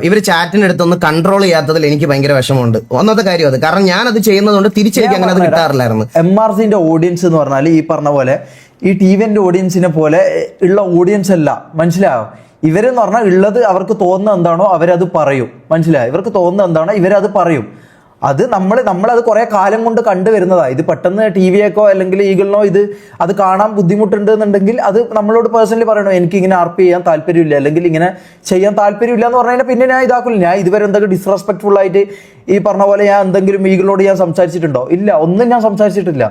ഇവർ ചാറ്റിനടുത്തൊന്ന് കൺട്രോൾ ചെയ്യാത്തതിൽ എനിക്ക് ഭയങ്കര വിഷമമുണ്ട്. ഒന്നാമത്തെ കാര്യം അത്, കാരണം ഞാൻ അത് ചെയ്യുന്നതുകൊണ്ട് തിരിച്ചെനിക്ക് അങ്ങനെ അത് കിട്ടാറില്ലായിരുന്നു.
MRCന്റെ ഓഡിയൻസ് എന്ന് പറഞ്ഞാൽ ഈ പറഞ്ഞ പോലെ ഈ TVന്റെ ഓഡിയൻസിനെ പോലെ ഉള്ള ഓഡിയൻസ് അല്ല, മനസ്സിലായോ? ഇവരെന്ന് പറഞ്ഞാൽ ഉള്ളത് അവർക്ക് തോന്നുന്ന എന്താണോ അവരത് പറയും, മനസ്സിലായോ? ഇവർക്ക് തോന്നുന്ന എന്താണോ ഇവരത് പറയും. അത് നമ്മളത് കുറെ കാലം കൊണ്ട് കണ്ടുവരുന്നതാണ്. ഇത് പെട്ടെന്ന് TVക്കോ അല്ലെങ്കിൽ ഈഗിളിനോ അത് കാണാൻ ബുദ്ധിമുട്ടുണ്ട് എന്നുണ്ടെങ്കിൽ അത് നമ്മളോട് പേഴ്സണലി പറയണോ, എനിക്ക് ഇങ്ങനെ RP ചെയ്യാൻ താല്പര്യമില്ല, അല്ലെങ്കിൽ ഇങ്ങനെ ചെയ്യാൻ താല്പര്യമില്ല എന്ന് പറഞ്ഞു കഴിഞ്ഞാൽ പിന്നെ ഞാൻ ഇതാക്കില്ല. ഞാൻ ഇതുവരെ എന്തെങ്കിലും ഡിസ്റെസ്പെക്ട്ഫുൾ ആയിട്ട് ഈ പറഞ്ഞ പോലെ ഞാൻ എന്തെങ്കിലും ഈഗിളിനോട് ഞാൻ സംസാരിച്ചിട്ടുണ്ടോ? ഇല്ല, ഒന്നും ഞാൻ സംസാരിച്ചിട്ടില്ല.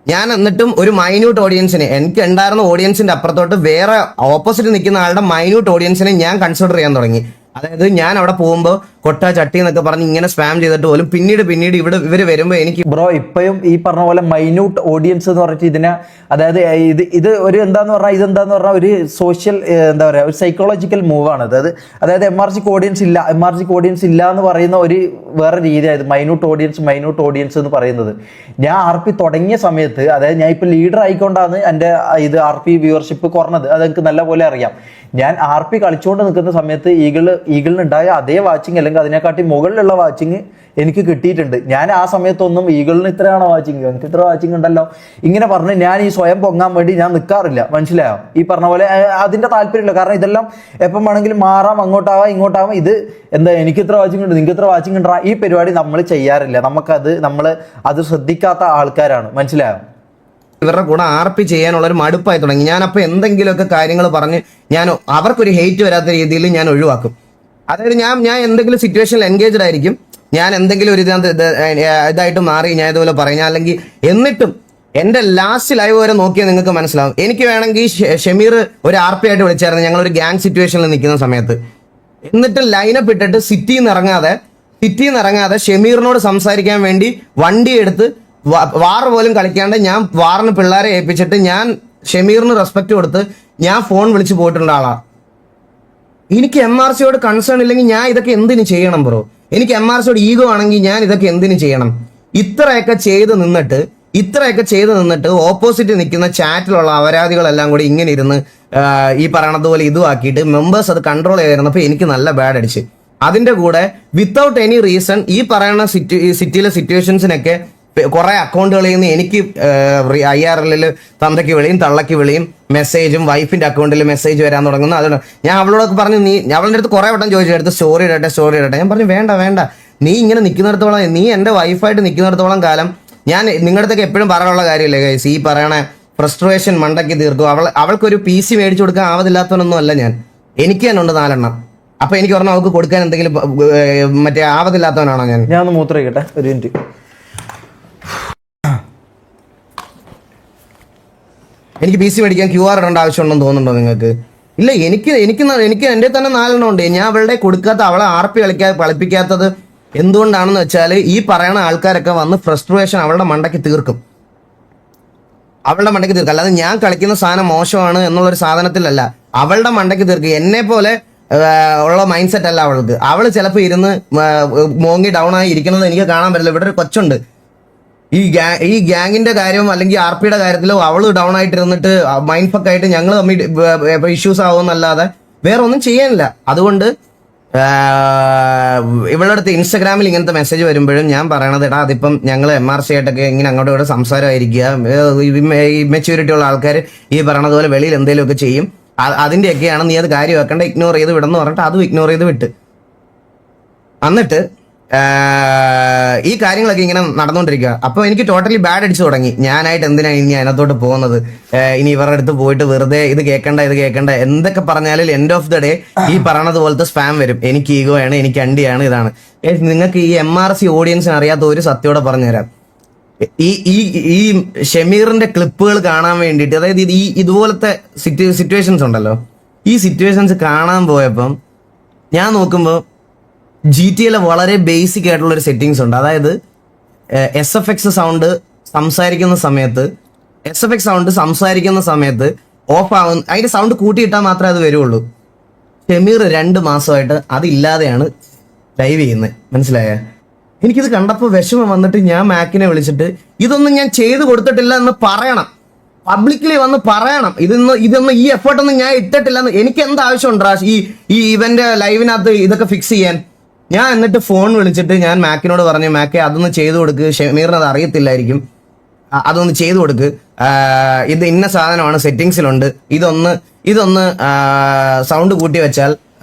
ഞാൻ എന്നിട്ടും ഒരു മൈന്യൂട്ട് ഓഡിയൻസിനെ, എനിക്ക് ഉണ്ടായിരുന്ന ഓഡിയൻസിന്റെ അപ്പുറത്തോട്ട് വേറെ ഓപ്പോസിറ്റ് നിൽക്കുന്ന ആളുടെ മൈന്യൂട്ട് ഓഡിയൻസിനെ ഞാൻ കൺസിഡർ ചെയ്യാൻ തുടങ്ങി. അതായത് ഞാൻ അവിടെ പോകുമ്പോൾ കൊട്ട ചട്ടി എന്നൊക്കെ പറഞ്ഞ് ഇങ്ങനെ സ്പാം ചെയ്തിട്ട് പോലും പിന്നീട് ഇവര് വരുമ്പോൾ എനിക്ക്
ബ്രോ ഇപ്പോഴും ഈ പറഞ്ഞ പോലെ മൈന്യൂട്ട് ഓഡിയൻസ് എന്ന് പറഞ്ഞിട്ട് ഇതിനെ, അതായത് ഇത് ഒരു ഇതെന്താന്ന് പറഞ്ഞാൽ ഒരു സോഷ്യൽ എന്താ പറയുക, ഒരു സൈക്കോളജിക്കൽ മൂവാണ്. അതായത് MRCക്ക് ഓഡിയൻസ് ഇല്ല എന്ന് പറയുന്ന ഒരു വേറെ രീതിയായത് മൈന്യൂട്ട് ഓഡിയൻസ് എന്ന് പറയുന്നത്. ഞാൻ RP തുടങ്ങിയ സമയത്ത്, അതായത് ഞാൻ ഇപ്പൊ ലീഡർ ആയിക്കൊണ്ടാണ് എൻ്റെ ഇത് RP വ്യൂവർഷിപ്പ് കുറഞ്ഞത്. അതെനിക്ക് നല്ല പോലെ അറിയാം. ഞാൻ RP കളിച്ചുകൊണ്ട് നിൽക്കുന്ന സമയത്ത് ഈഗിളിനുണ്ടായ അതേ വാച്ചിങ് അല്ലെങ്കിൽ അതിനെക്കാട്ടി മുകളിലുള്ള വാച്ചിങ് എനിക്ക് കിട്ടിയിട്ടുണ്ട്. ഞാൻ ആ സമയത്തൊന്നും ഈഗിളിന് ഇത്രയാണോ വാച്ചിങ്, എനിക്ക് ഇത്ര വാച്ചിങ് ഉണ്ടല്ലോ ഇങ്ങനെ പറഞ്ഞ് ഞാൻ ഈ സ്വയം പൊങ്ങാൻ വേണ്ടി ഞാൻ നിൽക്കാറില്ല, മനസ്സിലായോ? ഈ പറഞ്ഞ പോലെ അതിന്റെ താല്പര്യമില്ല. കാരണം ഇതെല്ലാം എപ്പം വേണമെങ്കിലും മാറാം, അങ്ങോട്ടാവാം ഇങ്ങോട്ടാവാം. ഇത് എന്താ എനിക്ക് ഇത്ര വാച്ചിങ് ഉണ്ട്, നിങ്ങൾക്ക് ഇത്ര വാച്ചിങ് ഉണ്ടാ, ഈ പരിപാടി നമ്മൾ ചെയ്യാറില്ല. നമ്മൾ അത് ശ്രദ്ധിക്കാത്ത ആൾക്കാരാണ്, മനസ്സിലായോ?
ഇവരുടെ കൂടെ RP ചെയ്യാനുള്ളൊരു മടുപ്പായി തുടങ്ങി. ഞാനപ്പോൾ എന്തെങ്കിലുമൊക്കെ കാര്യങ്ങൾ പറഞ്ഞ് അവർക്കൊരു ഹെയ്റ്റ് വരാത്ത രീതിയിൽ ഞാൻ ഒഴിവാക്കും. അതായത് ഞാൻ എന്തെങ്കിലും സിറ്റുവേഷനിൽ എൻഗേജ്ഡ് ആയിരിക്കും, ഞാൻ എന്തെങ്കിലും ഒരു ഇതായിട്ട് മാറി ഞാൻ ഇതുപോലെ പറയും. അല്ലെങ്കിൽ എന്നിട്ടും എന്റെ ലാസ്റ്റ് ലൈവ് വരെ നോക്കിയാൽ നിങ്ങൾക്ക് മനസ്സിലാവും. എനിക്ക് വേണമെങ്കിൽ ഷമീർ ഒരു RP ആയിട്ട് വിളിച്ചായിരുന്നു, ഞങ്ങളൊരു ഗ്യാങ് സിറ്റുവേഷനിൽ നിൽക്കുന്ന സമയത്ത്. എന്നിട്ട് ലൈനപ്പ് ഇട്ടിട്ട് സിറ്റിയിൽ നിന്ന് ഇറങ്ങാതെ ഷമീറിനോട് സംസാരിക്കാൻ വേണ്ടി വണ്ടി എടുത്ത് വാർ പോലും കളിക്കാണ്ട് ഞാൻ വാറിന് പിള്ളേരെ ഏൽപ്പിച്ചിട്ട് ഞാൻ ഷമീറിന് റെസ്പെക്ട് കൊടുത്ത് ഞാൻ ഫോൺ വിളിച്ച് പോയിട്ടുള്ള ആളാ. എനിക്ക് MRCയോട് കൺസേൺ ഇല്ലെങ്കിൽ ഞാൻ ഇതൊക്കെ എന്തിനു ചെയ്യണം ബ്രോ? എനിക്ക് MRCയോട് ഈഗോ ആണെങ്കിൽ ഞാൻ ഇതൊക്കെ എന്തിനു ചെയ്യണം? ഇത്രയൊക്കെ ചെയ്ത് നിന്നിട്ട് ഓപ്പോസിറ്റ് നിൽക്കുന്ന ചാറ്റിലുള്ള അപരാധികളെല്ലാം കൂടി ഇങ്ങനെ ഇരുന്ന് ഈ പറയണതുപോലെ ഇതുമാക്കിയിട്ട് മെമ്പേഴ്സ് അത് കൺട്രോൾ ചെയ്തിരുന്നപ്പോൾ എനിക്ക് നല്ല ബാഡ് അടിച്ച്. അതിന്റെ കൂടെ വിത്തൗട്ട് എനി റീസൺ ഈ പറയുന്ന സിറ്റിയിലെ സിറ്റുവേഷൻസിനൊക്കെ കുറെ അക്കൗണ്ടുകളിൽ നിന്ന് എനിക്ക് IRL തന്തയ്ക്ക് വിളിയും തള്ളയ്ക്ക് വിളിയും മെസ്സേജും വൈഫിന്റെ അക്കൗണ്ടിൽ മെസ്സേജ് വരാൻ തുടങ്ങുന്നു. അതുകൊണ്ട് ഞാൻ അവളോടൊക്കെ പറഞ്ഞു, നീ അവളുടെ അടുത്ത് കുറെ വട്ടം ചോദിച്ചു എടുത്ത് സ്റ്റോറി ഇടട്ടെ. ഞാൻ പറഞ്ഞു വേണ്ട, നീ ഇങ്ങനെ നിൽക്കുന്നിടത്തോളം, നീ എൻ്റെ വൈഫായിട്ട് നിൽക്കുന്നിടത്തോളം കാലം ഞാൻ നിങ്ങളുടെ അടുത്തൊക്കെ എപ്പോഴും പറയാനുള്ള കാര്യമില്ലേ ഗൈസ്, ഈ പറയണ ഫ്രസ്ട്രേഷൻ മണ്ടയ്ക്ക് തീർക്കും. അവൾക്കൊരു PC മേടിച്ചു കൊടുക്കാൻ ആവതില്ലാത്തവനൊന്നും അല്ല ഞാൻ. എനിക്ക് തന്നെ ഉണ്ട് 4 എണ്ണം. അപ്പൊ എനിക്ക് പറഞ്ഞാൽ അവൾക്ക് കൊടുക്കാൻ എന്തെങ്കിലും മറ്റേ ആവതില്ലാത്തവനാണോ ഞാൻ?
ഞാൻ ഒന്ന് മൂത്രയിക്കട്ടെ, ഒരു മിനിറ്റ്.
എനിക്ക് PC മേടിക്കാൻ QR ഇടേണ്ട ആവശ്യമുണ്ടെന്ന് തോന്നുന്നുണ്ടോ നിങ്ങൾക്ക്? ഇല്ല, എനിക്ക് എൻ്റെ തന്നെ 4 എണ്ണം ഉണ്ട്. ഞാൻ അവളുടെ കൊടുക്കാത്ത, അവളെ RP കളിപ്പിക്കാത്തത് എന്തുകൊണ്ടാണെന്ന് വെച്ചാൽ ഈ പറയുന്ന ആൾക്കാരൊക്കെ വന്ന് ഫ്രസ്ട്രേഷൻ അവളുടെ മണ്ടയ്ക്ക് തീർക്കും. അല്ലാതെ ഞാൻ കളിക്കുന്ന സാധനം മോശമാണ് എന്നുള്ളൊരു സാധനത്തിലല്ല, അവളുടെ മണ്ടയ്ക്ക് തീർക്കും. എന്നെ പോലെ ഉള്ള മൈൻഡ് സെറ്റ് അല്ല അവൾക്ക്. അവള് ചിലപ്പോൾ ഇരുന്ന് മോങ്ങി ഡൗൺ ആയി ഇരിക്കുന്നത് എനിക്ക് കാണാൻ പറ്റില്ല. ഇവിടെ ഒരു കൊച്ചുണ്ട്, ഈ ഗ്യാങ്ങിന്റെ കാര്യം അല്ലെങ്കിൽ RPയുടെ കാര്യത്തിലോ അവള് ഡൗൺ ആയിട്ടിരുന്നിട്ട് മൈൻഡ് ഫക്ക് ആയിട്ട് ഞങ്ങൾ തമ്മിൽ ഇഷ്യൂസ് ആവുമെന്നല്ലാതെ വേറെ ഒന്നും ചെയ്യാനില്ല. അതുകൊണ്ട് ഇവളുടെ അടുത്ത് ഇൻസ്റ്റാഗ്രാമിൽ ഇങ്ങനത്തെ മെസ്സേജ് വരുമ്പോഴും ഞാൻ പറയണത്, എടാ അതിപ്പം ഞങ്ങൾ MRC ആയിട്ടൊക്കെ ഇങ്ങനെ അങ്ങോട്ടും ഇവിടെ സംസാരമായിരിക്കുക, മെച്യൂരിറ്റി ഉള്ള ആൾക്കാർ ഈ പറയണത് പോലെ വെളിയിൽ എന്തെങ്കിലുമൊക്കെ ചെയ്യും, അതിൻ്റെയൊക്കെയാണ്, നീ അത് കാര്യമാക്കേണ്ട, ഇഗ്നോർ ചെയ്ത് വിടെന്ന് പറഞ്ഞിട്ട് അതും ഇഗ്നോർ ചെയ്ത് വിട്ട്. എന്നിട്ട് ഈ കാര്യങ്ങളൊക്കെ ഇങ്ങനെ നടന്നുകൊണ്ടിരിക്കുക. അപ്പോൾ എനിക്ക് ടോട്ടലി ബാഡ് അടിച്ചു തുടങ്ങി. ഞാനായിട്ട് എന്തിനാണ് ഇനി അതിനകത്തോട്ട് പോകുന്നത്, ഇനി ഇവരുടെ അടുത്ത് പോയിട്ട് വെറുതെ ഇത് കേൾക്കണ്ട എന്തൊക്കെ പറഞ്ഞാലും എൻഡ് ഓഫ് ദ ഡേ ഈ പറയണത് പോലത്തെ സ്പാം വരും. എനിക്ക് ഈഗോ ആണ്, എനിക്ക് അണ്ടിയാണ്, ഇതാണ്. നിങ്ങൾക്ക് ഈ MRC ഓഡിയൻസിന് അറിയാത്ത ഒരു സത്യോടെ പറഞ്ഞുതരാം. ഈ ഷമീറിന്റെ ക്ലിപ്പുകൾ കാണാൻ വേണ്ടിയിട്ട്, അതായത് ഇതുപോലത്തെ സിറ്റുവേഷൻസ് ഉണ്ടല്ലോ, ഈ സിറ്റുവേഷൻസ് കാണാൻ പോയപ്പം ഞാൻ നോക്കുമ്പോൾ GTA വളരെ ബേസിക് ആയിട്ടുള്ള ഒരു സെറ്റിങ്സ് ഉണ്ട്. അതായത് SFX സൗണ്ട് സംസാരിക്കുന്ന സമയത്ത് ഓഫ് ആവുന്ന, അതിന്റെ സൗണ്ട് കൂട്ടിയിട്ടാൽ മാത്രമേ അത് വരുള്ളൂ. ഷമീർ 2 മാസമായിട്ട് അതില്ലാതെയാണ് ലൈവ് ചെയ്യുന്നത്, മനസ്സിലായ? എനിക്കിത് കണ്ടപ്പോൾ വിഷമം വന്നിട്ട് ഞാൻ മാക്കിനെ വിളിച്ചിട്ട് ഇതൊന്നും ഞാൻ ചെയ്തു കൊടുത്തിട്ടില്ല എന്ന് പറയണം, പബ്ലിക്കലി വന്ന് പറയണം. ഇതൊന്നും ഈ എഫേർട്ടൊന്നും ഞാൻ ഇട്ടിട്ടില്ല എന്ന്. എനിക്ക് എന്താ ആവശ്യമുണ്ടാ ഈ ഇവന്റെ ലൈവിനകത്ത് ഇതൊക്കെ ഫിക്സ് ചെയ്യാൻ? ഞാൻ എന്നിട്ട് ഫോൺ വിളിച്ചിട്ട് ഞാൻ മാക്കിനോട് പറഞ്ഞു, മാക്കെ അതൊന്ന് ചെയ്തു കൊടുക്ക്, ഷമീറിന് അത് അറിയത്തില്ലായിരിക്കും, അതൊന്ന് ചെയ്തു കൊടുക്ക്, ഇത് ഇന്ന സാധനമാണ് സെറ്റിങ്സിലുണ്ട്, ഇതൊന്ന് സൗണ്ട് കൂട്ടി വെച്ചാൽ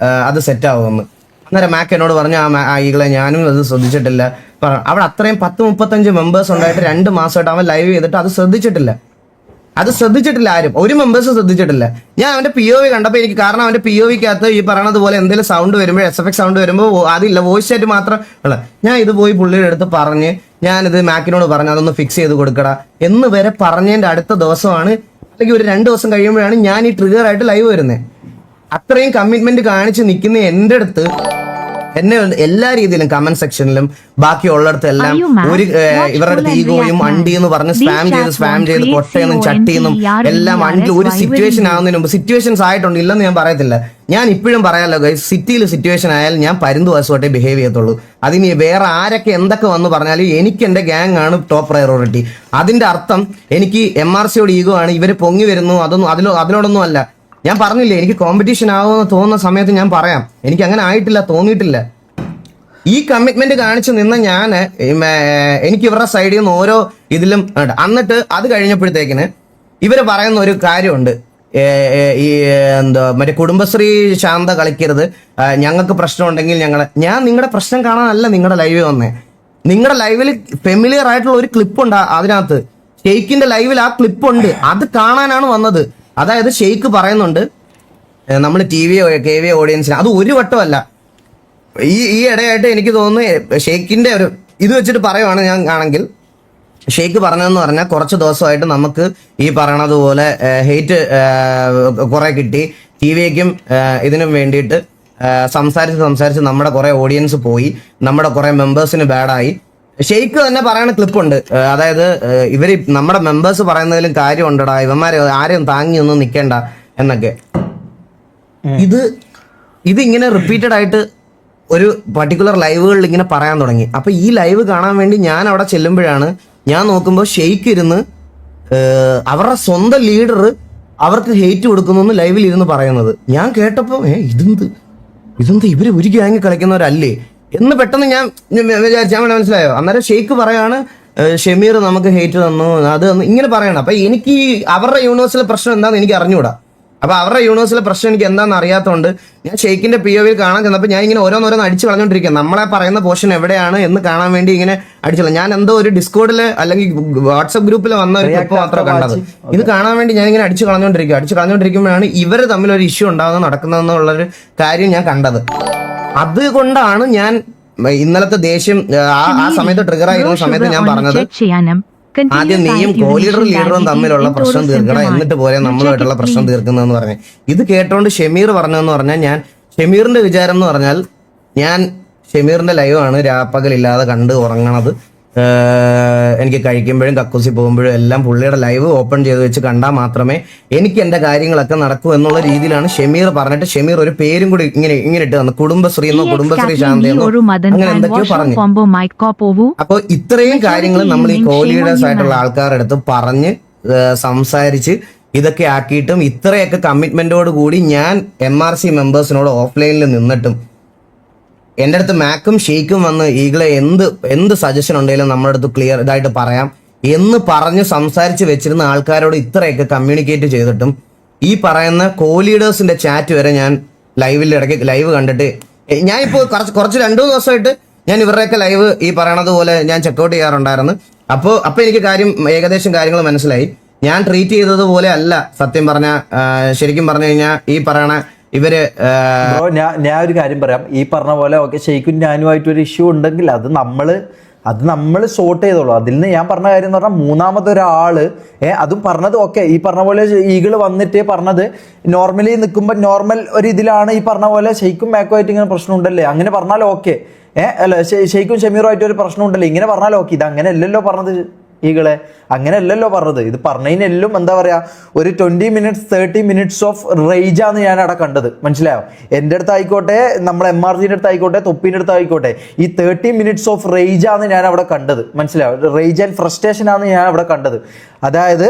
അത് സെറ്റ് ആവുമെന്ന്. അന്നേരം മാക്ക് എന്നോട് പറഞ്ഞു, ഈകളെ ഞാനും അത് ശ്രദ്ധിച്ചിട്ടില്ല. അവിടെ അത്രയും 10-35 മെമ്പേഴ്സ് ഉണ്ടായിട്ട് 2 മാസമായിട്ട് അവൻ ലൈവ് ചെയ്തിട്ട് അത് ശ്രദ്ധിച്ചിട്ടില്ല. ആരും, ഒരു മെമ്പേഴ്സ് ശ്രദ്ധിച്ചിട്ടില്ല. ഞാൻ അവന്റെ POV കണ്ടപ്പോൾ എനിക്ക്, കാരണം അവന്റെ POVക്കകത്ത് ഈ പറയണത് പോലെ എന്തെങ്കിലും സൗണ്ട് വരുമ്പോൾ, SFX സൗണ്ട് വരുമ്പോൾ അതില്ല, വോയിസ് ആയിട്ട് മാത്രം ഉള്ള. ഞാൻ ഇത് പോയി പുള്ളിയുടെ അടുത്ത് പറഞ്ഞ്, ഞാനിത് മാക്കിനോട് പറഞ്ഞു അതൊന്ന് ഫിക്സ് ചെയ്ത് കൊടുക്കടാ എന്ന് വരെ പറഞ്ഞതിന്റെ അടുത്ത ദിവസമാണ്, അല്ലെങ്കിൽ ഒരു 2 ദിവസം കഴിയുമ്പോഴാണ് ഞാൻ ഈ ട്രിഗർ ആയിട്ട് ലൈവ് വരുന്നത്. അത്രയും കമ്മിറ്റ്മെന്റ് കാണിച്ച് നിൽക്കുന്ന എൻ്റെ അടുത്ത് എന്നെ എല്ലാ രീതിയിലും കമന്റ് സെക്ഷനിലും ബാക്കിയുള്ളിടത്ത് എല്ലാം ഇവരുടെ അടുത്ത് ഈഗോയും അണ്ടി എന്ന് പറഞ്ഞ് സ്പാം ചെയ്ത് കൊട്ടയെന്നും ചട്ടിയെന്നും എല്ലാം അണ്ടി. ഒരു സിറ്റുവേഷൻ ആവുന്നതിന് മുമ്പ് സിറ്റുവേഷൻസ് ആയിട്ടുണ്ട്, ഇല്ലെന്ന് ഞാൻ പറയത്തില്ല. ഞാൻ ഇപ്പോഴും പറയാമല്ലോ ഗൈസ്, സിറ്റിയിൽ സിറ്റുവേഷൻ ആയാലും ഞാൻ പരുന്തുവാസമായിട്ടേ ബിഹേവ് ചെയ്യത്തുള്ളൂ. അതിന് വേറെ ആരൊക്കെ എന്തൊക്കെ വന്ന് പറഞ്ഞാലും എനിക്ക് എൻ്റെ ഗ്യാങ് ആണ് ടോപ്പ് പ്രയോറിറ്റി. അതിന്റെ അർത്ഥം എനിക്ക് MRCയോട് ഈഗോ ആണ്, ഇവര് പൊങ്ങി വരുന്നു, അതിനോടൊന്നും അല്ല. ഞാൻ പറഞ്ഞില്ലേ, എനിക്ക് കോമ്പറ്റീഷൻ ആവുമെന്ന് തോന്നുന്ന സമയത്ത് ഞാൻ പറയാം, എനിക്ക് അങ്ങനെ ആയിട്ടില്ല, തോന്നിയിട്ടില്ല. ഈ കമ്മിറ്റ്മെന്റ് കാണിച്ചു നിന്ന ഞാൻ, എനിക്ക് ഇവരുടെ സൈഡിൽ നിന്ന് ഓരോ ഇതിലും ഉണ്ട്. എന്നിട്ട് അത് കഴിഞ്ഞപ്പോഴത്തേക്കിന് ഇവര് പറയുന്ന ഒരു കാര്യമുണ്ട്, ഈ മറ്റേ കുടുംബശ്രീ ശാന്ത കളിക്കരുത്, ഞങ്ങൾക്ക് പ്രശ്നം ഉണ്ടെങ്കിൽ ഞാൻ നിങ്ങളുടെ പ്രശ്നം കാണാനല്ല നിങ്ങളുടെ ലൈവിൽ വന്നേ. നിങ്ങളുടെ ലൈവിൽ ഫെമിലിയർ ആയിട്ടുള്ള ഒരു ക്ലിപ്പ് ഉണ്ട്, അതിനകത്ത് ഷെയ്ഖിന്റെ ലൈവിൽ ആ ക്ലിപ്പ് ഉണ്ട്, അത് കാണാനാണ് വന്നത്. അതായത് ഷെയ്ഖ് പറയുന്നുണ്ട് നമ്മൾ KV ഓഡിയൻസിന്, അത് ഒരു വട്ടമല്ല, ഈ ഇടയായിട്ട് എനിക്ക് തോന്നുന്നു ഷെയ്ഖിന്റെ ഒരു ഇത് വെച്ചിട്ട് പറയുവാണ് ഞാൻ ആണെങ്കിൽ, ഷെയ്ഖ് പറഞ്ഞതെന്ന് പറഞ്ഞാൽ കുറച്ച് ദിവസമായിട്ട് നമുക്ക് ഈ പറയണത് പോലെ ഹെയ്റ്റ് കുറെ കിട്ടി, TVക്കും ഇതിനും വേണ്ടിയിട്ട് സംസാരിച്ച് നമ്മുടെ കുറെ ഓഡിയൻസ് പോയി, നമ്മുടെ കുറെ മെമ്പേഴ്സിന് ബാഡായി. ഷെയ്ഖ് തന്നെ പറയുന്ന ക്ലിപ്പുണ്ട്, അതായത് ഇവര് നമ്മുടെ മെമ്പേഴ്സ് പറയുന്നതിലും കാര്യം ഉണ്ടടാ, ഇവന്മാരെ ആരെയും താങ്ങിയൊന്നും നിൽക്കേണ്ട എന്നൊക്കെ. ഇതിങ്ങനെ റിപ്പീറ്റഡ് ആയിട്ട് ഒരു പർട്ടിക്കുലർ ലൈവുകളിൽ ഇങ്ങനെ പറയാൻ തുടങ്ങി. അപ്പൊ ഈ ലൈവ് കാണാൻ വേണ്ടി ഞാൻ അവിടെ ചെല്ലുമ്പോഴാണ് ഞാൻ നോക്കുമ്പോൾ ഷെയ്ഖ് ഇരുന്ന് അവരുടെ സ്വന്തം ലീഡർ അവർക്ക് ഹെയ്റ്റ് കൊടുക്കുന്നു ലൈവിൽ ഇരുന്ന് പറയുന്നത്. ഞാൻ കേട്ടപ്പോൾ ഇതെന്ത് ഇവര് ഒരു ഗ്യാങ് കളിക്കുന്നവരല്ലേ എന്ന് പെട്ടെന്ന് ഞാൻ വിചാരിച്ചു. മനസ്സിലായോ? അന്നേരം ഷെയ്ഖ് പറയാണ്, ഷമീർ നമുക്ക് ഹേറ്റ് തന്നു അത് തന്നു ഇങ്ങനെ പറയണം. അപ്പൊ എനിക്ക് അവരുടെ യൂണിവേഴ്സിലെ പ്രശ്നം എന്താണെന്ന് എനിക്ക് അറിഞ്ഞുകൂടാ. അപ്പൊ അവരുടെ യൂണിവേഴ്സിലെ പ്രശ്നം എനിക്ക് എന്താണെന്ന് അറിയാത്തതുകൊണ്ട് ഞാൻ ഷെയ്ഖിന്റെ POV കാണാൻ ചെന്നപ്പോൾ ഞാൻ ഇങ്ങനെ ഓരോന്നോരോന്ന് അടിച്ചു കളഞ്ഞോണ്ടിരിക്കുക. നമ്മളെ പറയുന്ന പോർഷൻ എവിടെയാണ് എന്ന് കാണാൻ വേണ്ടി ഇങ്ങനെ അടിച്ചോളാം. ഞാൻ എന്തോ ഒരു ഡിസ്കോഡില് അല്ലെങ്കിൽ വാട്സപ്പ് ഗ്രൂപ്പിൽ വന്ന ഒരു ക്ലിപ്പ് മാത്രമേ കണ്ടത്. ഇത് കാണാൻ വേണ്ടി ഞാൻ ഇങ്ങനെ അടിച്ചു കളഞ്ഞോണ്ടിരിക്കുമ്പോഴാണ് ഇവര് തമ്മിൽ ഒരു ഇഷ്യൂ ഉണ്ടാകുന്നത് നടക്കുന്നതെന്നുള്ളൊരു കാര്യം ഞാൻ കണ്ടത്. അതുകൊണ്ടാണ് ഞാൻ ഇന്നലത്തെ ദേഷ്യം ആ സമയത്ത് ട്രിഗർ ആയിരുന്ന സമയത്ത് ഞാൻ പറഞ്ഞത് ആദ്യം നീയും ലീഡറും തമ്മിലുള്ള പ്രശ്നം തീർക്കണം, എന്നിട്ട് പോലെ നമ്മളുമായിട്ടുള്ള പ്രശ്നം തീർക്കുന്നതെന്ന് പറഞ്ഞു. ഇത് കേട്ടോണ്ട് ഷമീർ പറഞ്ഞതെന്ന് പറഞ്ഞാൽ ഞാൻ ഷമീറിന്റെ വിചാരം എന്ന് പറഞ്ഞാൽ ഞാൻ ഷമീറിന്റെ ലൈവാണ് രാപ്പകലില്ലാതെ കണ്ട് ഉറങ്ങണത്. എനിക്ക് കഴിക്കുമ്പോഴും കക്കൂസി പോകുമ്പോഴും എല്ലാം പുള്ളിയുടെ ലൈവ് ഓപ്പൺ ചെയ്ത് വെച്ച് കണ്ടാൽ മാത്രമേ എനിക്ക് എന്റെ കാര്യങ്ങളൊക്കെ നടക്കൂ എന്നുള്ള രീതിയിലാണ് ഷമീർ പറഞ്ഞിട്ട് ഷമീർ ഒരു പേരും കൂടി ഇങ്ങനെ ഇട്ട് തന്നു, കുടുംബശ്രീ എന്നോ കുടുംബശ്രീ ശാന്തയെന്നോ അങ്ങനെ എന്തൊക്കെയോ പറഞ്ഞു. അപ്പൊ ഇത്രയും കാര്യങ്ങൾ നമ്മൾ ഈ ലീഡേഴ്സ് ആയിട്ടുള്ള ആൾക്കാരുടെ അടുത്ത് പറഞ്ഞ് സംസാരിച്ച് ഇതൊക്കെ ആക്കിയിട്ടും ഇത്രയൊക്കെ കമ്മിറ്റ്മെന്റോട് കൂടി ഞാൻ MRC മെമ്പേഴ്സിനോട് ഓഫ്ലൈനിൽ നിന്നിട്ടും എൻ്റെ അടുത്ത് മാക്കും ഷെയ്ക്കും വന്ന് ഈകളെ എന്ത് സജഷൻ ഉണ്ടെങ്കിലും നമ്മുടെ അടുത്ത് ക്ലിയർ ഇതായിട്ട് പറയാം എന്ന് പറഞ്ഞ് സംസാരിച്ച് വെച്ചിരുന്ന ആൾക്കാരോട് ഇത്രയൊക്കെ കമ്മ്യൂണിക്കേറ്റ് ചെയ്തിട്ടും ഈ പറയുന്ന ലീഡേഴ്സിന്റെ ചാറ്റ് വരെ ഞാൻ ഇടയ്ക്ക് ലൈവ് കണ്ടിട്ട് ഞാനിപ്പോൾ കുറച്ച് 2-3 ദിവസമായിട്ട് ഞാൻ ഇവരുടെയൊക്കെ ലൈവ് ഈ പറയണത് പോലെ ഞാൻ ചെക്കൗട്ട് ചെയ്യാറുണ്ടായിരുന്നു. അപ്പോൾ എനിക്ക് ഏകദേശം കാര്യങ്ങൾ മനസ്സിലായി. ഞാൻ ട്രീറ്റ് ചെയ്തതുപോലെ അല്ല സത്യം പറഞ്ഞ ശരിക്കും പറഞ്ഞു കഴിഞ്ഞാൽ ഈ പറയണ ഇവര്
ഞാൻ ഒരു കാര്യം പറയാം. ഈ പറഞ്ഞ പോലെ ഓക്കെ ഷെയ്ഖും ഞാനുമായിട്ട് ഒരു ഇഷ്യൂ ഉണ്ടെങ്കിൽ അത് നമ്മൾ സോർട്ട് ചെയ്തോളൂ. അതിൽ നിന്ന് ഞാൻ പറഞ്ഞ കാര്യം എന്ന് പറഞ്ഞാൽ മൂന്നാമതൊരാള് അതും പറഞ്ഞത് ഓക്കെ ഈ പറഞ്ഞ പോലെ ഈകള് വന്നിട്ട് പറഞ്ഞത് നോർമലി നിൽക്കുമ്പോൾ നോർമൽ ഒരു ഇതിലാണ് ഈ പറഞ്ഞ പോലെ ഷെയ്ഖും മാക്കുമായിട്ട് ഇങ്ങനെ പ്രശ്നം ഉണ്ടല്ലേ അങ്ങനെ പറഞ്ഞാൽ ഓക്കെ അല്ല ഷെയ്ഖും ഷമീറുമായിട്ട് ഒരു പ്രശ്നം ഉണ്ടല്ലേ ഇങ്ങനെ പറഞ്ഞാൽ ഓക്കെ. ഇത് അങ്ങനെ അല്ലല്ലോ പറഞ്ഞത് ഈകളെ, അങ്ങനെയല്ലല്ലോ പറഞ്ഞത്. ഇത് പറഞ്ഞതിനെല്ലാം എന്താ പറയാ ഒരു 20 minutes 30 minutes ഓഫ് റേജാണ് ഞാൻ അവിടെ കണ്ടത്. മനസ്സിലായോ? എൻ്റെ അടുത്ത് ആയിക്കോട്ടെ നമ്മളെ MRCന്റെ അടുത്ത് ആയിക്കോട്ടെ തൊപ്പിന്റെ അടുത്ത് ആയിക്കോട്ടെ ഈ 30 minutes ഓഫ് റേജാണ് ഞാൻ അവിടെ കണ്ടത്. മനസ്സിലായോ? റേജ് ആൻഡ് ഫ്രസ്ട്രേഷൻ ആണ് ഞാൻ അവിടെ കണ്ടത്. അതായത്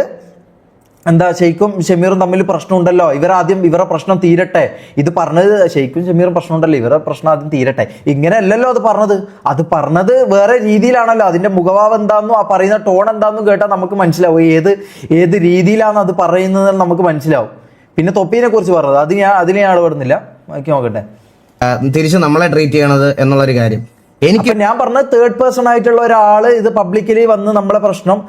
എന്താ ഷെയ്ഖും ഷമീറും തമ്മിൽ പ്രശ്നമുണ്ടല്ലോ, ഇവരെ പ്രശ്നം തീരട്ടെ. ഇത് പറഞ്ഞത് ഷെയ്ഖും ഷമീറും പ്രശ്നമുണ്ടല്ലോ, ഇവരെ പ്രശ്നം ആദ്യം തീരട്ടെ. ഇങ്ങനെ അല്ലല്ലോ അത് പറഞ്ഞത് വേറെ രീതിയിലാണല്ലോ. അതിന്റെ മുഖഭാവം എന്താണെന്നും ആ പറയുന്ന ടോൺ എന്താണെന്നും കേട്ടാൽ നമുക്ക് മനസ്സിലാവും ഏത് രീതിയിലാണ് അത് പറയുന്നത് നമുക്ക് മനസ്സിലാവും. പിന്നെ തൊപ്പീനെ കുറിച്ച് പറഞ്ഞത് അതിന് ഞാൻ ഇടപെടുന്നില്ല. ബാക്കി നോക്കട്ടെ.
തിരിച്ച് നമ്മളെ ട്രീറ്റ് ചെയ്യണത് എന്നുള്ളൊരു കാര്യം
ഞാൻ പറഞ്ഞത് തേർഡ് പേഴ്സൺ ആയിട്ടുള്ള ഒരാള് ഇത് പബ്ലിക്കലി വന്ന് നമ്മളെ പ്രശ്നം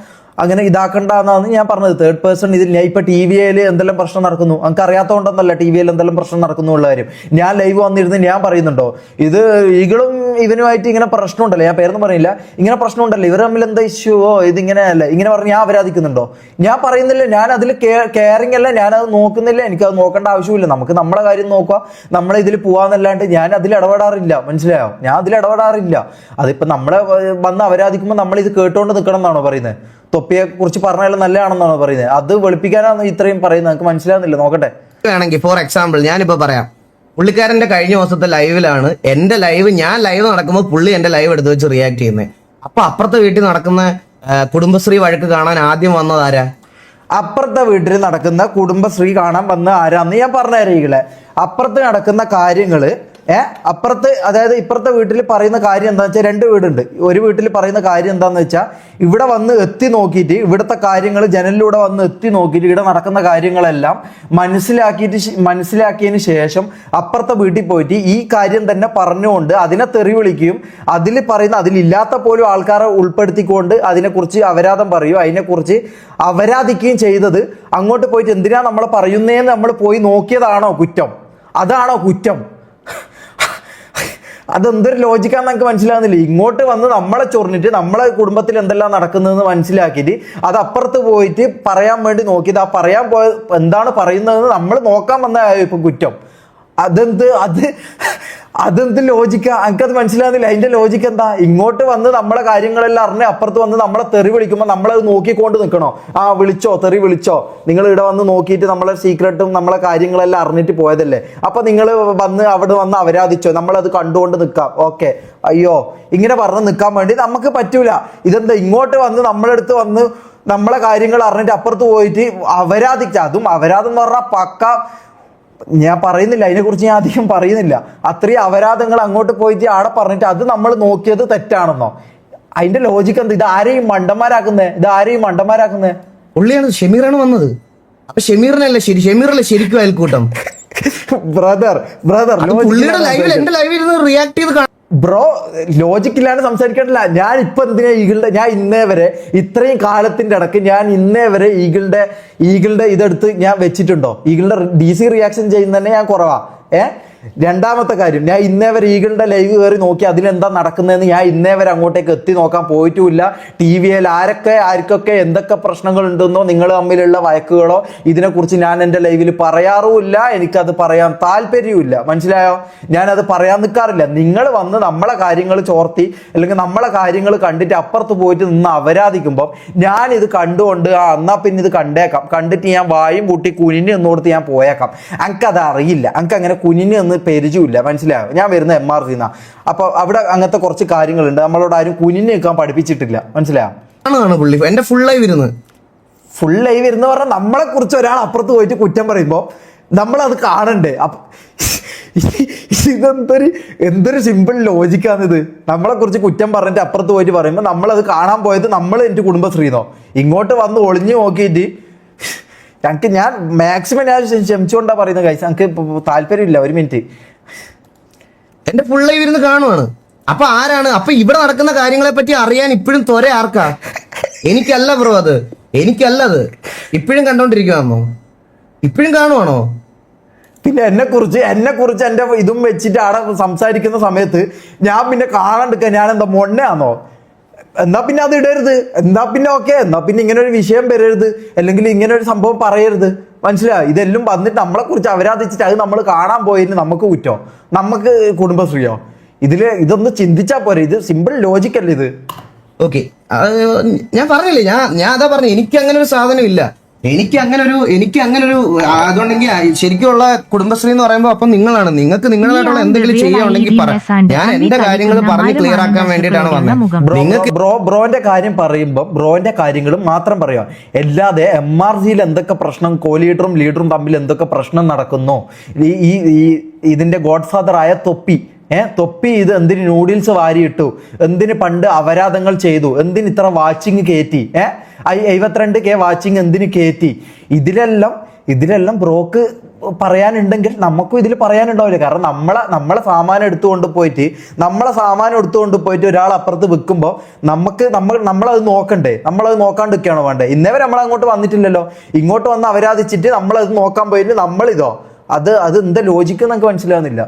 അങ്ങനെ ഇതാക്കണ്ടെന്നാണ് ഞാൻ പറഞ്ഞത്. തേർഡ് പേഴ്സൺ ഇതിൽ ഞാൻ ഇപ്പൊ TVയിൽ എന്തെല്ലാം പ്രശ്നം നടക്കുന്നു നമുക്ക് അറിയാത്തതുകൊണ്ടൊന്നല്ല. TVയിൽ എന്തെല്ലാം പ്രശ്നം നടക്കുന്നു ഉള്ള കാര്യം ഞാൻ ലൈവ് വന്നിരുന്ന് ഞാൻ പറയുന്നുണ്ടോ ഇത് ഈകളും ഇവനുമായിട്ട് ഇങ്ങനെ പ്രശ്നമുണ്ടല്ലോ, ഞാൻ പേരൊന്നും പറയില്ല, ഇങ്ങനെ പ്രശ്നമുണ്ടല്ലോ, ഇവർ തമ്മിൽ എന്താ ഇഷ്യൂവോ ഇതിങ്ങനെ അല്ല ഇങ്ങനെ പറഞ്ഞ് ഞാൻ അപരാധിക്കുന്നുണ്ടോ? ഞാൻ പറയുന്നില്ല. ഞാൻ അതിൽ കെയറിങ് അല്ല, ഞാനത് നോക്കുന്നില്ല. എനിക്കത് നോക്കേണ്ട ആവശ്യമില്ല. നമുക്ക് നമ്മളെ കാര്യം നോക്കുക, നമ്മളെ ഇതിൽ പോവാന്നല്ലാണ്ട് ഞാൻ അതിൽ ഇടപെടാറില്ല. മനസ്സിലായോ? ഞാൻ അതിൽ ഇടപെടാറില്ല. അതിപ്പോ നമ്മളെ വന്ന് അപരാധിക്കുമ്പോൾ നമ്മൾ ഇത് കേട്ടോണ്ട് നിൽക്കണം എന്നാണോ പറയുന്നത്? തൊപ്പിയെ കുറിച്ച് പറഞ്ഞാലും നല്ലതാണെന്നാണോ പറയുന്നത്? അത് വെളുപ്പിക്കാനാണ് ഇത്രയും പറയുന്നത്. നമുക്ക് മനസ്സിലാകുന്നില്ല. നോക്കട്ടെ.
വേണമെങ്കിൽ ഫോർ എക്സാമ്പിൾ ഞാനിപ്പോ പറയാം. പുള്ളിക്കാരന്റെ കഴിഞ്ഞ ദിവസത്തെ ലൈവിലാണ് എന്റെ ലൈവ്, ഞാൻ ലൈവ് നടക്കുമ്പോൾ പുള്ളി എന്റെ ലൈവ് എടുത്ത് വെച്ച് റിയാക്ട് ചെയ്യുന്നത്. അപ്പൊ അപ്പുറത്തെ വീട്ടിൽ നടക്കുന്ന കുടുംബശ്രീ വഴക്ക് കാണാൻ ആദ്യം വന്നത് ആരാ?
അപ്പുറത്തെ വീട്ടിൽ നടക്കുന്ന കുടുംബശ്രീ കാണാൻ വന്ന ആരാന്ന് ഞാൻ പറഞ്ഞറിയില്ലേ. അപ്പുറത്ത് നടക്കുന്ന കാര്യങ്ങള് അതായത് ഇപ്പുറത്തെ വീട്ടിൽ പറയുന്ന കാര്യം എന്താണെന്ന് വെച്ചാൽ 2 വീടുണ്ട്. ഒരു വീട്ടിൽ പറയുന്ന കാര്യം എന്താണെന്ന് വെച്ചാൽ ഇവിടെ വന്ന് എത്തി നോക്കിയിട്ട് ഇവിടുത്തെ കാര്യങ്ങൾ ജനലിലൂടെ വന്ന് എത്തി നോക്കിയിട്ട് ഇവിടെ നടക്കുന്ന കാര്യങ്ങളെല്ലാം മനസ്സിലാക്കിയതിന് ശേഷം അപ്പുറത്തെ വീട്ടിൽ പോയിട്ട് ഈ കാര്യം തന്നെ പറഞ്ഞുകൊണ്ട് അതിനെ തെറി വിളിക്കുകയും അതിലില്ലാത്ത പോലും ആൾക്കാരെ ഉൾപ്പെടുത്തിക്കൊണ്ട് അതിനെക്കുറിച്ച് അപരാധം പറയുകയും അതിനെക്കുറിച്ച് അപരാധിക്കുകയും ചെയ്തത് അങ്ങോട്ട് പോയിട്ട് എന്തിനാ നമ്മൾ പറയുന്നതെന്ന് നമ്മൾ പോയി നോക്കിയതാണോ കുറ്റം? അതാണോ കുറ്റം? അതെന്തൊരു ലോജിക്കാന്ന് നമുക്ക് മനസ്സിലാകുന്നില്ല. ഇങ്ങോട്ട് വന്ന് നമ്മളെ ചൊറിഞ്ഞിട്ട് നമ്മളെ കുടുംബത്തിൽ എന്തെല്ലാം നടക്കുന്നതെന്ന് മനസ്സിലാക്കിയിട്ട് അത് അപ്പുറത്ത് പോയിട്ട് പറയാൻ വേണ്ടി നോക്കിയത് ആ പറയാൻ പോയ എന്താണ് പറയുന്നതെന്ന് നമ്മൾ നോക്കാൻ വന്ന ഇപ്പൊ കുറ്റം. അതെന്ത് ലോജിക്കാ? എനിക്കത് മനസ്സിലാകുന്നില്ല. അതിന്റെ ലോജിക്ക് എന്താ? ഇങ്ങോട്ട് വന്ന് നമ്മളെ കാര്യങ്ങളെല്ലാം അറിഞ്ഞ് അപ്പുറത്ത് വന്ന് നമ്മളെ തെറി വിളിക്കുമ്പോൾ നമ്മളത് നോക്കിക്കൊണ്ട് നിൽക്കണോ? വിളിച്ചോ, തെറി വിളിച്ചോ, നിങ്ങൾ ഇവിടെ വന്ന് നോക്കിയിട്ട് നമ്മളെ സീക്രട്ടും നമ്മളെ കാര്യങ്ങളെല്ലാം അറിഞ്ഞിട്ട് പോയതല്ലേ. അപ്പൊ നിങ്ങൾ അവിടെ വന്ന് അപരാധിച്ചോ, നമ്മളത് കണ്ടുകൊണ്ട് നിൽക്കാം. ഓക്കെ, അയ്യോ ഇങ്ങനെ പറഞ്ഞ് നിൽക്കാൻ വേണ്ടി നമുക്ക് പറ്റൂല. ഇതെന്താ ഇങ്ങോട്ട് വന്ന് നമ്മളെടുത്ത് വന്ന് നമ്മളെ കാര്യങ്ങൾ അറിഞ്ഞിട്ട് അപ്പുറത്ത് പോയിട്ട് അപരാധിച്ച, അതും അപരാധം എന്ന് പറഞ്ഞാൽ പക്ക ഞാൻ പറയുന്നില്ല, അതിനെക്കുറിച്ച് ഞാൻ അധികം പറയുന്നില്ല. അത്രയും അപരാധങ്ങൾ അങ്ങോട്ട് പോയിട്ട് ആടെ പറഞ്ഞിട്ട് അത് നമ്മൾ നോക്കിയത് തെറ്റാണെന്നോ? അതിന്റെ ലോജിക്ക് എന്താ? ഇത് ആരെയും മണ്ടന്മാരാക്കുന്നേ?
പുള്ളിയാണ് ഷെമീറാണ് വന്നത്. അപ്പൊ ഷെമീറിനല്ലേ ശരി, ഷെമീറല്ലേ ശരിക്കും അയൽക്കൂട്ടം?
ബ്രദർ
പുള്ളിയുടെ ലൈവിൽ എന്റെ ലൈവിൽ ഇരുന്ന് റിയാക്ട് ചെയ്ത്
ബ്രോ, ലോജിക്കില്ലാണ്ട് സംസാരിക്കണ്ടില്ല. ഞാൻ ഇപ്പൊ എന്തിനാ ഞാൻ ഇന്നേ വരെ ഇത്രയും കാലത്തിന്റെ ഇടക്ക് ഞാൻ ഇന്നേ വരെ ഈഗിളുടെ ഇതെടുത്ത് ഞാൻ വെച്ചിട്ടുണ്ടോ? ഈഗിളുടെ DC റിയാക്ഷൻ ചെയ്യുന്ന തന്നെ ഞാൻ കുറവാ. രണ്ടാമത്തെ കാര്യം, ഞാൻ ഇന്നേ വരെ ഈഗിളുടെ ലൈവ് കയറി നോക്കി അതിലെന്താ നടക്കുന്നതെന്ന് ഞാൻ ഇന്നേ വരെ അങ്ങോട്ടേക്ക് എത്തി നോക്കാൻ പോയിട്ടുമില്ല. TVയിൽ ആർക്കൊക്കെ എന്തൊക്കെ പ്രശ്നങ്ങൾ ഉണ്ടെന്നോ നിങ്ങൾ തമ്മിലുള്ള വഴക്കുകളോ ഇതിനെക്കുറിച്ച് ഞാൻ എൻ്റെ ലൈവിൽ പറയാറുമില്ല. എനിക്കത് പറയാൻ താല്പര്യമില്ല. മനസ്സിലായോ? ഞാനത് പറയാൻ നിൽക്കാറില്ല. നിങ്ങൾ വന്ന് നമ്മളെ കാര്യങ്ങൾ ചോർത്തി അല്ലെങ്കിൽ നമ്മളെ കാര്യങ്ങൾ കണ്ടിട്ട് അപ്പുറത്ത് പോയിട്ട് നിന്ന് അപരാധിക്കുമ്പോൾ ഞാനിത് കണ്ടുകൊണ്ട് എന്നാ പിന്നെ ഇത് കണ്ടിട്ട് ഞാൻ വായും കൂട്ടി കുനിഞ്ഞ് നിന്നോടത്ത് ഞാൻ പോയേക്കാം. എനിക്കത് അറിയില്ല. എനിക്ക് അങ്ങനെ കുനിഞ്ഞ് പരിചയമില്ല. മനസ്സിലായോ? ഞാൻ വരുന്ന MRC അപ്പൊ അവിടെ അങ്ങനത്തെ കുറച്ച് കാര്യങ്ങളുണ്ട്. നമ്മളോട് ആരും കുനിഞ്ഞ് നിൽക്കാൻ പഠിപ്പിച്ചിട്ടില്ല. മനസ്സിലായോ?
പുള്ളി എന്റെ ഫുൾ ലൈവ് ഇരുന്ന്
പറഞ്ഞാൽ നമ്മളെ കുറിച്ച് ഒരാൾ അപ്പുറത്ത് പോയിട്ട് കുറ്റം പറയുമ്പോൾ നമ്മളത് കാണണ്ടേ? എന്തൊരു സിമ്പിൾ ലോജിക്കാണിത്. നമ്മളെ കുറിച്ച് കുറ്റം പറഞ്ഞിട്ട് അപ്പുറത്ത് പോയിട്ട് പറയുമ്പോൾ നമ്മളത് കാണാൻ പോയത് നമ്മൾ എൻ്റെ കുടുംബശ്രീന്നോ ഇങ്ങോട്ട് വന്ന് ഒളിഞ്ഞു നോക്കിയിട്ട് ഞാൻ മാക്സിമം ഞാൻ ക്ഷമിച്ചുകൊണ്ടാ പറയുന്നത്. കഴിച്ച എനിക്ക് താല്പര്യമില്ല. ഒരു മിനിറ്റ്,
എന്റെ ഫുൾ ലൈവ് ഇരുന്ന് കാണുവാണ്. അപ്പൊ ആരാണ്? അപ്പൊ ഇവിടെ നടക്കുന്ന കാര്യങ്ങളെ പറ്റി അറിയാൻ ഇപ്പോഴും ത്വര ആർക്കാ? എനിക്കല്ല ബ്രോ, എനിക്കല്ലത്. ഇപ്പോഴും കണ്ടോണ്ടിരിക്കുവാണോ? ഇപ്പോഴും കാണുവാണോ?
പിന്നെ എന്നെ കുറിച്ച് എൻ്റെ ഇതും വെച്ചിട്ട് അവിടെ സംസാരിക്കുന്ന സമയത്ത് ഞാൻ പിന്നെ കാണാണ്ടിരിക്കാൻ ഞാൻ എന്താ മൊണ്ണയാണോ? എന്നാ പിന്നെ അത് ഇടരുത്. എന്നാ പിന്നെ ഓക്കെ, എന്നാ പിന്നെ ഇങ്ങനെ ഒരു വിഷയം വരരുത്, അല്ലെങ്കിൽ ഇങ്ങനെ ഒരു സംഭവം പറയരുത്. മനസ്സിലായോ? ഇതെല്ലാം വന്നിട്ട് നമ്മളെ കുറിച്ച് അവരാധിച്ചിട്ട് അത് നമ്മൾ കാണാൻ പോയതിന് നമുക്ക് കുറ്റോ? നമുക്ക് കുടുംബശ്രീയോ? ഇതൊന്ന് ചിന്തിച്ചാ പോരെ. ഇത് സിമ്പിൾ ലോജിക്കല്ലേ ഇത്?
ഓക്കെ, ഞാൻ പറഞ്ഞില്ലേ, ഞാൻ അതാ പറഞ്ഞു, എനിക്ക് അങ്ങനെ ഒരു സാധനം ഇല്ല. എനിക്ക് അങ്ങനെ ഒരു അതുകൊണ്ടെങ്കിൽ ശരിക്കുള്ള കുടുംബശ്രീ എന്ന് പറയുമ്പോൾ അപ്പം നിങ്ങൾക്ക് നിങ്ങളായിട്ടുള്ള എന്തെങ്കിലും ചെയ്യാനുണ്ടെങ്കിൽ പറ. ഞാൻ എന്റെ കാര്യങ്ങൾ പറഞ്ഞ് ക്ലിയർ ആക്കാൻ വേണ്ടിയിട്ടാണ് വന്നത്.
ബ്രോന്റെ കാര്യം പറയുമ്പോൾ ബ്രോന്റെ കാര്യങ്ങളും മാത്രം പറയാം. അല്ലാതെ MRCയിൽ എന്തൊക്കെ പ്രശ്നം, ലീഡറും തമ്മിൽ എന്തൊക്കെ പ്രശ്നം നടക്കുന്നു, ഇതിന്റെ ഗോഡ് ഫാദർ ആയ തൊപ്പി ഇത് എന്തിന് നൂഡിൽസ് വാരിയിട്ടു, എന്തിന് പണ്ട് അപരാധങ്ങൾ ചെയ്തു, എന്തിന് ഇത്ര വാച്ചിങ് കയറ്റി, 52K വാച്ചിങ് എന്തിന് കയറ്റി, ഇതിലെല്ലാം ബ്രോക്ക് പറയാനുണ്ടെങ്കിൽ നമുക്കും ഇതിൽ പറയാനുണ്ടാവില്ല. കാരണം നമ്മളെ സാമാനം എടുത്തുകൊണ്ട് പോയിട്ട് ഒരാൾ അപ്പുറത്ത് വെക്കുമ്പോൾ നമ്മളത് നോക്കണ്ടേ? നമ്മളത് നോക്കാണ്ടിരിക്കുകയാണോ വേണ്ടേ? ഇന്നേവരെ നമ്മൾ അങ്ങോട്ട് വന്നിട്ടില്ലല്ലോ. ഇങ്ങോട്ട് വന്ന് അപരാധിച്ചിട്ട് നമ്മളത് നോക്കാൻ പോയിട്ട് അത് എന്താ ലോജിക്ക് നമുക്ക് മനസ്സിലാവുന്നില്ല.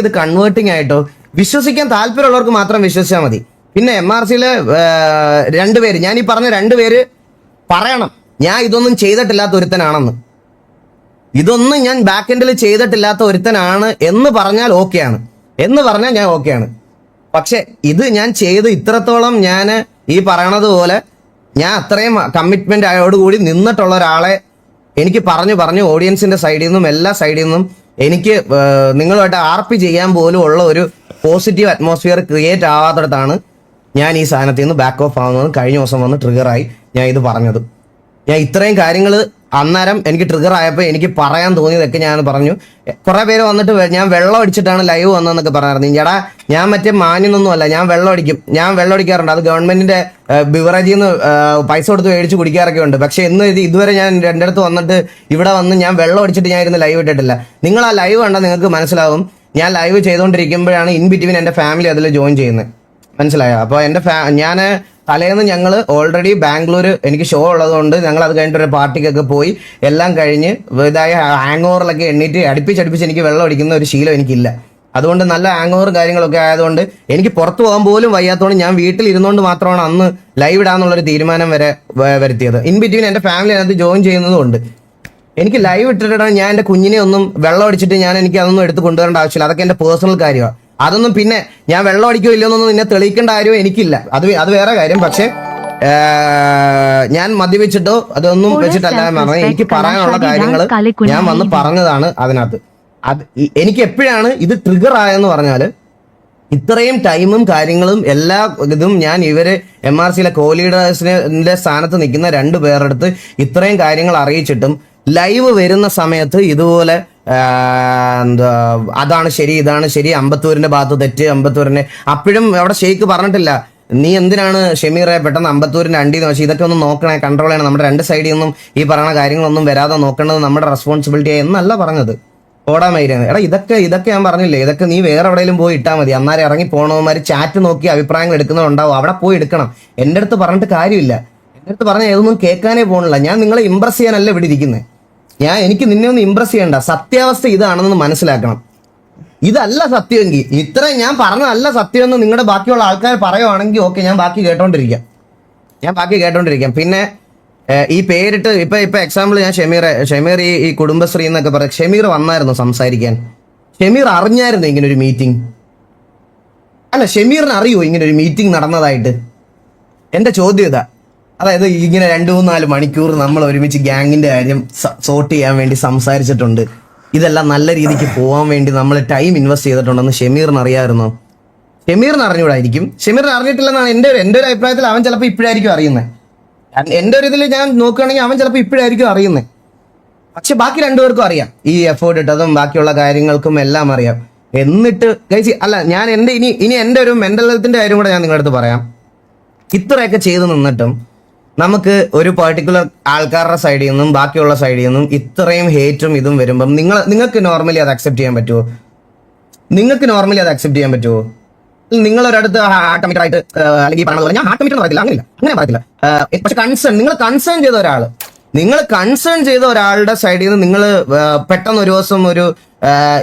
ഇത് കൺവേർട്ടിംഗ് ആയിട്ടോ വിശ്വസിക്കാൻ താല്പര്യമുള്ളവർക്ക് മാത്രം വിശ്വസിച്ചാൽ മതി. പിന്നെ MRCയിലെ രണ്ടുപേര്, ഞാൻ ഈ പറഞ്ഞ രണ്ടുപേര് പറയണം ഞാൻ ഇതൊന്നും ചെയ്തിട്ടില്ലാത്ത ഒരുത്തനാണെന്ന്. ഇതൊന്നും ഞാൻ ബാക്ക് എൻഡിൽ ചെയ്തിട്ടില്ലാത്ത ഒരുത്തനാണ് എന്ന് പറഞ്ഞാൽ ഓക്കെയാണ്. ഞാൻ ഓക്കെയാണ്. പക്ഷെ ഇത് ഞാൻ ചെയ്ത് ഇത്രത്തോളം ഞാൻ ഈ പറയണത് പോലെ ഞാൻ അത്രയും കമ്മിറ്റ്മെന്റ് ആയോടുകൂടി നിന്നിട്ടുള്ള ഒരാളെ എനിക്ക് പറഞ്ഞു ഓഡിയൻസിന്റെ സൈഡിൽ നിന്നും എല്ലാ സൈഡിൽ നിന്നും എനിക്ക് നിങ്ങളുമായിട്ട് RP ചെയ്യാൻ പോലും ഉള്ള ഒരു പോസിറ്റീവ് അറ്റ്മോസ്ഫിയർ ക്രിയേറ്റ് ആവാത്തിടത്താണ് ഞാൻ ഈ സാധനത്തിൽ നിന്ന് ബാക്ക് ഓഫ് ആവുന്നത്. കഴിഞ്ഞ ദിവസം വന്ന് ട്രിഗറായി ഞാൻ ഇത് പറഞ്ഞത്. ഞാൻ ഇത്രയും കാര്യങ്ങൾ അന്നേരം എനിക്ക് ട്രിഗർ ആയപ്പോൾ എനിക്ക് പറയാൻ തോന്നിയതൊക്കെ ഞാൻ പറഞ്ഞു. കുറെ പേര് വന്നിട്ട് ഞാൻ വെള്ളം അടിച്ചിട്ടാണ് ലൈവ് വന്നതെന്നൊക്കെ പറഞ്ഞായിരുന്നു. ചേട്ടാ, ഞാൻ മറ്റേ മാന്യൊന്നും അല്ല, ഞാൻ വെള്ളം അടിക്കാറുണ്ട്. അത് ഗവൺമെന്റിന്റെ ബിവറേജിൽ നിന്ന് പൈസ കൊടുത്ത് മേടിച്ച് കുടിക്കാറൊക്കെ ഉണ്ട്. പക്ഷെ ഇതുവരെ ഞാൻ രണ്ടിടത്ത് വന്നിട്ട് ഇവിടെ വന്ന് ഞാൻ വെള്ളം അടിച്ചിട്ട് ഞാൻ ഇരുന്ന് ലൈവ് ഇട്ടിട്ടില്ല. നിങ്ങൾ ആ ലൈവ് കണ്ടാൽ നിങ്ങൾക്ക് മനസ്സിലാവും. ഞാൻ ലൈവ് ചെയ്തുകൊണ്ടിരിക്കുമ്പോഴാണ് ഇൻ ബിറ്റ്വീൻ എൻ്റെ ഫാമിലി അതിൽ ജോയിൻ ചെയ്യുന്നത്. മനസ്സിലായോ? അപ്പോൾ ഞാൻ തലേന്ന് ഞങ്ങൾ ഓൾറെഡി ബാംഗ്ലൂർ എനിക്ക് ഷോ ഉള്ളതുകൊണ്ട് ഞങ്ങൾ അത് കഴിഞ്ഞിട്ട് ഒരു പാർട്ടിക്കൊക്കെ പോയി എല്ലാം കഴിഞ്ഞ് ഇതായ ഹാങ് ഓവറിലൊക്കെ എണ്ണീറ്റ് അടുപ്പിച്ച് എനിക്ക് വെള്ളം അടിക്കുന്ന ഒരു ശീലം എനിക്കില്ല. അതുകൊണ്ട് നല്ല ഹാങ് ഓവർ കാര്യങ്ങളൊക്കെ ആയതുകൊണ്ട് എനിക്ക് പുറത്തു പോകാൻ പോലും വയ്യാത്തതുകൊണ്ട് ഞാൻ വീട്ടിൽ ഇരുന്നുകൊണ്ട് മാത്രമാണ് അന്ന് ലൈവ് ഇടാന്നുള്ളൊരു തീരുമാനം വരെ വരുത്തിയത്. ഇൻ ബിറ്റ്വീൻ എൻ്റെ ഫാമിലി അതിനകത്ത് ജോയിൻ ചെയ്യുന്നതുകൊണ്ട് എനിക്ക് ലൈവ് ഇട്ടിട്ടാണ് ഞാൻ എൻ്റെ കുഞ്ഞിനെ ഒന്നും വെള്ളം അടിച്ചിട്ട് എനിക്ക് അതൊന്നും എടുത്ത് കൊണ്ടുവരേണ്ട ആവശ്യമില്ല. അതൊക്കെ എൻ്റെ പേഴ്സണൽ കാര്യമാണ്. അതൊന്നും പിന്നെ ഞാൻ വെള്ളം അടിക്കോ ഇല്ലയെന്നൊന്നും നിന്നെ തെളിയിക്കേണ്ട കാര്യവും എനിക്കില്ല. അത് വേറെ കാര്യം. പക്ഷെ ഞാൻ മദ്യപിച്ചിട്ടോ അതൊന്നും വെച്ചിട്ടല്ല പറഞ്ഞത്. എനിക്ക് പറയാനുള്ള കാര്യങ്ങൾ ഞാൻ വന്ന് പറഞ്ഞതാണ് അതിനകത്ത്. എനിക്ക് എപ്പോഴാണ് ഇത് ട്രിഗർ ആയെന്ന് പറഞ്ഞാൽ ഇത്രയും ടൈമും കാര്യങ്ങളും എല്ലാ ഇതും ഞാൻ ഇവര് MRCയിലെ ലീഡേഴ്സിന്റെ സ്ഥാനത്ത് നിൽക്കുന്ന രണ്ടു പേരെടുത്ത് ഇത്രയും കാര്യങ്ങൾ അറിയിച്ചിട്ടും ലൈവ് വരുന്ന സമയത്ത് ഇതുപോലെ അതാണ് ശരി ഇതാണ് ശരി, അമ്പത്തൂരിന്റെ ഭാഗത്ത് തെറ്റ്, അമ്പത്തൂരിന്റെ അപ്പോഴും അവിടെ ഷെയ്ക്ക് പറഞ്ഞിട്ടില്ല നീ എന്തിനാണ് ഷെമീറെ പെട്ടെന്ന് അമ്പത്തൂരിന്റെ അണ്ടിന്ന് വെച്ചാൽ ഇതൊക്കെ ഒന്ന് നോക്കണേ, കൺട്രോൾ ചെയ്യണം, നമ്മുടെ രണ്ട് സൈഡിൽ നിന്നും ഈ പറയുന്ന കാര്യങ്ങളൊന്നും വരാതെ നോക്കേണ്ടത് നമ്മുടെ റെസ്പോൺസിബിലിറ്റി എന്നല്ല പറഞ്ഞത്. ഓടാൻ മൈരാണ് എടാ, ഇതൊക്കെ ഞാൻ പറഞ്ഞില്ലേ, ഇതൊക്കെ നീ വേറെ എവിടെയെങ്കിലും പോയി ഇട്ടാൽ മതി. അന്നേരം ഇറങ്ങി പോണവന്മാർ ചാറ്റ് നോക്കി അഭിപ്രായങ്ങൾ എടുക്കുന്നതുണ്ടാവും, അവിടെ പോയി എടുക്കണം. എൻ്റെ അടുത്ത് പറഞ്ഞിട്ട് കാര്യമില്ല. എൻ്റെ അടുത്ത് പറഞ്ഞാൽ ഏതൊന്നും കേൾക്കാനേ പോകണില്ല. ഞാൻ നിങ്ങളെ ഇമ്പ്രസ് ചെയ്യാനല്ല ഇവിടെ ഇരിക്കുന്നത്. എനിക്ക് നിന്നെ ഒന്ന് ഇമ്പ്രസ് ചെയ്യണ്ട, സത്യാവസ്ഥ ഇതാണെന്ന് മനസ്സിലാക്കണം. ഇതല്ല സത്യമെങ്കിൽ, ഇത്രയും ഞാൻ പറഞ്ഞതല്ല സത്യമെന്ന് നിങ്ങളുടെ ബാക്കിയുള്ള ആൾക്കാർ പറയുവാണെങ്കിൽ ഓക്കെ, ഞാൻ ബാക്കി കേട്ടോണ്ടിരിക്കാം. പിന്നെ ഈ പേരിട്ട് ഇപ്പൊ എക്സാമ്പിൾ ഞാൻ ഷെമീർ ഈ കുടുംബശ്രീ എന്നൊക്കെ പറയാം. ഷെമീർ വന്നായിരുന്നു സംസാരിക്കാൻ? ഷെമീർ അറിഞ്ഞായിരുന്നു ഇങ്ങനെ ഒരു മീറ്റിംഗ്? അല്ല, ഷെമീറിന് അറിയോ ഇങ്ങനെ ഒരു മീറ്റിംഗ് നടന്നതായിട്ട്? എന്റെ ചോദ്യം ഇതാ. അതായത് ഇങ്ങനെ 2-3-4 മണിക്കൂർ നമ്മൾ ഒരുമിച്ച് ഗ്യാങ്ങിന്റെ കാര്യം സോർട്ട് ചെയ്യാൻ വേണ്ടി സംസാരിച്ചിട്ടുണ്ട്. ഇതെല്ലാം നല്ല രീതിക്ക് പോകാൻ വേണ്ടി നമ്മൾ ടൈം ഇൻവെസ്റ്റ് ചെയ്തിട്ടുണ്ടെന്ന് ഷെമീറിന് അറിയാമായിരുന്നോ? ഷെമീറിന് അറിഞ്ഞൂടായിരിക്കും. ഷെമീറിന് അറിഞ്ഞിട്ടില്ലെന്നാണ് എൻ്റെ ഒരു അഭിപ്രായത്തിൽ. അവൻ ചിലപ്പോൾ ഇപ്പോഴായിരിക്കും അറിയുന്നത്. എൻ്റെ ഒരു ഇതിൽ ഞാൻ നോക്കുകയാണെങ്കിൽ അവൻ ചിലപ്പോൾ ഇപ്പോഴായിരിക്കും അറിയുന്നത്. പക്ഷെ ബാക്കി രണ്ടുപേർക്കും അറിയാം, ഈ എഫേർട്ട് ഇട്ടതും ബാക്കിയുള്ള കാര്യങ്ങൾക്കും എല്ലാം അറിയാം. എന്നിട്ട് ഗൈസ്, അല്ല ഞാൻ ഇനി എൻ്റെ ഒരു മെന്റൽ ഹെൽത്തിന്റെ കാര്യം കൂടെ ഞാൻ നിങ്ങളുടെ അടുത്ത് പറയാം. ഇത്രയൊക്കെ ചെയ്ത് നിന്നിട്ടും നമുക്ക് ഒരു പെർട്ടിക്കുലർ ആൾക്കാരുടെ സൈഡിൽ നിന്നും ബാക്കിയുള്ള സൈഡിൽ നിന്നും ഇത്രയും ഹേറ്റും ഇതും വരുമ്പം നിങ്ങൾക്ക് നോർമലി അത് അക്സെപ്റ്റ് ചെയ്യാൻ പറ്റുമോ? നിങ്ങളൊരിടത്ത് ഹാർട്ട് മീറ്റർ ആയിട്ട് അല്ലെങ്കിൽ പറഞ്ഞത് ഞാൻ ഹാർട്ട് മീറ്റർ പറയത്തില്ല, അങ്ങനെ പറയത്തില്ല. പക്ഷെ നിങ്ങൾ കൺസേൺ ചെയ്ത ഒരാളുടെ സൈഡിൽ നിന്ന് നിങ്ങൾ പെട്ടെന്ന് ഒരു ദിവസം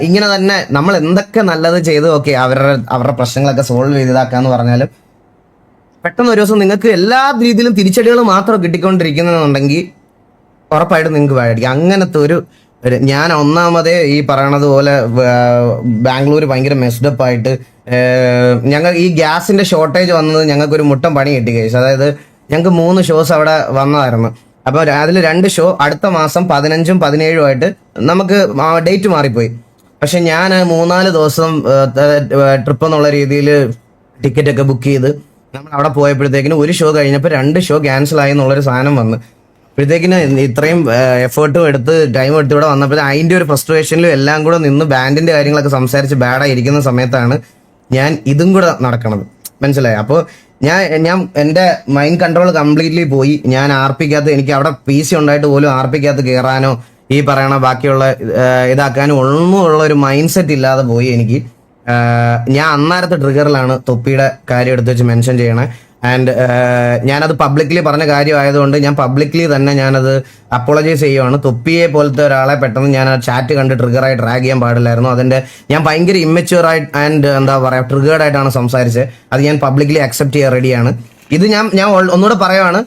ഇങ്ങനെ തന്നെ നമ്മൾ എന്തൊക്കെ നല്ലത് ചെയ്ത് ഓക്കെ അവരുടെ പ്രശ്നങ്ങളൊക്കെ സോൾവ് ചെയ്താക്കാന്ന് പറഞ്ഞാലും പെട്ടെന്ന് ഒരു ദിവസം നിങ്ങൾക്ക് എല്ലാ രീതിയിലും തിരിച്ചടികൾ മാത്രം കിട്ടിക്കൊണ്ടിരിക്കുന്നുണ്ടെങ്കിൽ ഉറപ്പായിട്ടും നിങ്ങൾക്ക് വേടിക്കും. അങ്ങനത്തെ ഒരു ഞാൻ ഒന്നാമതേ ഈ പറയണത് പോലെ ബാംഗ്ലൂർ ഭയങ്കര മെസ്ഡപ്പ് ആയിട്ട് ഞങ്ങൾ ഈ ഗ്യാസിന്റെ ഷോർട്ടേജ് വന്നത് ഞങ്ങൾക്കൊരു മുട്ടം പണി കിട്ടി കഴിച്ചു. അതായത് ഞങ്ങൾക്ക് 3 ഷോസ് അവിടെ വന്നതായിരുന്നു. അപ്പോൾ അതിൽ 2 ഷോ അടുത്ത മാസം 15ഉം 17ഉം ആയിട്ട് നമുക്ക് ഡേറ്റ് മാറിപ്പോയി. പക്ഷെ ഞാൻ 3-4 ദിവസം ട്രിപ്പ് എന്നുള്ള രീതിയിൽ ടിക്കറ്റ് ഒക്കെ ബുക്ക് ചെയ്ത് നമ്മൾ അവിടെ പോയപ്പോഴത്തേക്കിന് ഒരു ഷോ കഴിഞ്ഞപ്പോൾ 2 ഷോ ക്യാൻസൽ ആയി എന്നുള്ളൊരു സാധനം വന്ന് അപ്പോഴത്തേക്കിന് ഇത്രയും എഫേർട്ടും എടുത്ത് ടൈം എടുത്ത് ഇവിടെ വന്നപ്പോൾ അതിൻ്റെ ഒരു ഫ്രസ്ട്രേഷനിലും എല്ലാം കൂടെ നിന്ന് ബാൻഡിന്റെ കാര്യങ്ങളൊക്കെ സംസാരിച്ച് ബാഡായി ഇരിക്കുന്ന സമയത്താണ് ഞാൻ ഇതും കൂടെ നടക്കണത്. മനസ്സിലായി? അപ്പോൾ ഞാൻ എൻ്റെ മൈൻഡ് കൺട്രോൾ കംപ്ലീറ്റ്ലി പോയി. ഞാൻ ആർപ്പിക്കകത്ത് എനിക്ക് അവിടെ PC ഉണ്ടായിട്ട് പോലും ആർപ്പിക്കകത്ത് കയറാനോ ഈ പറയണ ബാക്കിയുള്ള ഇതാക്കാനും ഒന്നും ഉള്ള ഒരു മൈൻഡ് സെറ്റ് ഇല്ലാതെ പോയി എനിക്ക്. ഞാൻ അന്നേരത്തെ ട്രിഗറിലാണ് തൊപ്പിയുടെ കാര്യം എടുത്ത് വെച്ച് മെൻഷൻ ചെയ്യണേ. ആൻഡ് ഞാനത് പബ്ലിക്കലി പറഞ്ഞ കാര്യമായതുകൊണ്ട് ഞാൻ പബ്ലിക്കലി തന്നെ ഞാനത് അപ്പോളജൈസ് ചെയ്യുവാണ്. തൊപ്പിയെ പോലത്തെ ഒരാളെ പെട്ടെന്ന് ഞാൻ ആ ചാറ്റ് കണ്ട് ട്രിഗറായി ഡ്രാഗ് ചെയ്യാൻ പാടില്ലായിരുന്നു. അതിൻ്റെ ഞാൻ ഭയങ്കര ഇമ്മച്യൂറായിട്ട് ആൻഡ് എന്താ പറയുക ട്രിഗേർഡ് ആയിട്ടാണ് സംസാരിച്ചത്. അത് ഞാൻ പബ്ലിക്കലി അക്സെപ്റ്റ് ചെയ്യാൻ റെഡിയാണ്. ഇത് ഞാൻ ഒന്നുകൂടെ പറയുവാണ്,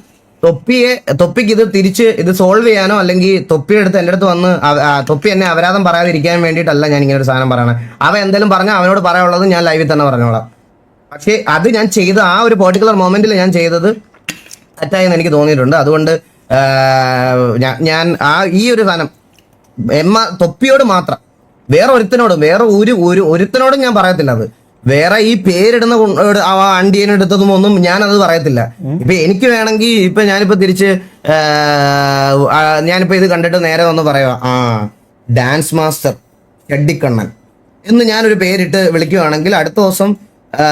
തൊപ്പിക്ക് ഇത് സോൾവ് ചെയ്യാനോ അല്ലെങ്കിൽ തൊപ്പിയുടെ അടുത്ത് എൻ്റെ അടുത്ത് വന്ന് തൊപ്പി എന്നെ അപരാധം പറയാതിരിക്കാൻ വേണ്ടിയിട്ടല്ല ഞാൻ ഇങ്ങനെ ഒരു സാധനം പറയണേ. അവൻ എന്തെങ്കിലും പറഞ്ഞാൽ അവനോട് പറയാനുള്ളത് ഞാൻ ലൈവിൽ തന്നെ പറഞ്ഞോളാം. പക്ഷേ അത് ഞാൻ ചെയ്ത ആ ഒരു പെർട്ടിക്കുലർ മൊമെന്റിൽ ഞാൻ ചെയ്തത് തെറ്റായെന്ന് എനിക്ക് തോന്നിയിട്ടുണ്ട്. അതുകൊണ്ട് ഞാൻ ഈ ഒരു സാധനം തൊപ്പിയോട് മാത്രം, വേറെ ഒരുത്തനോടും ഞാൻ പറയത്തില്ല. അത് വേറെ ഈ പേരിടുന്ന അണ്ടിയനെടുത്തതും ഒന്നും ഞാനത് പറയത്തില്ല. ഇപ്പൊ എനിക്ക് വേണമെങ്കിൽ ഇപ്പൊ ഞാനിപ്പോ തിരിച്ച് ഞാനിപ്പോ ഇത് കണ്ടിട്ട് നേരെ വന്ന് പറയാ ഡാൻസ് മാസ്റ്റർ ചെഡിക്കണ്ണൻ എന്ന് ഞാനൊരു പേരിട്ട് വിളിക്കുവാണെങ്കിൽ അടുത്ത ദിവസം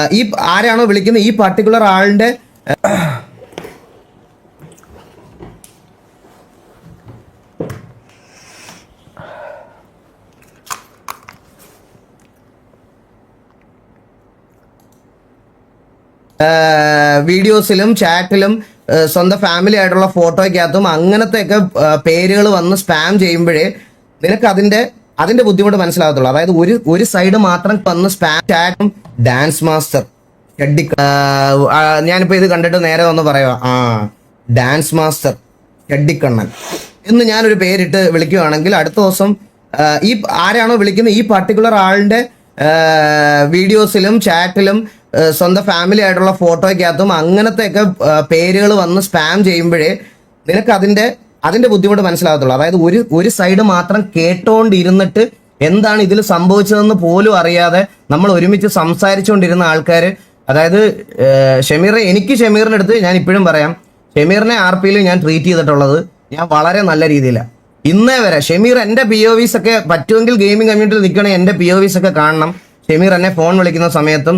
ഈ ആരാണോ വിളിക്കുന്നത് ഈ പർട്ടിക്കുലർ ആളിന്റെ വീഡിയോസിലും ചാറ്റിലും സ്വന്തം ഫാമിലി ആയിട്ടുള്ള ഫോട്ടോയ്ക്കകത്തും അങ്ങനത്തെയൊക്കെ പേരുകൾ വന്ന് സ്പാം ചെയ്യുമ്പോഴേ നിനക്ക് അതിന്റെ ബുദ്ധിമുട്ട് മനസ്സിലാകത്തുള്ളൂ. അതായത് ഒരു സൈഡ് മാത്രം വന്ന് സ്പാം ചാറ്റും ഡാൻസ് മാസ്റ്റർ ഞാനിപ്പോ ഇത് കണ്ടിട്ട് നേരെ വന്ന് പറയാ ഡാൻസ് മാസ്റ്റർ ചെഡിക്കണ്ണൻ എന്ന് ഞാനൊരു പേരിട്ട് വിളിക്കുവാണെങ്കിൽ അടുത്ത ദിവസം ഈ ആരാണോ വിളിക്കുന്നത് ഈ പർട്ടിക്കുലർ ആളിന്റെ വീഡിയോസിലും ചാറ്റിലും സ്വന്തം ഫാമിലി ആയിട്ടുള്ള ഫോട്ടോയ്ക്കകത്തും അങ്ങനത്തെയൊക്കെ പേരുകൾ വന്ന് സ്പാം ചെയ്യുമ്പോഴേ നിനക്ക് അതിന്റെ ബുദ്ധിമുട്ട് മനസ്സിലാകത്തുള്ളൂ. അതായത് ഒരു സൈഡ് മാത്രം കേട്ടോണ്ടിരുന്നിട്ട് എന്താണ് ഇതിൽ സംഭവിച്ചതെന്ന് പോലും അറിയാതെ നമ്മൾ ഒരുമിച്ച് സംസാരിച്ചുകൊണ്ടിരുന്ന ആൾക്കാർ, അതായത് ഷെമീറിന്റെ അടുത്ത് ഞാൻ ഇപ്പോഴും പറയാം, ഷെമീറിനെ RPയിൽ ഞാൻ ട്രീറ്റ് ചെയ്തിട്ടുള്ളത് ഞാൻ വളരെ നല്ല രീതിയിലാണ്. ഇന്നേ വരെ ഷെമീർ എൻ്റെ POVs ഒക്കെ പറ്റുമെങ്കിൽ ഗെയിമിംഗ് കമ്മ്യൂണിറ്റിയിൽ നിൽക്കണേ എൻ്റെ POVs ഒക്കെ കാണണം. ഷമീർ എന്നെ ഫോൺ വിളിക്കുന്ന സമയത്തും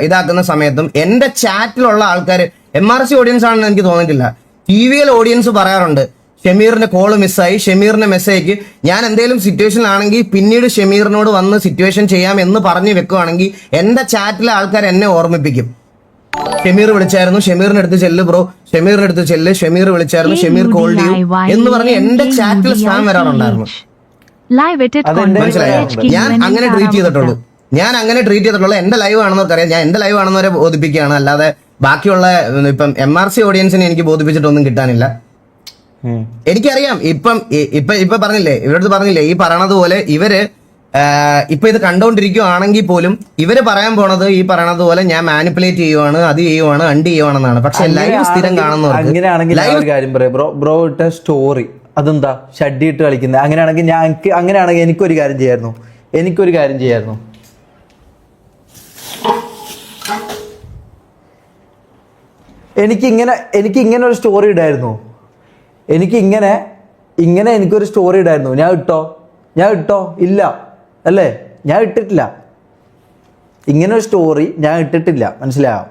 ഇതാക്കുന്ന സമയത്തും എന്റെ ചാറ്റിലുള്ള ആൾക്കാർ MRC ഓഡിയൻസ് ആണെന്ന് എനിക്ക് തോന്നിയിട്ടില്ല. TVL ഓഡിയൻസ് പറയാറുണ്ട് ഷമീറിന്റെ കോള് മിസ്സായി, ഷമീറിന്റെ മെസ്സേജ് ഞാൻ എന്തെങ്കിലും സിറ്റുവേഷനിലാണെങ്കിൽ പിന്നീട് ഷമീറിനോട് വന്ന് സിറ്റുവേഷൻ ചെയ്യാം എന്ന് പറഞ്ഞു വെക്കുവാണെങ്കിൽ എന്റെ ചാറ്റിലെ ആൾക്കാർ എന്നെ ഓർമ്മിപ്പിക്കും. ഷമീർ വിളിച്ചായിരുന്നു, ഷമീറിന്റെ അടുത്ത് ചെല്ല് ബ്രോ, ഷമീറിന്റെ അടുത്ത് ചെല്ല്, ഷമീർ വിളിച്ചായിരുന്നു, ഷമീർ കോൾ ചെയ്യൂ എന്ന് പറഞ്ഞ് എന്റെ ചാറ്റിൽ സ്പാം വരാറുണ്ടായിരുന്നു. മനസ്സിലായോ? ഞാൻ അങ്ങനെ ട്രീറ്റ് ചെയ്തിട്ടുള്ളൂ. എന്റെ ലൈവ് ആണെന്നവർക്ക് അറിയാം. ഞാൻ എന്റെ ലൈവ് ആണെന്നവരെ ബോധിപ്പിക്കുകയാണ്, അല്ലാതെ ബാക്കിയുള്ള ഇപ്പം MRC ഓഡിയൻസിനെ എനിക്ക് ബോധിപ്പിച്ചിട്ടൊന്നും കിട്ടാനില്ല. എനിക്കറിയാം. ഇപ്പൊ പറഞ്ഞില്ലേ, ഇവരടുത്ത് പറഞ്ഞില്ലേ, ഈ പറയണത് പോലെ ഇവര് ഇപ്പൊ ഇത് കണ്ടോണ്ടിരിക്കുവാണെങ്കിൽ പോലും ഇവര് പറയാൻ പോണത് ഈ പറയണത് പോലെ ഞാൻ മാനിപ്പുലേറ്റ് ചെയ്യുവാണ്, അത് ചെയ്യുവാണ്, അണ്ട് ചെയ്യുവാണെന്നാണ്. പക്ഷെ ലൈവ് സ്ഥിരം
അങ്ങനെയാണെങ്കിൽ ഒരു കാര്യം പറയാം ബ്രോ ഇട്ട സ്റ്റോറി അതെന്താ ഷഡ്ഡി ഇട്ട് കളിക്കുന്നത്? അങ്ങനെയാണെങ്കിൽ എനിക്കൊരു കാര്യം ചെയ്യായിരുന്നു. എനിക്കിങ്ങനെ ഒരു സ്റ്റോറി ഇടായിരുന്നു. എനിക്കൊരു സ്റ്റോറി ഇടായിരുന്നു. ഞാൻ ഇട്ടോ ഇല്ല അല്ലേ? ഞാൻ ഇട്ടിട്ടില്ല. ഇങ്ങനെ ഒരു സ്റ്റോറി ഞാൻ ഇട്ടിട്ടില്ല. മനസ്സിലായോ?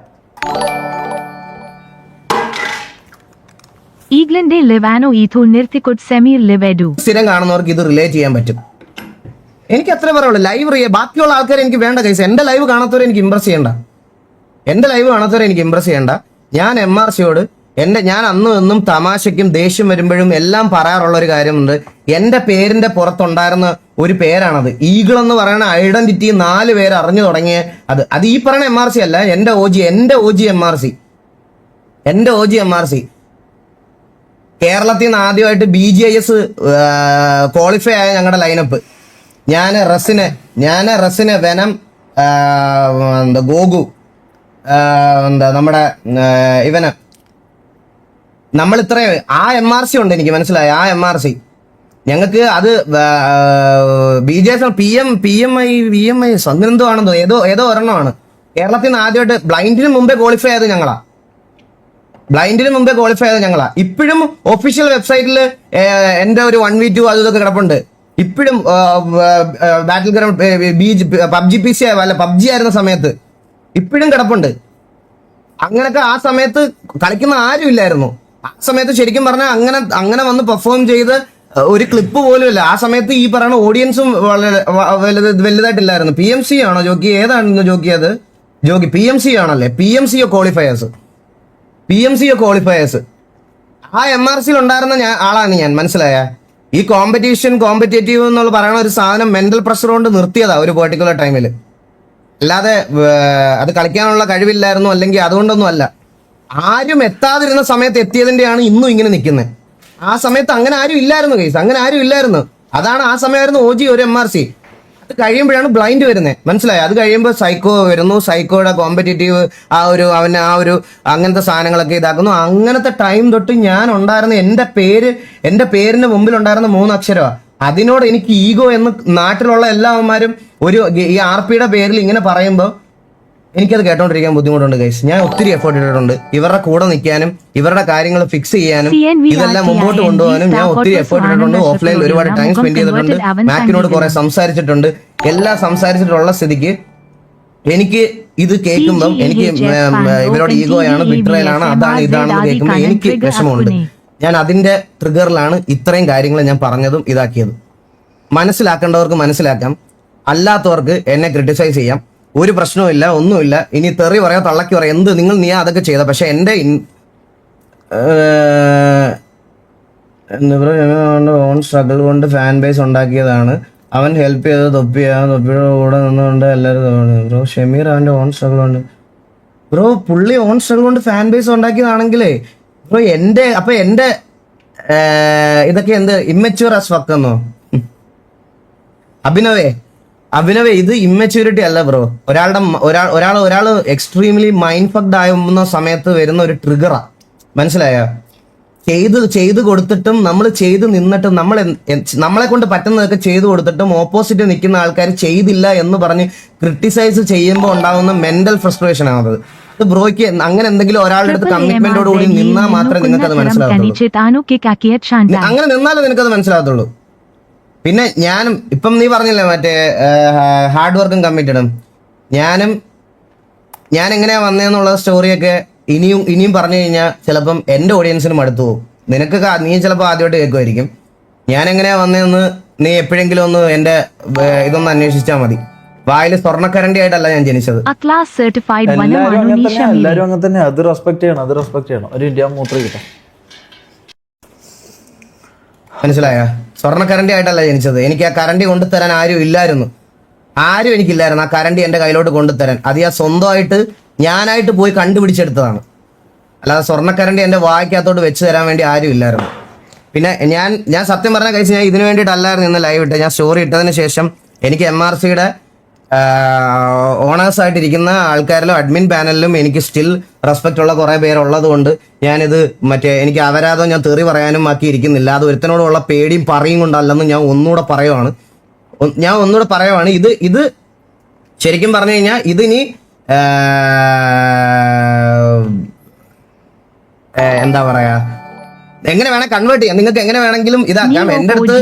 ഈഗ്ലൻഡെ ലിവാനോ ഈഥോ നിർത്തിക്കൊട്ട് സെമീർ ലിവെഡു.
സ്ഥിരം കാണുന്നവർക്ക് ഇത് റിലേറ്റ് ചെയ്യാൻ പറ്റും. എനിക്ക് അത്ര പറയുള്ളൂ. ലൈവ് ബാക്കിയുള്ള ആൾക്കാർ എനിക്ക് വേണ്ട കേസ്. എന്റെ ലൈവ് കാണാത്തവരെ എനിക്ക് ഇമ്പ്രസ് ചെയ്യണ്ട. ഞാൻ MRCയോട് ഞാൻ അന്നും എന്നും തമാശയ്ക്കും ദേഷ്യം വരുമ്പോഴും എല്ലാം പറയാറുള്ള ഒരു കാര്യമുണ്ട്. എന്റെ പേരിന്റെ പുറത്തുണ്ടായിരുന്ന ഒരു പേരാണത്. ഈഗിൾ എന്ന് പറയുന്ന ഐഡന്റിറ്റി 4 പേര് അറിഞ്ഞു തുടങ്ങിയ അത് ഈ പറയുന്ന MRC അല്ല, എന്റെ OG MRC. കേരളത്തിൽ നിന്ന് ആദ്യമായിട്ട് BGIS ക്വാളിഫൈ ആയ ഞങ്ങളുടെ ലൈനപ്പ് ഞാൻ റസിന് വെനം, ഗോഗു, നമ്മുടെ ഇവന്, നമ്മൾ ഇത്രയും ആ MRC ഉണ്ട് എനിക്ക് മനസ്സിലായി. ആ MRC ഞങ്ങൾക്ക് അത് BGIS PMI സ്വന്തം ആണെന്നോ ഏതോ ഒരെണ്ണമാണ്. കേരളത്തിൽ നിന്ന് ആദ്യമായിട്ട് ബ്ലൈൻഡിന് മുമ്പേ ക്വാളിഫൈ ആയത് ഞങ്ങളാ. ഇപ്പോഴും ഒഫീഷ്യൽ വെബ്സൈറ്റിൽ എന്റെ ഒരു 1v2 അതൊക്കെ കിടപ്പുണ്ട്. ഇപ്പോഴും ബാറ്റിൽ ഗ്രൗണ്ട് PUBG PC അല്ല PUBG ആയിരുന്ന സമയത്ത് ഇപ്പോഴും കിടപ്പുണ്ട്. അങ്ങനൊക്കെ ആ സമയത്ത് കളിക്കുന്ന ആരും ഇല്ലായിരുന്നു. ആ സമയത്ത് ശരിക്കും പറഞ്ഞാൽ അങ്ങനെ വന്ന് പെർഫോം ചെയ്ത് ഒരു ക്ലിപ്പ് പോലും ഇല്ല. ആ സമയത്ത് ഈ പറയുന്ന ഓഡിയൻസും വലുതായിട്ടില്ലായിരുന്നു. PMC ആണോ ജോക്കി? ഏതാണെന്ന് ജോക്കി? അത് ജോക്കി PMC ആണല്ലേ? PMCO ക്വാളിഫയേഴ്സ് ആ MRCയിൽ ഉണ്ടായിരുന്ന ആളാണ് ഞാൻ. മനസ്സിലായ? ഈ കോമ്പറ്റേറ്റീവ് എന്നുള്ള പറയുന്ന ഒരു സാധനം മെന്റൽ പ്രഷർ കൊണ്ട് നിർത്തിയതാ ഒരു പെർട്ടിക്കുലർ ടൈമിൽ. അല്ലാതെ അത് കളിക്കാനുള്ള കഴിവില്ലായിരുന്നു, അല്ലെങ്കിൽ അതുകൊണ്ടൊന്നും അല്ല. ആരും എത്താതിരുന്ന സമയത്ത് എത്തിയതിന്റെയാണ് ഇന്നും ഇങ്ങനെ നിൽക്കുന്നത്. ആ സമയത്ത് അങ്ങനെ ആരും ഇല്ലായിരുന്നു. അതാണ് ആ സമയമായിരുന്നു OG ഒരു MRC. അത് കഴിയുമ്പോഴാണ് ബ്ലൈൻഡ് വരുന്നത്. മനസ്സിലായോ? അത് കഴിയുമ്പോൾ സൈക്കോ വരുന്നു. സൈക്കോയുടെ കോമ്പറ്റേറ്റീവ് ആ ഒരു അങ്ങനത്തെ സാധനങ്ങളൊക്കെ ഇതാക്കുന്നു. അങ്ങനത്തെ ടൈം തൊട്ട് ഞാൻ ഉണ്ടായിരുന്ന എന്റെ പേരിന് മുമ്പിൽ ഉണ്ടായിരുന്ന 3 അക്ഷരമാണ്. അതിനോട് എനിക്ക് ഈഗോ എന്ന് നാട്ടിലുള്ള എല്ലാവന്മാരും ഈ RPയുടെ പേരിൽ ഇങ്ങനെ പറയുമ്പോൾ എനിക്കത് കേട്ടോണ്ടിരിക്കാൻ ബുദ്ധിമുട്ടുണ്ട് ഗൈസ്. ഞാൻ ഒത്തിരി എഫേർട്ട് ഇട്ടിട്ടുണ്ട് ഇവരുടെ കൂടെ നിൽക്കാനും ഇവരുടെ കാര്യങ്ങൾ ഫിക്സ് ചെയ്യാനും ഇതെല്ലാം മുമ്പോട്ട് കൊണ്ടുപോകാനും ഞാൻ ഒത്തിരി എഫേർട്ട് ഇട്ടിട്ടുണ്ട്. ഓഫ്ലൈനിൽ ഒരുപാട് ടൈം സ്പെൻഡ് ചെയ്തിട്ടുണ്ട്. മാക്കിനോട് കുറെ സംസാരിച്ചിട്ടുണ്ട്. എല്ലാം സംസാരിച്ചിട്ടുള്ള സ്ഥിതിക്ക് എനിക്ക് ഇത് കേൾക്കുമ്പം എനിക്ക് ഇവരോട് ഈഗോയാണ്, ബിട്രയലാണ്, അതാണ് ഇതാണെന്ന് കേൾക്കുമ്പോൾ എനിക്ക് വിഷമമുണ്ട്. ഞാൻ അതിന്റെ ട്രിഗറിലാണ് ഇത്രയും കാര്യങ്ങൾ ഞാൻ പറഞ്ഞതും ഇതാക്കിയതും. മനസ്സിലാക്കേണ്ടവർക്ക് മനസ്സിലാക്കാം, അല്ലാത്തവർക്ക് എന്നെ ക്രിട്ടിസൈസ് ചെയ്യാം. ഒരു പ്രശ്നവുമില്ല, ഒന്നുമില്ല. ഇനി തെറി പറയാം, തള്ളക്കി പറയാം, എന്ത് നീ അതൊക്കെ ചെയ്ത. പക്ഷെ എന്റെ ഓൺ സ്ട്രഗിൾ കൊണ്ട് ഫാൻ ബേസ് ഉണ്ടാക്കിയതാണ്. അവൻ ഹെൽപ്പ് ചെയ്തത് തൊപ്പിയുടെ കൂടെ നിന്നുകൊണ്ട് എല്ലാവരും ബ്രോ ഷമീർ അവന്റെ ഓൺ സ്ട്രഗിൾ കൊണ്ട് പുള്ളി ഓൺ സ്ട്രഗിൾ കൊണ്ട് ഫാൻ ബേസ് ഉണ്ടാക്കിയതാണെങ്കിലേ ബ്രോ എന്റെ ഇതൊക്കെ എന്ത് ഇമ്മച്യൂർ ആസ് ഫക്ക് എന്നോ? അഭിനവേ ഇത് ഇമ്മച്യൂരിറ്റി അല്ല ബ്രോ. ഒരാള് എക്സ്ട്രീംലി മൈൻഡ് ഫക്ഡ് ആവുന്ന സമയത്ത് വരുന്ന ഒരു ട്രിഗറാ. മനസ്സിലായോ? ചെയ്ത് കൊടുത്തിട്ടും നമ്മൾ ചെയ്ത് നിന്നിട്ടും നമ്മളെ കൊണ്ട് പറ്റുന്നതൊക്കെ ചെയ്തു കൊടുത്തിട്ടും ഓപ്പോസിറ്റ് നിൽക്കുന്ന ആൾക്കാർ ചെയ്തില്ല എന്ന് പറഞ്ഞ് ക്രിട്ടിസൈസ് ചെയ്യുമ്പോൾ ഉണ്ടാകുന്ന മെന്റൽ ഫ്രസ്ട്രേഷൻ ആണത്. ബ്രോയ്ക്ക് അങ്ങനെ എന്തെങ്കിലും ഒരാളുടെ അടുത്ത് കമ്മിറ്റ്മെന്റോട് കൂടി നിന്നാൽ മാത്രമേ നിങ്ങൾക്ക് അത് മനസ്സിലാകത്തുള്ളൂ. അങ്ങനെ നിന്നാലേ നിനക്കത് മനസ്സിലാകത്തുള്ളൂ. പിന്നെ ഞാനും ഇപ്പം നീ പറഞ്ഞില്ലേ മറ്റേ ഹാർഡ് വർക്കും കമ്മിറ്റഡും ഞാൻ എങ്ങനെയാ വന്നതെന്നുള്ള സ്റ്റോറിയൊക്കെ ഇനിയും പറഞ്ഞു കഴിഞ്ഞാൽ ചിലപ്പം എൻ്റെ ഓഡിയൻസിന് മടുത്തു പോകും. നിനക്ക് നീ ചിലപ്പോൾ ആദ്യമായിട്ട് കേൾക്കുമായിരിക്കും. ഞാൻ എങ്ങനെയാ വന്നതെന്ന് നീ എപ്പോഴെങ്കിലും ഒന്ന് എൻ്റെ ഇതൊന്ന് അന്വേഷിച്ചാൽ മതി. വായിൽ സ്വർണ്ണക്കരണ്ടി ആയിട്ടല്ല ഞാൻ ജനിച്ചത്.
A class certified
എല്ലാരും
Vanamanu
അങ്ങനെ
Nisha
തന്നെ,
Mili.
എല്ലാരും അങ്ങനെ തന്നെ. അത് റെസ്പെക്ട് ചെയ്യണം. ഒരു ഇന്ത്യ മൂത്രം കിട്ടാം.
മനസ്സിലായ? സ്വർണ്ണക്കരണ്ടി ആയിട്ടല്ല ജനിച്ചത്. എനിക്ക് ആ കരണ്ടി കൊണ്ടുതരാൻ ആരും എനിക്കില്ലായിരുന്നു. ആ കരണ്ടി എൻ്റെ കയ്യിലോട്ട് കൊണ്ടുതരാൻ അത് ഞാൻ സ്വന്തമായിട്ട് ഞാനായിട്ട് പോയി കണ്ടുപിടിച്ചെടുത്തതാണ്. അല്ലാതെ സ്വർണ്ണക്കരണ്ടി എൻ്റെ വായിക്കകത്തോട്ട് വെച്ച് തരാൻ വേണ്ടി ആരും ഇല്ലായിരുന്നു. പിന്നെ ഞാൻ സത്യം പറഞ്ഞ കഴിച്ച് ഞാൻ ഇതിനു വേണ്ടിയിട്ടല്ലായിരുന്നു ഇന്ന് ലൈവ് ഇട്ട്. ഞാൻ സ്റ്റോറി ഇട്ടതിന് ശേഷം എനിക്ക് MRCയുടെ ഓണേഴ്സ് ആയിട്ടിരിക്കുന്ന ആൾക്കാരിലും അഡ്മിൻ പാനലിലും എനിക്ക് സ്റ്റിൽ റെസ്പെക്റ്റ് ഉള്ള കുറേ പേരുള്ളത് കൊണ്ട് ഞാനിത് എനിക്ക് അവരാതോ ഞാൻ തെറി പറയാനും ആക്കി ഇരിക്കുന്നില്ല. അത് ഒരുത്തനോടുള്ള പേടിയും പറയും കൊണ്ടല്ലെന്ന് ഞാൻ ഒന്നുകൂടെ പറയുവാണ്. ഇത് ശരിക്കും പറഞ്ഞു കഴിഞ്ഞാൽ ഇതിനി എന്താ പറയാ, എങ്ങനെ വേണേ കൺവേർട്ട് ചെയ്യാം, നിങ്ങൾക്ക് എങ്ങനെ വേണമെങ്കിലും ഇതാക്കാം. എന്റെ അടുത്ത്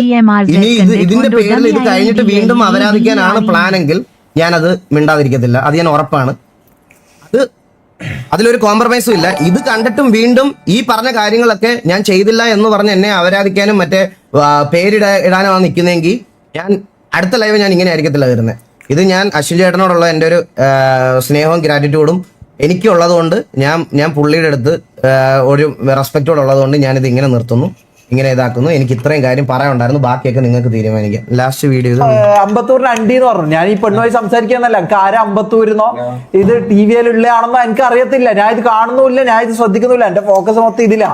ഇനി ഇതിന്റെ പേരിൽ ഇത് കഴിഞ്ഞിട്ട് വീണ്ടും അപരാധിക്കാനാണ് പ്ലാനെങ്കിൽ ഞാനത് മിണ്ടാതിരിക്കത്തില്ല. അത് ഞാൻ ഉറപ്പാണ്. അതിലൊരു കോംപ്രമൈസും ഇല്ല. ഇത് കണ്ടിട്ടും വീണ്ടും ഈ പറഞ്ഞ കാര്യങ്ങളൊക്കെ ഞാൻ ചെയ്തില്ല എന്ന് പറഞ്ഞ് എന്നെ അപരാധിക്കാനും മറ്റേ പേരിടാനും നിൽക്കുന്നെങ്കിൽ ഞാൻ അടുത്ത ലൈവ് ഞാൻ ഇങ്ങനെ ആയിരിക്കത്തില്ല വരുന്നത്. ഇത് ഞാൻ അശ്വിൻ ചേട്ടനോടുള്ള എൻ്റെ ഒരു സ്നേഹവും ഗ്രാറ്റിറ്റ്യൂഡും എനിക്കുള്ളത് കൊണ്ട് ഞാൻ പുള്ളിയുടെ അടുത്ത് ഒരു റെസ്പെക്റ്റോട് ഉള്ളത് കൊണ്ട് ഞാനിത് ഇങ്ങനെ നിർത്തുന്നു, ഇങ്ങനെ ഇതാക്കുന്നു. എനിക്ക് ഇത്രയും കാര്യം പറയാനുണ്ടായിരുന്നു, ബാക്കിയൊക്കെ നിങ്ങൾക്ക് തീരുമാനിക്കാം. ലാസ്റ്റ് വീഡിയോ
അമ്പത്തൂരിന് അണ്ടി എന്ന് പറഞ്ഞു. ഞാൻ ഈ പെണ്ണുമായി സംസാരിക്കാന്നല്ല, എനിക്ക് ആരും അമ്പത്തൂരിന്നോ ഇത് TV-യിലുള്ളതാണെന്നോ എനിക്ക് അറിയത്തില്ല. ഞാൻ ഇത് കാണുന്നുമില്ല, ഞാൻ ഇത് ശ്രദ്ധിക്കുന്നില്ല. എന്റെ ഫോക്കസ് മൊത്തം ഇതിലാ.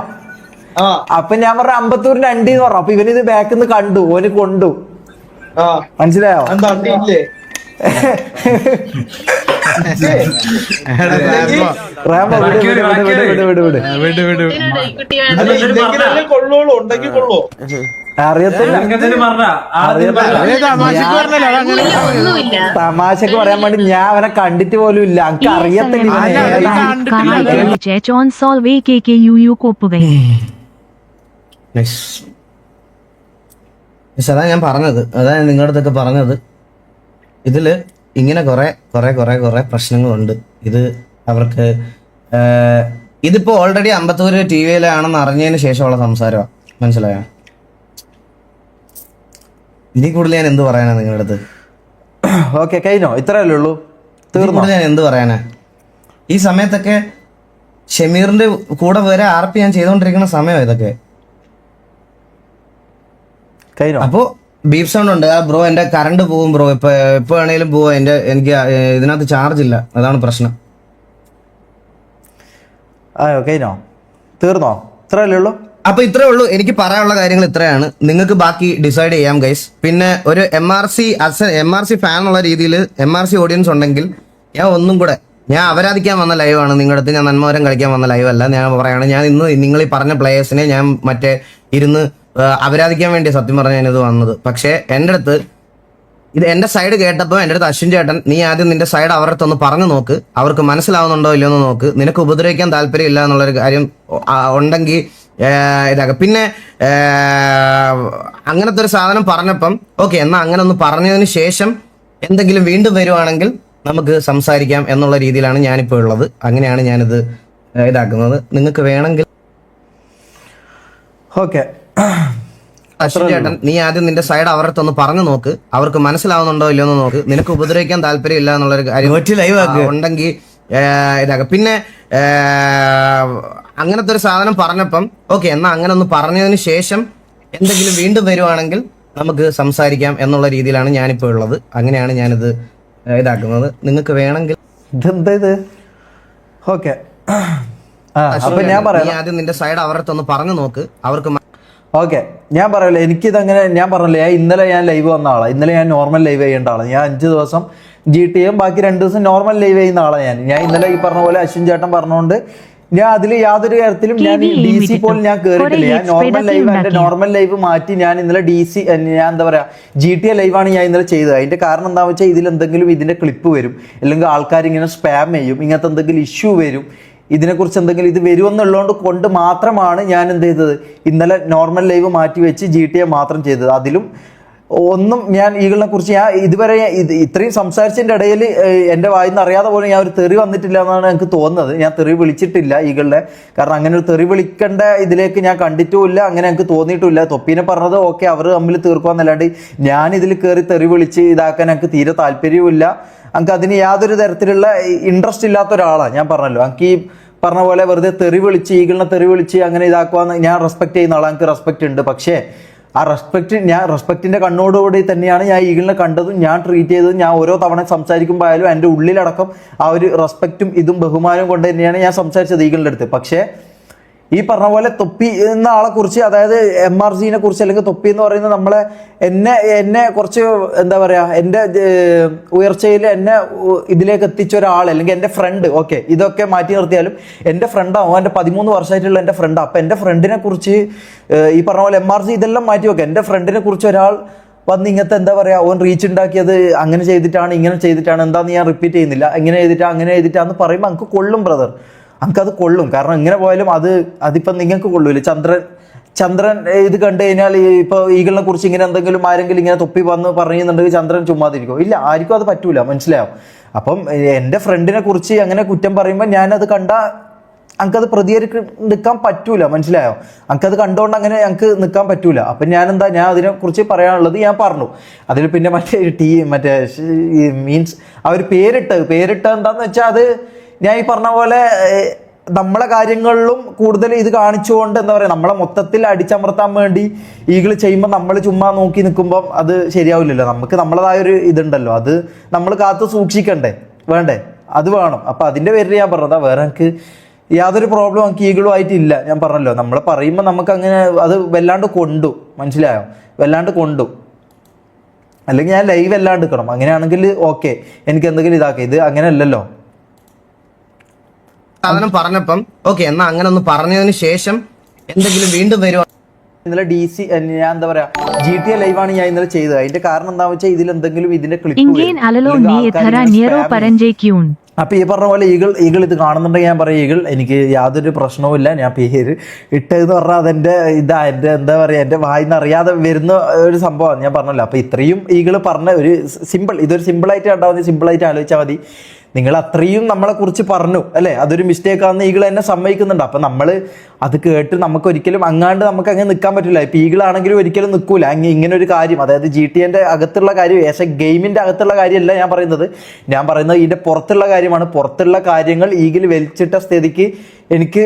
അപ്പൊ ഞാൻ പറഞ്ഞ അമ്പത്തൂരിന്റെ അണ്ടി എന്ന് പറഞ്ഞു. അപ്പൊ ഇവനിത് ബാക്കിൽ നിന്ന് കണ്ടു, ഓന് കൊണ്ടു. മനസ്സിലായോ? തമാശക്ക് പറയാൻ വേണ്ടി ഞാൻ അവനെ കണ്ടിട്ട് പോലും ഇല്ല. എനിക്ക് അറിയത്തില്ല.
അതാ ഞാൻ പറഞ്ഞത്, അതാ ഞാൻ നിങ്ങളുടെ അടുത്തൊക്കെ പറഞ്ഞത്. ഇതില് ഇങ്ങനെ കുറെ പ്രശ്നങ്ങളുണ്ട്. ഇത് അവർക്ക് ഇതിപ്പോ ഓൾറെഡി അമ്പത്തൂര് TV-യിലാണെന്ന് അറിഞ്ഞതിന് ശേഷമുള്ള സംസാരമാണ്. മനസ്സിലായോ? ഇനി കൂടുതൽ ഞാൻ എന്ത് പറയാനാ നിങ്ങളുടെ അടുത്ത്?
ഓക്കെ, കഴിഞ്ഞോ? ഇത്രയല്ലേ ഉള്ളൂ, തീർന്നു.
ഞാൻ എന്ത് പറയാനാ? ഈ സമയത്തൊക്കെ ഷമീറിന്റെ കൂടെ വരെ RP ഞാൻ ചെയ്തോണ്ടിരിക്കുന്ന സമയം ഇതൊക്കെ. അപ്പോ ബീഫ് സൗണ്ട് ഉണ്ട്. ബ്രോ എന്റെ കറണ്ട് പോവും ബ്രോ, ഇപ്പൊ വേണേലും പോവാ. എനിക്ക് ഇതിനകത്ത് ചാർജ് ഇല്ല, അതാണ് പ്രശ്നം.
കഴിഞ്ഞോ? തീർന്നോ? ഇത്രയല്ലേ ഉള്ളൂ.
അപ്പൊ ഇത്രേ ഉള്ളൂ. എനിക്ക് പറയാനുള്ള കാര്യങ്ങൾ ഇത്രയാണ്. നിങ്ങൾക്ക് ബാക്കി ഡിസൈഡ് ചെയ്യാം ഗൈസ്. പിന്നെ ഒരു MRC ഫാൻ എന്നുള്ള രീതിയിൽ MRC ഓഡിയൻസ് ഉണ്ടെങ്കിൽ ഞാൻ ഒന്നും കൂടെ, ഞാൻ അപരാധിക്കാൻ വന്ന ലൈവാണ് നിങ്ങളുടെ അടുത്ത്. ഞാൻ നന്മവരം കളിക്കാൻ വന്ന ലൈവല്ല. ഞാൻ പറയാണ്, ഞാൻ ഇന്ന് നിങ്ങൾ ഈ പറഞ്ഞ പ്ലേയേഴ്സിനെ ഞാൻ ഇരുന്ന് അപരാധിക്കാൻ വേണ്ടി സത്യം പറഞ്ഞാൽ ഞാനിത് വന്നത്. പക്ഷേ എൻ്റെ അടുത്ത് ഇത് എൻ്റെ സൈഡ് കേട്ടപ്പോൾ എൻ്റെ അടുത്ത് അശ്വിൻ ചേട്ടൻ, നീ ആദ്യം നിന്റെ സൈഡ് അവരുടെ അടുത്തൊന്ന് പറഞ്ഞു നോക്ക്, അവർക്ക് മനസ്സിലാവുന്നുണ്ടോ ഇല്ലയോ എന്ന് നോക്ക്. നിനക്ക് ഉപദ്രവിക്കാൻ താല്പര്യം ഇല്ല എന്നുള്ളൊരു കാര്യം ഉണ്ടെങ്കിൽ ഇതാക്കുക. പിന്നെ അങ്ങനത്തെ ഒരു സാധനം പറഞ്ഞപ്പം ഓക്കെ, എന്നാൽ അങ്ങനെ ഒന്ന് പറഞ്ഞതിന് ശേഷം എന്തെങ്കിലും വീണ്ടും വരുവാണെങ്കിൽ നമുക്ക് സംസാരിക്കാം എന്നുള്ള രീതിയിലാണ് ഞാനിപ്പോൾ ഉള്ളത്. അങ്ങനെയാണ് ഞാനിത് ഇതാക്കുന്നത്. നിങ്ങൾക്ക് വേണമെങ്കിൽ
ഓക്കെ.
അശ്വിൻ ചേട്ടൻ, നീ ആദ്യം നിന്റെ സൈഡ് അവരുടെ അടുത്തൊന്ന് പറഞ്ഞു നോക്ക്, അവർക്ക് മനസ്സിലാവുന്നുണ്ടോ ഇല്ലയോ എന്ന് നോക്ക്. നിനക്ക് ഉപദ്രവിക്കാൻ താല്പര്യം ഇല്ല എന്നുള്ളൊരു കാര്യം ഉണ്ടെങ്കിൽ ഇതാക്കുക. പിന്നെ അങ്ങനത്തെ ഒരു സാധനം പറഞ്ഞപ്പം ഓക്കെ, എന്നാൽ അങ്ങനെ ഒന്ന് പറഞ്ഞതിന് ശേഷം എന്തെങ്കിലും വീണ്ടും വരുവാണെങ്കിൽ നമുക്ക് സംസാരിക്കാം എന്നുള്ള രീതിയിലാണ് ഞാനിപ്പോൾ ഉള്ളത്. അങ്ങനെയാണ് ഞാനിത് ഇതാക്കുന്നത്. നിങ്ങൾക്ക് വേണമെങ്കിൽ
ഇതെന്താ ഇത്? ഓക്കെ, അപ്പൊ ഞാൻ പറയാം,
ആദ്യം നിന്റെ സൈഡ് അവരുടെ അടുത്തൊന്ന് പറഞ്ഞു നോക്ക്, അവർക്ക്
ഓക്കെ. ഞാൻ പറയല്ലേ, എനിക്കിതങ്ങനെ ഞാൻ പറഞ്ഞില്ലേ, ഇന്നലെ ഞാൻ ലൈവ് വന്ന ആളാണ്. ഇന്നലെ ഞാൻ നോർമൽ ലൈവ് ചെയ്യേണ്ട ആളാണ്. ഞാൻ 5 ദിവസം GTA-യും ബാക്കി 2 ദിവസം നോർമൽ ലൈവ് ചെയ്യുന്ന ആളാണ് ഞാൻ ഇന്നലെ ഈ പറഞ്ഞ പോലെ അശ്വിൻ ചേട്ടൻ പറഞ്ഞുകൊണ്ട് ഞാൻ അതിൽ യാതൊരു കാര്യത്തിലും ഞാൻ DC പോലും ഞാൻ കയറിയിട്ടില്ല. ഞാൻ നോർമൽ ലൈവ്, എന്റെ നോർമൽ ലൈവ് മാറ്റി ഞാൻ ഇന്നലെ ഞാൻ എന്താ പറയാ GTA ലൈവാണ് ഞാൻ ഇന്നലെ ചെയ്തത്. അതിന്റെ കാരണം എന്താണെന്ന് വെച്ചാൽ ഇതിൽ എന്തെങ്കിലും ഇതിന്റെ ക്ലിപ്പ് വരും, അല്ലെങ്കിൽ ആൾക്കാർ ഇങ്ങനെ സ്പാം ചെയ്യും, ഇങ്ങനത്തെ എന്തെങ്കിലും ഇഷ്യൂ വരും, ഇതിനെക്കുറിച്ച് എന്തെങ്കിലും ഇത് വരുമെന്നുള്ളതുകൊണ്ട് കൊണ്ട് മാത്രമാണ് ഞാൻ എന്ത് ചെയ്തത്, ഇന്നലെ നോർമൽ ലൈവ് മാറ്റി വെച്ച് GTA മാത്രം ചെയ്തത്. അതിലും ഒന്നും ഞാൻ ഈഗിളിനെ കുറിച്ച് ഞാൻ ഇതുവരെ ഇത്രയും സംസാരിച്ചതിന്റെ ഇടയിൽ എന്റെ വായിൽ നിന്ന് അറിയാതെ പോലും ഞാൻ ഒരു തെറി വന്നിട്ടില്ല എന്നാണ് എനിക്ക് തോന്നുന്നത്. ഞാൻ തെറി വിളിച്ചിട്ടില്ല ഈഗിളിനെ, കാരണം അങ്ങനെ ഒരു തെറി വിളിക്കേണ്ട ഇതിലേക്ക് ഞാൻ കണ്ടിട്ടുമില്ല, അങ്ങനെ എനിക്ക് തോന്നിയിട്ടുമില്ല. തൊപ്പീനെ പറഞ്ഞത് ഓക്കെ, അവർ തമ്മിൽ തീർക്കുവാന്നല്ലാണ്ട് ഞാൻ ഇതിൽ കയറി തെറി വിളിച്ച് ഇതാക്കാൻ എനിക്ക് തീരെ താല്പര്യവുമില്ല. എനിക്ക് അതിന് യാതൊരു തരത്തിലുള്ള ഇൻട്രസ്റ്റ് ഇല്ലാത്ത ഒരാളാണ്. ഞാൻ പറഞ്ഞല്ലോ, എനിക്ക് ഈ പറഞ്ഞ പോലെ വെറുതെ തെറി വിളിച്ച് ഈഗിളിനെ തെറി വിളിച്ച് അങ്ങനെ ഇതാക്കുവാന്ന് ഞാൻ റെസ്പെക്ട് ചെയ്യുന്ന ആളാണ്, എനിക്ക് റെസ്പെക്ട് ഉണ്ട്. പക്ഷേ ആ റെസ്പെക്റ്റിന്റെ കണ്ണോടുകൂടി തന്നെയാണ് ഞാൻ ഈഗിളിനെ കണ്ടതും ഞാൻ ട്രീറ്റ് ചെയ്തതും. ഞാൻ ഓരോ തവണ സംസാരിക്കുമ്പോൾ ആയാലും എൻ്റെ ഉള്ളിലടക്കം ആ ഒരു റെസ്പെക്റ്റും ഇതും ബഹുമാനവും കൊണ്ട് തന്നെയാണ് ഞാൻ സംസാരിച്ചത് ഈഗിളിൻ്റെ അടുത്ത്. പക്ഷേ ഈ പറഞ്ഞ പോലെ തൊപ്പി എന്ന ആളെ കുറിച്ച്, അതായത് MRCനെ കുറിച്ച് അല്ലെങ്കിൽ തൊപ്പി എന്ന് പറയുന്നത് നമ്മളെ എന്നെ കുറച്ച് എന്താ പറയാ, എൻ്റെ ഉയർച്ചയിൽ എന്നെ ഇതിലേക്ക് എത്തിച്ച ഒരാൾ അല്ലെങ്കിൽ എൻ്റെ ഫ്രണ്ട്. ഓക്കെ, ഇതൊക്കെ മാറ്റി നിർത്തിയാലും എൻ്റെ ഫ്രണ്ടാവും, എൻ്റെ 13 വർഷമായിട്ടുള്ള എൻ്റെ ഫ്രണ്ടാണ്. അപ്പം എൻ്റെ ഫ്രണ്ടിനെ കുറിച്ച് ഈ പറഞ്ഞ പോലെ MRC ഇതെല്ലാം മാറ്റി വെക്കാം, എൻ്റെ ഫ്രണ്ടിനെ കുറിച്ച് ഒരാൾ വന്ന് ഇങ്ങനത്തെ എന്താ പറയാ, ഓൻ റീച്ച് ഉണ്ടാക്കിയത് അങ്ങനെ ചെയ്തിട്ടാണ് ഇങ്ങനെ ചെയ്തിട്ടാണ്, എന്താന്ന് ഞാൻ റിപ്പീറ്റ് ചെയ്യുന്നില്ല, ഇങ്ങനെ ചെയ്തിട്ടാ അങ്ങനെ ചെയ്തിട്ടാന്ന് പറയുമ്പോൾ നമുക്ക് കൊള്ളും ബ്രദർ, നമുക്കത് കൊള്ളും. കാരണം ഇങ്ങനെ പോയാലും അതിപ്പം നിങ്ങൾക്ക് കൊള്ളൂല. ചന്ദ്രൻ ഇത് കണ്ടു കഴിഞ്ഞാൽ ഇപ്പോൾ ഈഗിളിനെ കുറിച്ച് ഇങ്ങനെ എന്തെങ്കിലും ആരെങ്കിലും ഇങ്ങനെ തൊപ്പി വന്ന് പറയുന്നുണ്ടെങ്കിൽ ചന്ദ്രൻ ചുമ്മാതിരിക്കും? ഇല്ല, ആർക്കും അത് പറ്റൂല, മനസ്സിലാവും. അപ്പം എൻ്റെ ഫ്രണ്ടിനെ കുറിച്ച് അങ്ങനെ കുറ്റം പറയുമ്പോൾ ഞാനത് എനിക്കത് നിൽക്കാൻ പറ്റൂല, മനസ്സിലായോ? എനിക്കത് കണ്ടുകൊണ്ട് അങ്ങനെ ഞങ്ങൾക്ക് നിൽക്കാൻ പറ്റൂല. അപ്പം ഞാൻ അതിനെ കുറിച്ച് പറയാനുള്ളത് ഞാൻ പറഞ്ഞു. അതിൽ പിന്നെ മറ്റേ മീൻസ് അവർ പേരിട്ട് എന്താന്ന് വെച്ചാൽ അത് ഞാൻ ഈ പറഞ്ഞ പോലെ നമ്മളെ കാര്യങ്ങളിലും കൂടുതൽ ഇത് കാണിച്ചുകൊണ്ട് എന്താ പറയുക, നമ്മളെ മൊത്തത്തിൽ അടിച്ചമർത്താൻ വേണ്ടി ഈഗിൾ ചെയ്യുമ്പോൾ നമ്മൾ ചുമ്മാ നോക്കി നിൽക്കുമ്പം അത് ശരിയാവില്ലല്ലോ. നമുക്ക് നമ്മളതായ ഒരു ഇതുണ്ടല്ലോ, അത് നമ്മൾ കാത്തു സൂക്ഷിക്കണ്ടേ, വേണ്ടേ? അത് വേണം. അപ്പം അതിൻ്റെ പേരിൽ ഞാൻ പറഞ്ഞതാ, വേറെ എനിക്ക് യാതൊരു പ്രോബ്ലം എനിക്ക് ഈഗിളുമായിട്ട് ഇല്ല. ഞാൻ പറഞ്ഞല്ലോ, നമ്മൾ പറയുമ്പോൾ നമുക്ക് അങ്ങനെ അത് വല്ലാണ്ട് കൊണ്ടു, മനസ്സിലായോ? വല്ലാണ്ട് കൊണ്ടു. അല്ലെങ്കിൽ ഞാൻ ലൈവ് അല്ലാണ്ട് നിൽക്കണം, അങ്ങനെയാണെങ്കിൽ ഓക്കെ, എനിക്ക് എന്തെങ്കിലും ഇതാക്കാം. ഇത് അങ്ങനെ അല്ലല്ലോ.
സാധനം പറഞ്ഞപ്പം ഓക്കെ, എന്നാ അങ്ങനെ ഒന്ന് പറഞ്ഞതിന് ശേഷം എന്തെങ്കിലും വീണ്ടും വരുവാ.
ഇന്നലെ DC ഞാൻ എന്താ പറയാ GTA ലൈവാണ് ഞാൻ ഇന്നലെ ചെയ്തത്. അതിന്റെ കാരണം എന്താണെന്ന് വെച്ചാൽ ഇതിൽ എന്തെങ്കിലും ഇതിന്റെ
Ingin alalo ni ithara niero paranjekun.
അപ്പൊ ഈ പറഞ്ഞ പോലെ ഈഗിൾ ഇത് കാണുന്നുണ്ടെങ്കിൽ ഞാൻ പറയാം, ഈഗിൾ എനിക്ക് യാതൊരു പ്രശ്നവും ഇല്ല. ഞാൻ പേര് ഇട്ടതെന്ന് പറഞ്ഞാൽ അതെന്റെ എൻ്റെ എന്താ പറയാ, എൻ്റെ വായിന്ന് അറിയാതെ വരുന്ന ഒരു സംഭവമാണ്. ഞാൻ പറഞ്ഞല്ലോ, അപ്പൊ ഇത്രയും ഈഗിൾ പറഞ്ഞ ഒരു ഇതൊരു സിമ്പിളായിട്ട് കണ്ടാൽ സിമ്പിളായിട്ട് ആലോചിച്ചാൽ മതി. നിങ്ങൾ അത്രയും നമ്മളെ കുറിച്ച് പറഞ്ഞു അല്ലേ, അതൊരു മിസ്റ്റേക്ക് ആണെന്ന് ഈഗിൾ എന്നെ സമ്മതിക്കുന്നുണ്ട്. അപ്പൊ നമ്മൾ അത് കേട്ട് നമുക്ക് ഒരിക്കലും നമുക്ക് അങ്ങനെ നിൽക്കാൻ പറ്റില്ല. ഇപ്പൊ ഈഗിളാണെങ്കിലും ഒരിക്കലും നിൽക്കൂല ഇങ്ങനെ ഒരു കാര്യം, അതായത് GTA അകത്തുള്ള കാര്യം, ഗെയിമിന്റെ അകത്തുള്ള കാര്യമല്ല ഞാൻ പറയുന്നത് ഇതിന്റെ പുറത്തുള്ള കാര്യമാണ്. പുറത്തുള്ള കാര്യങ്ങൾ ഈഗിൾ വലിച്ചിട്ട സ്ഥിതിക്ക് എനിക്ക്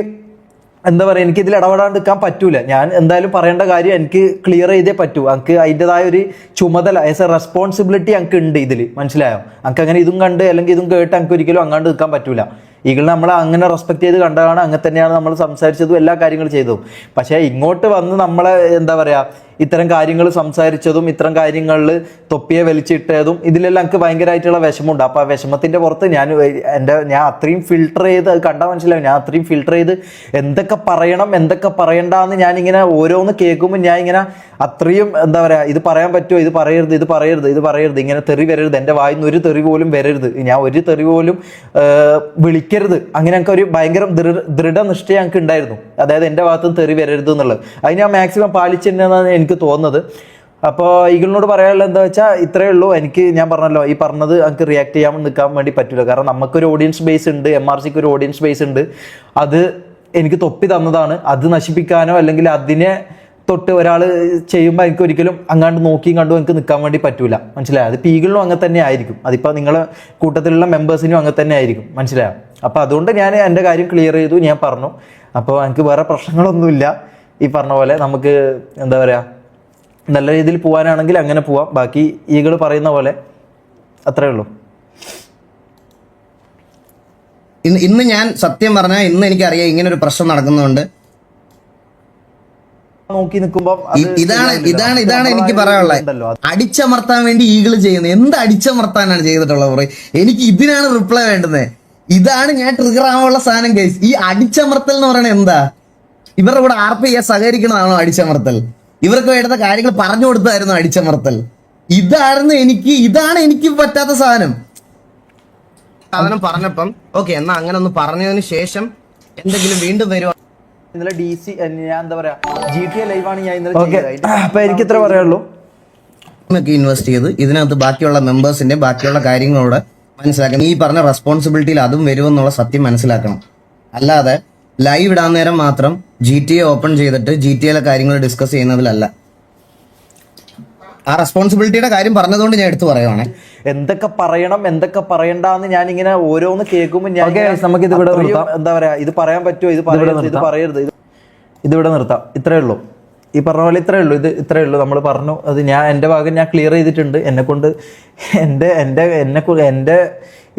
എന്താ പറയുക, എനിക്ക് ഇതിൽ ഇടപെടാണ്ട് നിൽക്കാൻ പറ്റൂല. ഞാൻ എന്തായാലും പറയേണ്ട കാര്യം എനിക്ക് ക്ലിയർ ചെയ്തേ പറ്റൂ. എനിക്ക് അതിൻ്റെതായ ഒരു ചുമതല, ആസ് എ റെസ്പോൺസിബിലിറ്റി എനിക്ക് ഉണ്ട് ഇതിൽ, മനസ്സിലായോ? എനിക്ക് അങ്ങനെ ഇതും കണ്ട് അല്ലെങ്കിൽ ഇതും കേട്ട് എനിക്ക് ഒരിക്കലും അങ്ങാണ്ട് നിൽക്കാൻ പറ്റൂല. ഈഗിളിനെ നമ്മളെ അങ്ങനെ റെസ്പെക്ട് ചെയ്ത് കണ്ടതാണ്, അങ്ങനെ തന്നെയാണ് നമ്മൾ സംസാരിച്ചതും എല്ലാ കാര്യങ്ങളും ചെയ്തതും. പക്ഷേ ഇങ്ങോട്ട് വന്ന് നമ്മളെ എന്താ പറയുക, ഇത്തരം കാര്യങ്ങൾ സംസാരിച്ചതും ഇത്തരം കാര്യങ്ങളിൽ തൊപ്പിയെ വലിച്ചിട്ടതും ഇതിലെല്ലാം എനിക്ക് ഭയങ്കരമായിട്ടുള്ള വിഷമമുണ്ട്. അപ്പോൾ ആ വിഷമത്തിൻ്റെ പുറത്ത് ഞാൻ അത്രയും ഫിൽട്ടർ ചെയ്ത്, അത് കണ്ടാൽ മനസ്സിലാവും, ഞാൻ അത്രയും ഫിൽട്ടർ ചെയ്ത് എന്തൊക്കെ പറയണം എന്തൊക്കെ പറയണ്ടെന്ന് ഞാനിങ്ങനെ ഓരോന്ന് കേൾക്കുമ്പോൾ ഞാൻ ഇങ്ങനെ അത്രയും എന്താ പറയുക, ഇത് പറയാൻ പറ്റുമോ, ഇത് പറയരുത്, ഇങ്ങനെ തെറി വരരുത്, എൻ്റെ വായിൽ നിന്ന് ഒരു തെറി പോലും വരരുത്, ഞാൻ ഒരു തെറി പോലും വിളിക്കരുത്, അങ്ങനെ എനിക്ക് ഒരു ഭയങ്കര ദൃഢനിഷ്ഠ ഞങ്ങൾക്ക് ഉണ്ടായിരുന്നു. അതായത് എൻ്റെ ഭാഗത്തുനിന്ന് തെറി വരരുത് എന്നുള്ളത് അത് ഞാൻ മാക്സിമം പാലിച്ചിട്ടുണ്ടെന്നാണ് എനിക്ക് തോന്നുന്നത്. അപ്പോൾ ഈഗിളിനോട് പറയാനുള്ളത് എന്താ വെച്ചാൽ ഇത്രയേ ഉള്ളൂ. ഞാൻ പറഞ്ഞല്ലോ, ഈ പറഞ്ഞത് എനിക്ക് റിയാക്ട് ചെയ്യാൻ നിൽക്കാൻ വേണ്ടി പറ്റില്ല. കാരണം നമുക്കൊരു ഓഡിയൻസ് ബേസ് ഉണ്ട്, MRCക്ക് ഒരു ഓഡിയൻസ് ബേസ് ഉണ്ട്. അത് എനിക്ക് തൊപ്പി തന്നതാണ്. അത് നശിപ്പിക്കാനോ അല്ലെങ്കിൽ അതിനെ തൊട്ട് ഒരാൾ ചെയ്യുമ്പോൾ എനിക്ക് ഒരിക്കലും അങ്ങാണ്ട് നോക്കിയും കണ്ടും എനിക്ക് നിൽക്കാൻ വേണ്ടി പറ്റൂല, മനസ്സിലായോ? അത് ഈഗിളിനും അങ്ങനെ തന്നെ ആയിരിക്കും, അതിപ്പോൾ നിങ്ങളെ കൂട്ടത്തിലുള്ള മെമ്പേഴ്സിനും അങ്ങനെ തന്നെ ആയിരിക്കും, മനസ്സിലായോ? അപ്പോൾ അതുകൊണ്ട് ഞാൻ എൻ്റെ കാര്യം ക്ലിയർ ചെയ്തു, ഞാൻ പറഞ്ഞു. അപ്പോൾ എനിക്ക് വേറെ പ്രശ്നങ്ങളൊന്നുമില്ല. ഈ പറഞ്ഞ പോലെ നമുക്ക് എന്താ പറയുക, നല്ല രീതിയിൽ പോകാനാണെങ്കിൽ അങ്ങനെ പോവാം. ബാക്കി ഈഗിൾ പറയുന്ന പോലെ അത്രേ ഉള്ളൂ.
ഇന്ന് ഞാൻ സത്യം പറഞ്ഞാൽ ഇന്ന് എനിക്കറിയാം ഇങ്ങനെ ഒരു പ്രശ്നം നടക്കുന്നുണ്ട്.
നോക്കി നിൽക്കുമ്പോൾ
ഇതാണ് എനിക്ക് പറയാനുള്ളത്. അടിച്ചമർത്താൻ വേണ്ടി ഈഗിൾ ചെയ്യുന്നത് എന്ത് അടിച്ചമർത്താനാണ് ചെയ്തിട്ടുള്ളത് പറയും. എനിക്ക് ഇതിനാണ് റിപ്ലൈ വേണ്ടുന്നത്. ഇതാണ് ഞാൻ ട്രിഗർ ആവാനുള്ള സാധനം ഗൈസ്. ഈ അടിച്ചമർത്തൽ എന്ന് പറയുന്നത് എന്താ? ഇവരുടെ കൂടെ RP സഹകരിക്കണതാണോ അടിച്ചമർത്തൽ? ഇവർക്ക് വേണ്ടുന്ന കാര്യങ്ങൾ പറഞ്ഞു കൊടുത്തായിരുന്നു അടിച്ചമർത്തൽ? ഇതാണ് എനിക്ക് പറ്റാത്ത സാധനം പറഞ്ഞപ്പം ഓക്കെ, എന്നാ അങ്ങനെ ഒന്ന് പറഞ്ഞതിന് ശേഷം എന്തെങ്കിലും വീണ്ടും വരുവാ.
ഇന്നലെ DC ഞാൻ എന്താ പറയാ GTA ലൈവാണ് ഞാൻ ഇന്നലെ ചെയ്തത്. അപ്പൊ എനിക്ക് ഇത്ര പറയാനുള്ളൂ.
ഒക്കെ ഇൻവെസ്റ്റ് ചെയ്ത് ഇതിനകത്ത് ബാക്കിയുള്ള മെമ്പേഴ്സിന്റെ ബാക്കിയുള്ള കാര്യങ്ങളോട് മനസ്സിലാക്കണം. ഈ പറഞ്ഞ റെസ്പോൺസിബിലിറ്റിയിൽ അതും വരുമെന്നുള്ള സത്യം മനസ്സിലാക്കണം. അല്ലാതെ ലൈവ് ഇടാൻ നേരം മാത്രം GTA ഓപ്പൺ ചെയ്തിട്ട് GTA കാര്യങ്ങൾ ഡിസ്കസ് ചെയ്യുന്നതിലല്ല. ആ റെസ്പോൺസിബിലിറ്റിയുടെ കാര്യം പറഞ്ഞതുകൊണ്ട് ഞാൻ എടുത്തു പറയുവാണ്.
എന്തൊക്കെ പറയണം എന്തൊക്കെ പറയണ്ടെന്ന് ഞാൻ ഇങ്ങനെ ഓരോന്ന് കേൾക്കുമ്പോൾ ഞാൻ
നമുക്ക് ഇത് ഇവിടെ
അത്രയും
നിർത്താം.
എന്താ പറയാ, ഇത് പറയാൻ പറ്റുമോ, ഇത് പറയരുത്, ഇത് പറയരുത്, ഇതിവിടെ നിർത്താം. ഇത്രേ ഉള്ളൂ. ഈ പറഞ്ഞ പോലെ ഇത്രേ ഉള്ളൂ. ഇത് ഇത്രേ ഉള്ളൂ. നമ്മൾ പറഞ്ഞു അത്. ഞാൻ എൻ്റെ ഭാഗം ഞാൻ ക്ലിയർ ചെയ്തിട്ടുണ്ട്. എന്നെക്കൊണ്ട് എൻ്റെ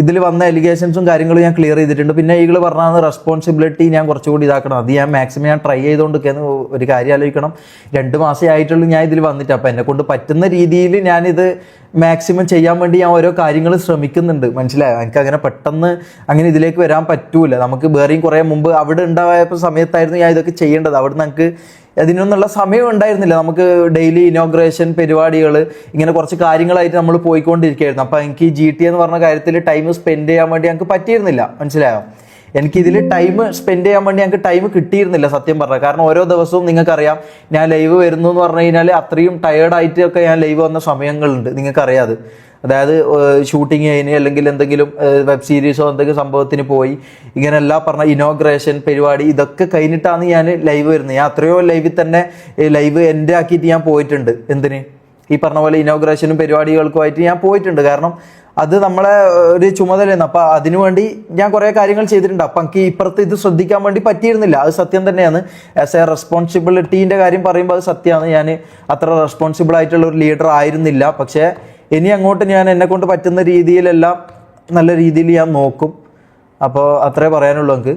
ഇതിൽ വന്ന എലിഗേഷൻസും കാര്യങ്ങളും ഞാൻ ക്ലിയർ ചെയ്തിട്ടുണ്ട്. പിന്നെ ഈകൾ പറഞ്ഞാൽ റെസ്പോൺസിബിലിറ്റി ഞാൻ കുറച്ചുകൂടി ഇതാക്കണം. അത് ഞാൻ മാക്സിമം ഞാൻ ട്രൈ ചെയ്തുകൊണ്ടിരിക്കുകയെന്ന് ഒരു കാര്യം ആലോചിക്കണം. 2 മാസമേ ആയിട്ടുള്ളൂ ഞാൻ ഇതിൽ വന്നിട്ട്. അപ്പം എന്നെക്കൊണ്ട് പറ്റുന്ന രീതിയിൽ ഞാനിത് മാക്സിമം ചെയ്യാൻ വേണ്ടി ഞാൻ ഓരോ കാര്യങ്ങൾ ശ്രമിക്കുന്നുണ്ട്. മനസ്സിലായോ? എനിക്ക് അങ്ങനെ പെട്ടെന്ന് അങ്ങനെ ഇതിലേക്ക് വരാൻ പറ്റൂല. നമുക്ക് വേറെയും കുറേ മുമ്പ് അവിടെ ഉണ്ടായപ്പോൾ സമയത്തായിരുന്നു ഞാൻ ഇതൊക്കെ ചെയ്യേണ്ടത്. അവിടെ നമുക്ക് അതിനൊന്നുള്ള സമയം ഉണ്ടായിരുന്നില്ല. നമുക്ക് ഡെയിലി ഇനോഗ്രേഷൻ പരിപാടികൾ ഇങ്ങനെ കുറച്ച് കാര്യങ്ങളായിട്ട് നമ്മൾ പോയിക്കൊണ്ടിരിക്കുകയായിരുന്നു. അപ്പോൾ എനിക്ക് GTA എന്ന് പറഞ്ഞ കാര്യത്തിൽ ടൈം സ്പെൻഡ് ചെയ്യാൻ വേണ്ടി ഞങ്ങൾക്ക് പറ്റിയിരുന്നില്ല. മനസ്സിലായോ? എനിക്കിതിൽ ടൈം സ്പെൻഡ് ചെയ്യാൻ വേണ്ടി ഞങ്ങൾക്ക് ടൈം കിട്ടിയിരുന്നില്ല സത്യം പറഞ്ഞാൽ. കാരണം ഓരോ ദിവസവും നിങ്ങൾക്കറിയാം ഞാൻ ലൈവ് വരുന്നു എന്ന് പറഞ്ഞു കഴിഞ്ഞാൽ അത്രയും ടയേർഡായിട്ടൊക്കെ ഞാൻ ലൈവ് വന്ന സമയങ്ങളുണ്ട്. നിങ്ങൾക്കറിയാതെ. അതായത് ഷൂട്ടിങ് കഴിഞ്ഞ് അല്ലെങ്കിൽ എന്തെങ്കിലും വെബ് സീരീസോ എന്തെങ്കിലും സംഭവത്തിന് പോയി ഇങ്ങനെ എല്ലാം പറഞ്ഞ ഇനോഗ്രേഷൻ പരിപാടി ഇതൊക്കെ കഴിഞ്ഞിട്ടാണ് ഞാൻ ലൈവ് വരുന്നത്. ഞാൻ അത്രയോ ലൈവിൽ തന്നെ ലൈവ് എൻ്റെ ആക്കിയിട്ട് ഞാൻ പോയിട്ടുണ്ട്. എന്തിന്? ഈ പറഞ്ഞ പോലെ ഇനോഗ്രേഷനും പരിപാടികൾക്കുമായിട്ട് ഞാൻ പോയിട്ടുണ്ട്. കാരണം അത് നമ്മളെ ഒരു ചുമതലയാണ്. അപ്പം അതിനുവേണ്ടി ഞാൻ കുറേ കാര്യങ്ങൾ ചെയ്തിട്ടുണ്ട്. അപ്പം എനിക്ക് ഇപ്പുറത്ത് ഇത് ശ്രദ്ധിക്കാൻ വേണ്ടി പറ്റിയിരുന്നില്ല. അത് സത്യം തന്നെയാണ്. ആസ് എ റെസ്പോൺസിബിലിറ്റീൻ്റെ കാര്യം പറയുമ്പോൾ അത് സത്യമാണ്. ഞാൻ അത്ര റെസ്പോൺസിബിൾ ആയിട്ടുള്ള ഒരു ലീഡർ ആയിരുന്നില്ല. പക്ഷേ ഇനി അങ്ങോട്ട് ഞാൻ എന്നെക്കൊണ്ട് പറ്റുന്ന രീതിയിലെല്ലാം നല്ല രീതിയിൽ ഞാൻ നോക്കും. അപ്പോൾ അത്രേ പറയാനുള്ളൂ എനിക്ക്.